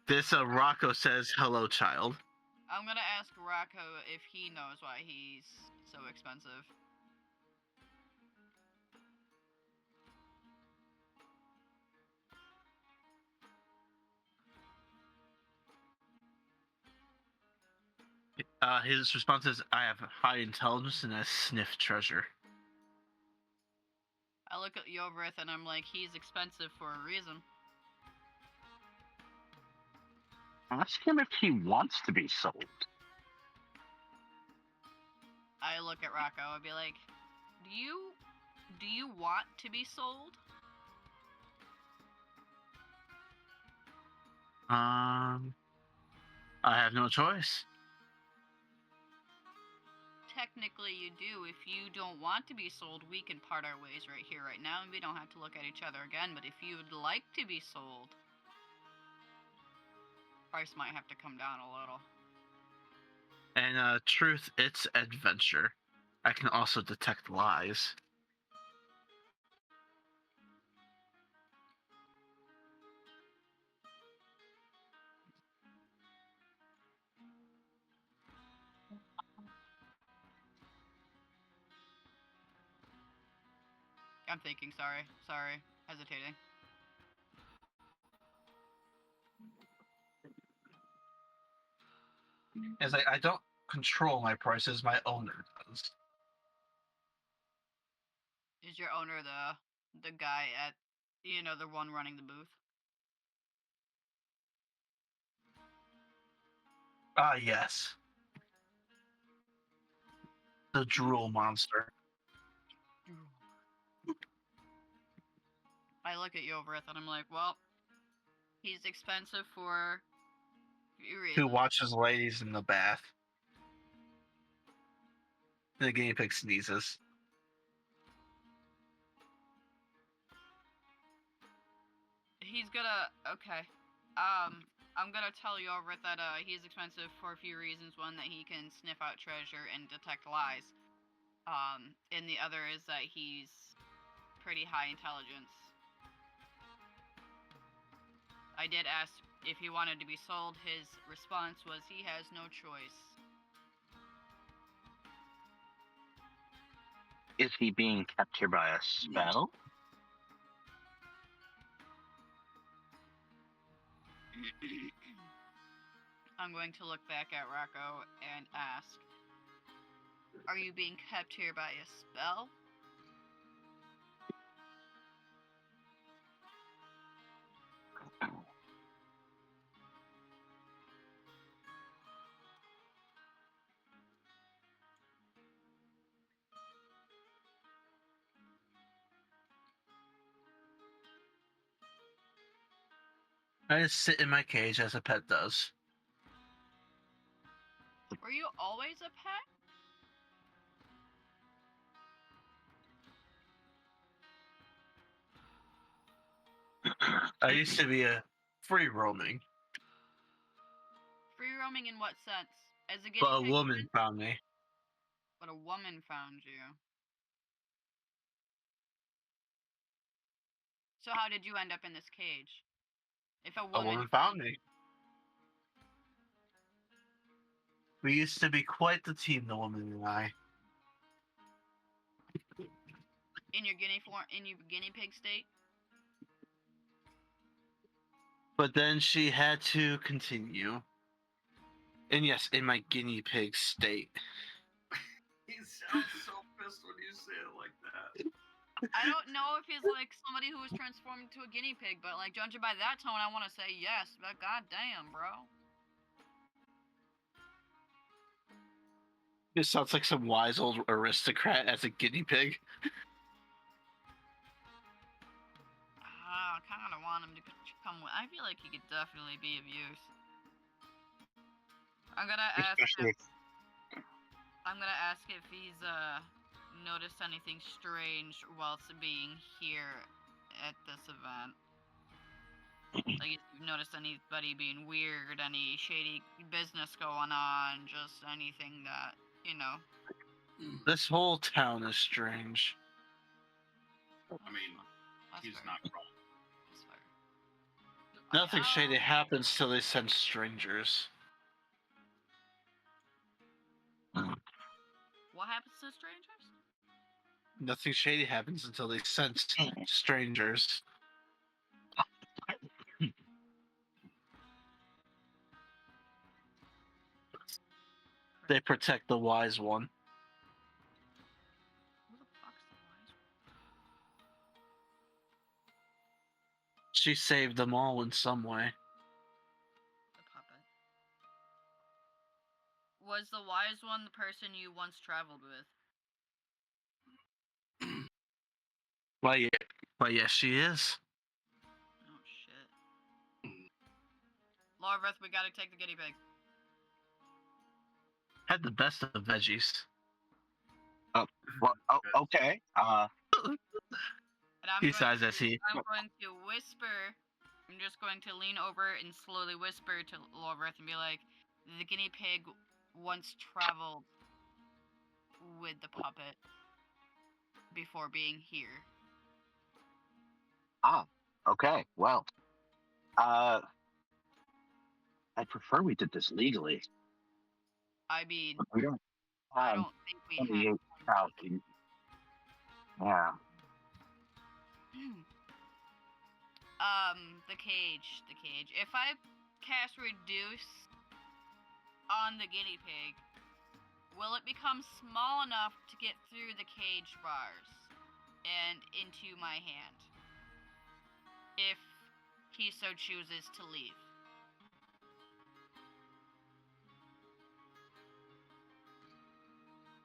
this Rocco says, "Hello, child." I'm gonna ask Rocco if he knows why he's so expensive. His response is, "I have high intelligence and I sniff treasure." I look at Yovrith and I'm like, he's expensive for a reason. Ask him if he wants to be sold. I look at Rocco and be like, do you want to be sold? I have no choice. Technically you do. If you don't want to be sold, we can part our ways right here, right now, and we don't have to look at each other again. But if you would like to be sold, price might have to come down a little. And truth, it's adventure. I can also detect lies. I'm thinking. Sorry, hesitating. As I don't control my prices, my owner does. Is your owner the guy at, the one running the booth? Ah, yes. The drool monster. I look at Yovrith and I'm like, well, he's expensive for a few Who reasons. watches ladies in the bath. The guinea pig sneezes. He's gonna okay. I'm gonna tell Yovrith that he's expensive for a few reasons. One, that he can sniff out treasure and detect lies. And the other is that he's pretty high intelligence. I did ask if he wanted to be sold. His response was he has no choice. Is he being kept here by a spell? I'm going to look back at Rocco and ask, are you being kept here by a spell? I just sit in my cage as a pet does. Were you always a pet? I used to be a free roaming, Free roaming in what sense? As a guinea but a pig woman human? found me. But a woman found you. So how did you end up in this cage? If a A woman, woman found me. We used to be quite the team, the woman and I. in your guinea pig state? But then she had to continue. And yes, in my guinea pig state. He sounds so pissed when you say it like that. I don't know if he's like somebody who was transformed into a guinea pig, but like judging by that tone, I want to say yes. But goddamn, bro. It sounds like some wise old aristocrat as a guinea pig. I kind of want him to come with. I feel like he could definitely be of use. I'm gonna ask Especially him. I'm gonna ask if he's noticed anything strange whilst being here at this event. Like if you've noticed anybody being weird, any shady business going on, just anything that, This whole town is strange. I mean, That's he's fair. not wrong. That's fair. Nothing shady happens till they send strangers. What happens to strangers? Nothing shady happens until they send strangers. They protect the wise one. Who the fuck's the wise one? She saved them all in some way. The puppet. Was the wise one the person you once traveled with? Why, yes, she is. Oh shit. Larvreth, we gotta take the guinea pig. Had the best of veggies. well, okay. And I'm He going sighs to- as he. I'm going to whisper. I'm just going to lean over and slowly whisper to Larvreth and be like, the guinea pig once traveled with the puppet before being here. Okay. Well, I prefer we did this legally. I mean, We don't I have don't think we have. 28,000. Yeah. the cage. If I cast reduce on the guinea pig, will it become small enough to get through the cage bars and into my hand? If he so chooses to leave.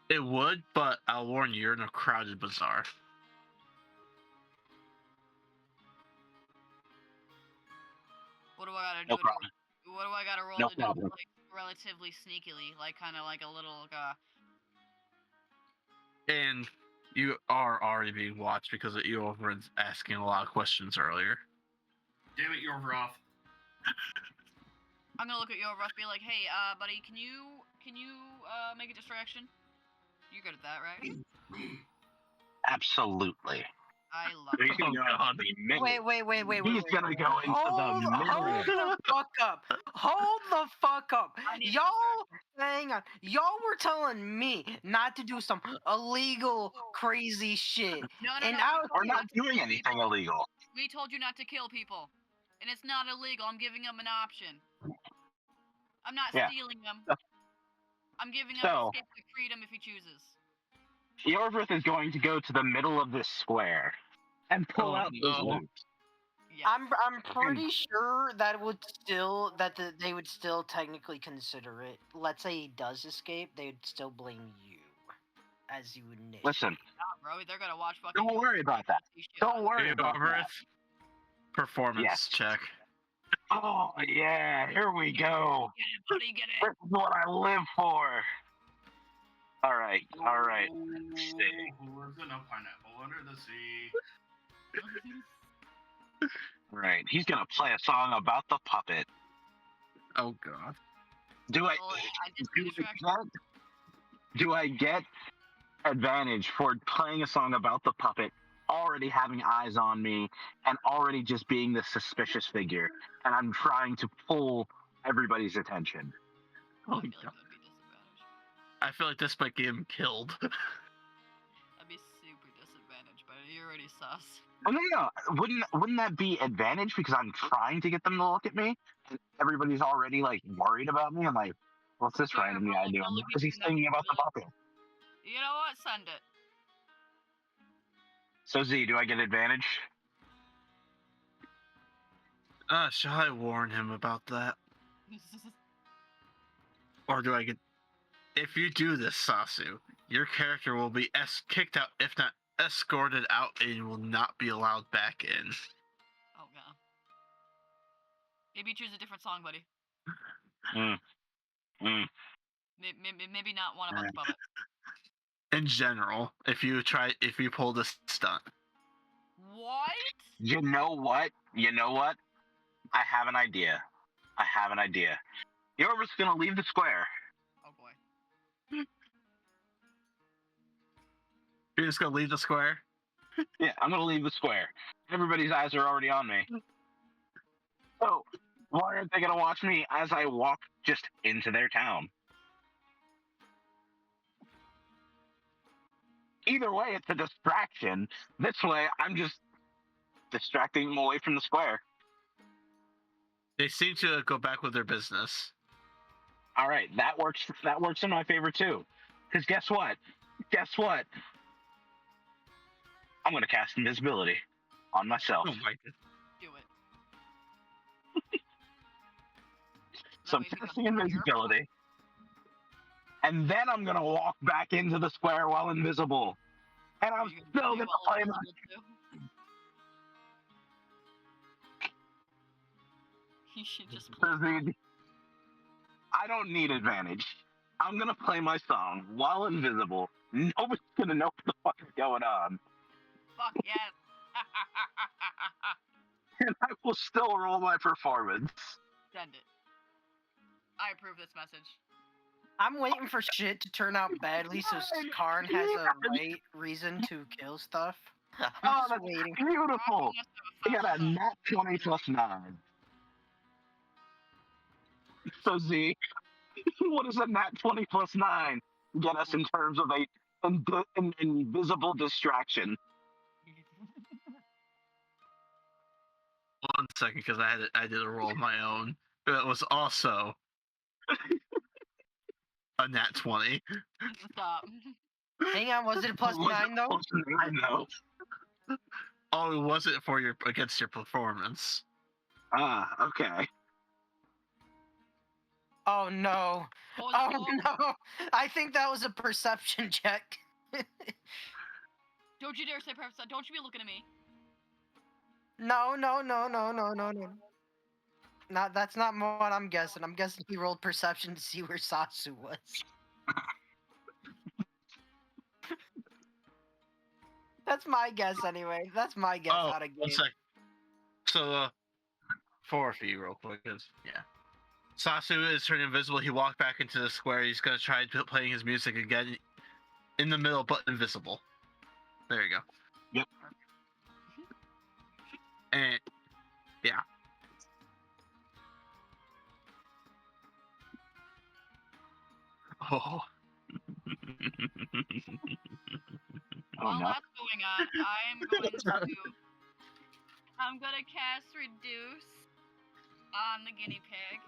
It would, but I'll warn you, you're in a crowded bazaar. What do I gotta do? No problem. What do I gotta roll No to do? problem. Like relatively sneakily, like kind of like a little. And you are already being watched because of Eorvrin's asking a lot of questions earlier. Damn it, Yorvrov. I'm gonna look at Yorvroth, be like, "Hey, buddy, can you make a distraction? You're good at that, right?" Absolutely. I love He's it. gonna go God. into the middle. Wait. He's gonna go into Hold the middle. the fuck up. Hold the fuck up. I need a Y'all, distraction. hang on. Y'all were telling me not to do some illegal, crazy shit. No. And we I- told We're you not to kill doing anything people. illegal. We told you not to kill people, and it's not illegal. I'm giving him an option. I'm not Yeah. stealing him. I'm giving him So- escape to freedom if he chooses. Eorvrith is going to go to the middle of this square and pull Oh, out his no. loot. Yes. I'm pretty sure that they would still technically consider it. Let's say he does escape, they would still blame you, as you would initiate. Listen, Bro, they're gonna watch fucking. don't worry about that. Don't worry about that. Eorvrith, performance Yes. check. Oh, yeah, here we go. Get it, buddy, get This is what I live for. All right. Let's see. Who lives in a pineapple under the sea? it. All right. He's going to play a song about the puppet. Oh god. Do I, Well, I did do the I distraction. do I get advantage for playing a song about the puppet, already having eyes on me, and already just being this suspicious figure, and I'm trying to pull everybody's attention? I feel like that'd be disadvantage. I feel like this might get him killed. That'd be super disadvantage, but you're already sus. Oh, no. Wouldn't that be advantage because I'm trying to get them to look at me, and everybody's already like worried about me? I'm like, what's this Sure, random roll guy a doing? ability Because he's check, thinking about the puppet. You know what? Send it. So Z, do I get advantage? Shall I warn him about that? Or do I get... If you do this, Sasu, your character will be kicked out, if not escorted out, and will not be allowed back in. Oh god. Maybe choose a different song, buddy. Maybe not one about the puppet. In general, if you pull this stunt. What? You know what? I have an idea. Yorva's gonna leave the square. Oh boy. You're just gonna leave the square? Yeah, I'm gonna leave the square. Everybody's eyes are already on me. So, why aren't they gonna watch me as I walk just into their town? Either way, it's a distraction. This way, I'm just distracting them away from the square. They seem to go back with their business. All right, that works. That works in my favor too. Because guess what? I'm gonna cast invisibility on myself. Oh my god. Do it. So I'm That way it becomes casting your invisibility. And then I'm gonna walk back into the square while invisible. And I'm You can still do gonna all play of my... them, too. You should just play. I don't need advantage. I'm gonna play my song while invisible. Nobody's gonna know what the fuck is going on. Fuck yes. And I will still roll my performance. Send it. I approve this message. I'm waiting for shit to turn out badly so Karn has a right reason to kill stuff. Oh, I'm just that's waiting. beautiful. Rocky We must got have a a nat 20 plus 9. So Z, what does a nat 20 plus 9 get us in terms of an invisible distraction? 1 second, because I did a roll of my own. It was also a nat 20. Stop. Hang on, was it a plus 9 though? I know. Oh, it wasn't for your against your performance. Ah, okay. Oh no. Oh, Oh no. no. I think that was a perception check. Don't you dare say perception. Don't you be looking at me. No. Not that's not what I'm guessing. I'm guessing he rolled perception to see where Sasu was. That's my guess anyway. That's my guess Oh, out of 1 game. sec. So, 4 for you, real quick. Yeah. Sasu is turned invisible. He walked back into the square. He's gonna try playing his music again, in the middle, but invisible. There you go. Yep. And yeah. Oh. While no. that's going on, I'm gonna cast Reduce on the guinea pig.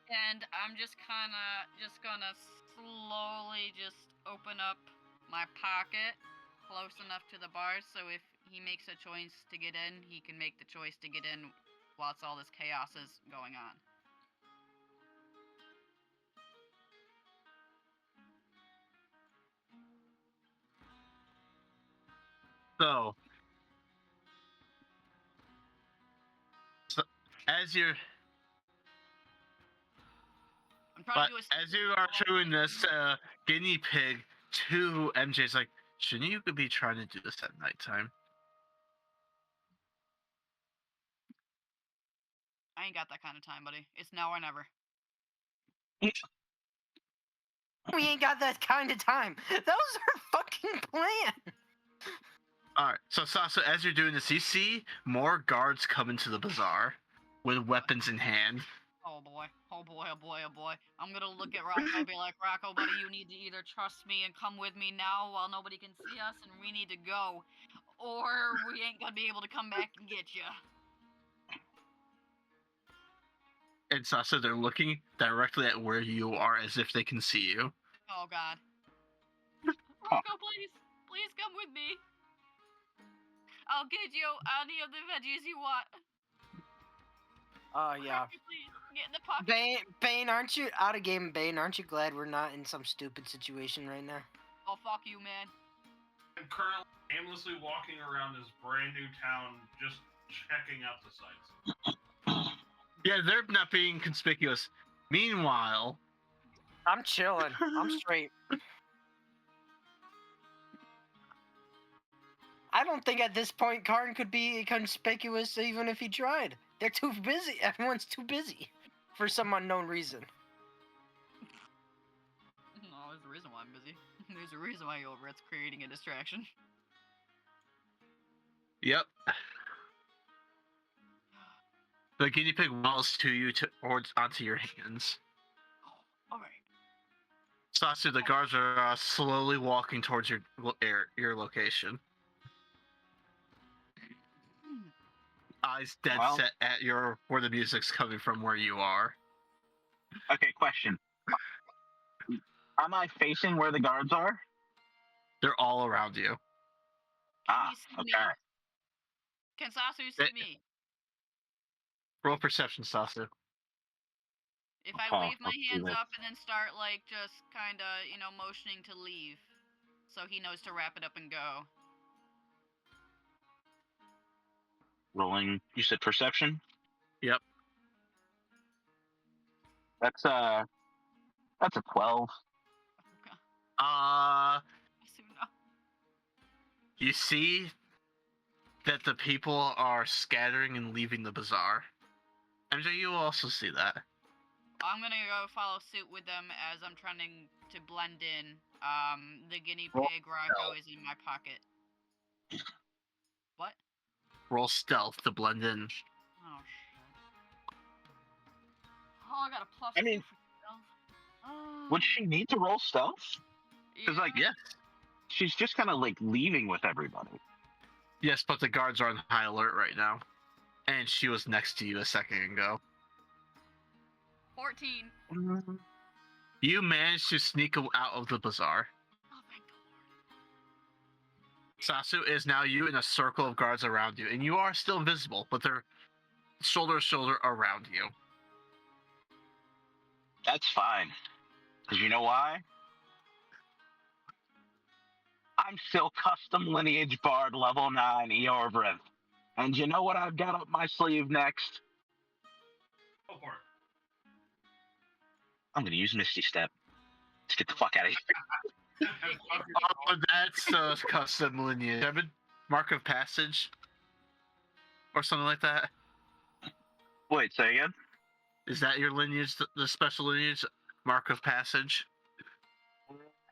And I'm just gonna slowly just open up my pocket close enough to the bar so if he makes a choice to get in, he can make the choice to get in whilst all this chaos is going on. So as you're I'm trying but to do a as you are doing this, guinea pig to MJ's like, shouldn't you be trying to do this at nighttime? I ain't got that kind of time, buddy. It's now or never. We ain't got that kind of time. That was our fucking plan. Alright, so Sasu, as you're doing this, you see more guards come into the bazaar with weapons in hand. Oh boy. Oh boy, oh boy, oh boy. I'm gonna look at Rocco and be like, Rocco, buddy, you need to either trust me and come with me now while nobody can see us and we need to go, or we ain't gonna be able to come back and get you. And Sasu, they're looking directly at where you are as if they can see you. Oh god. Rocco, please. Please come with me. I'll get you any of the veggies you want. Oh yeah. Rocco, please, get in the pocket. Bane, aren't you out of game? Bane, aren't you glad we're not in some stupid situation right now? Oh, fuck you, man. I'm currently aimlessly walking around this brand new town, just checking out the sights. Yeah, they're not being conspicuous. Meanwhile, I'm chilling. I'm straight. I don't think at this point Karn could be conspicuous even if he tried. They're too busy. Everyone's too busy for some unknown reason. No, there's a reason why I'm busy. There's a reason why Overhead's creating a distraction. yep. The guinea pig waddles to you towards onto your hands. Alright. Sasu, the guards are slowly walking towards your location. Eyes dead Well- set at where the music's coming from, where you are. Okay, question. Am I facing where the guards are? They're all around you. Ah, Can you see me? okay. Can Sasu see me? Roll perception, Sasu. If I Okay, wave my let's do hands this. up and then start, like, just kind of, motioning to leave. So he knows to wrap it up and go. Rolling. You said perception? Yep. That's a 12. Okay. No. You see that the people are scattering and leaving the bazaar. MJ, you also see that. I'm gonna go follow suit with them as I'm trying to blend in. The guinea Roll pig Rocco stealth. is in my pocket. What? Roll stealth to blend in. Oh, shit. Oh, I got a plus. I mean, 2 for stealth. Would she need to roll stealth? Because, like, Yes. she's just kind of, like, leaving with everybody. Yes, but the guards are on high alert right now. And she was next to you a second ago. 14. You managed to sneak out of the bazaar. Oh, thank the Lord. Sasu is now you in a circle of guards around you, and you are still invisible, but they're shoulder to shoulder around you. That's fine. Because you know why? I'm still custom lineage bard level 9 Eorbrith. And you know what I've got up my sleeve next? Go for it. I'm gonna use Misty Step. Let's get the fuck out of here. Oh, that's custom lineage. Mark of passage? Or something like that? Wait, say again? Is that your lineage, the special lineage? Mark of passage?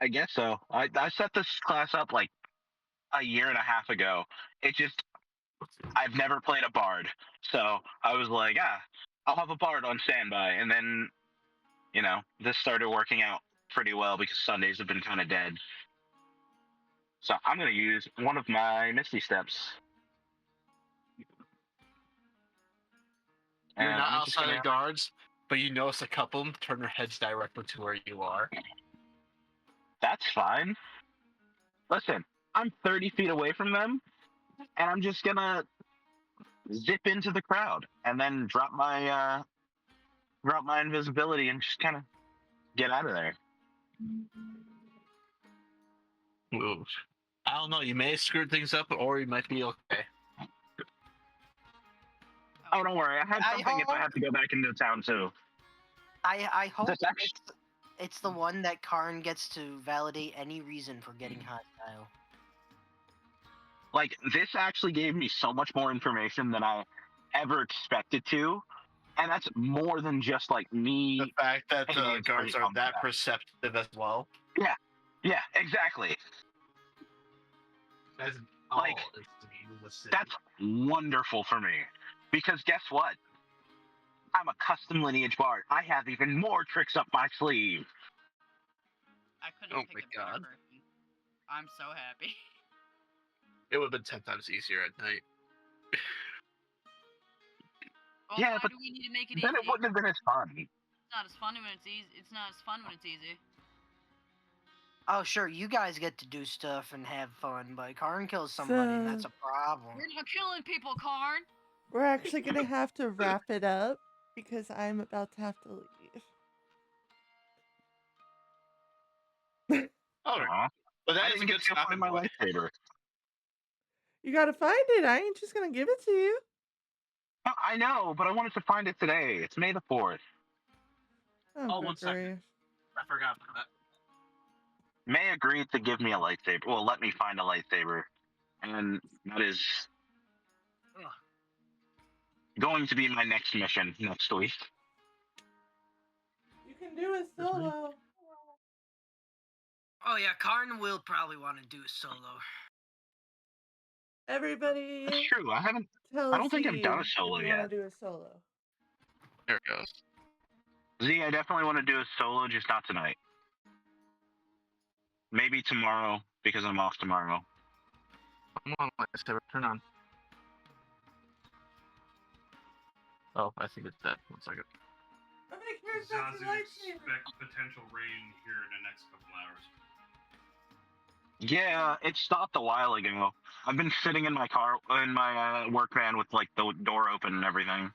I guess so. I set this class up like a year and a half ago. I've never played a bard. So I was like, I'll have a bard on standby. And then, this started working out pretty well because Sundays have been kind of dead. So I'm going to use one of my Misty Steps. You're And not I'm just outside gonna- of guards, but you notice a couple of them turn their heads directly to where you are. That's fine. Listen, I'm 30 feet away from them, and I'm just gonna zip into the crowd and then drop my invisibility and just kind of get out of there. Ooh. I don't know. You may have screwed things up, or you might be okay. Oh, don't worry. I have I something if I hope- have to go back into town too. I hope That's actually- it's the one that Karn gets to validate any reason for getting hostile. Like, this actually gave me so much more information than I ever expected to, and that's more than just like The me. fact that Hey, the it's guards pretty are that combat. perceptive as well. Yeah, exactly. That's Like, That's wonderful for me. Because guess what? I'm a custom lineage bard. I have even more tricks up my sleeve. I couldn't Oh pick my a better God. person. I'm so happy. It would have been 10 times easier at night. Well, Yeah, why but do we need to make it Then easy? it wouldn't have been as fun. It's not as fun when it's easy. It's not as fun when it's easy. Oh, sure, you guys get to do stuff and have fun, but Karn kills somebody, and that's a problem. We're not killing people, Karn. We're actually gonna have to wrap it up because I'm about to have to leave. Oh, Aw. but I that is a didn't get good to go stopping find my point. lightsaber. You gotta find it. I ain't just gonna give it to you. I know, but I wanted to find it today. It's May the 4th. Oh, good one second. grief. I forgot about that. May agreed to give me a lightsaber. Well, let me find a lightsaber. And that is going to be my next mission next week. You can do it solo. Oh yeah, Karn will probably want to do a solo. Everybody That's true. I tell don't think I've done a Z solo if you yet. wanna do a solo. There it goes. Z, I definitely want to do a solo, just not tonight. Maybe tomorrow, because I'm off tomorrow. Come on, lightsaber, turn on. Oh, I think it's dead. 1 second. I'm like, here's Zazu Zazu's lightsaber. expect potential rain here in the next couple hours. Yeah, it stopped a while ago. I've been sitting in my car, in my work van with like the door open and everything.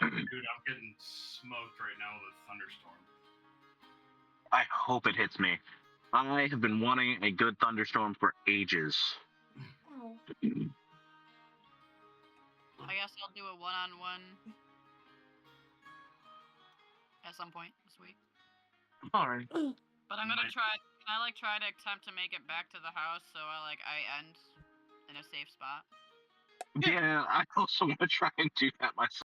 Dude, I'm getting smoked right now with a thunderstorm. I hope it hits me. I have been wanting a good thunderstorm for ages. I guess I'll do a one-on-one at some point this week. Alright. But I'm gonna Might- try. Can I try to attempt to make it back to the house so I end in a safe spot? Yeah, I also want to try and do that myself.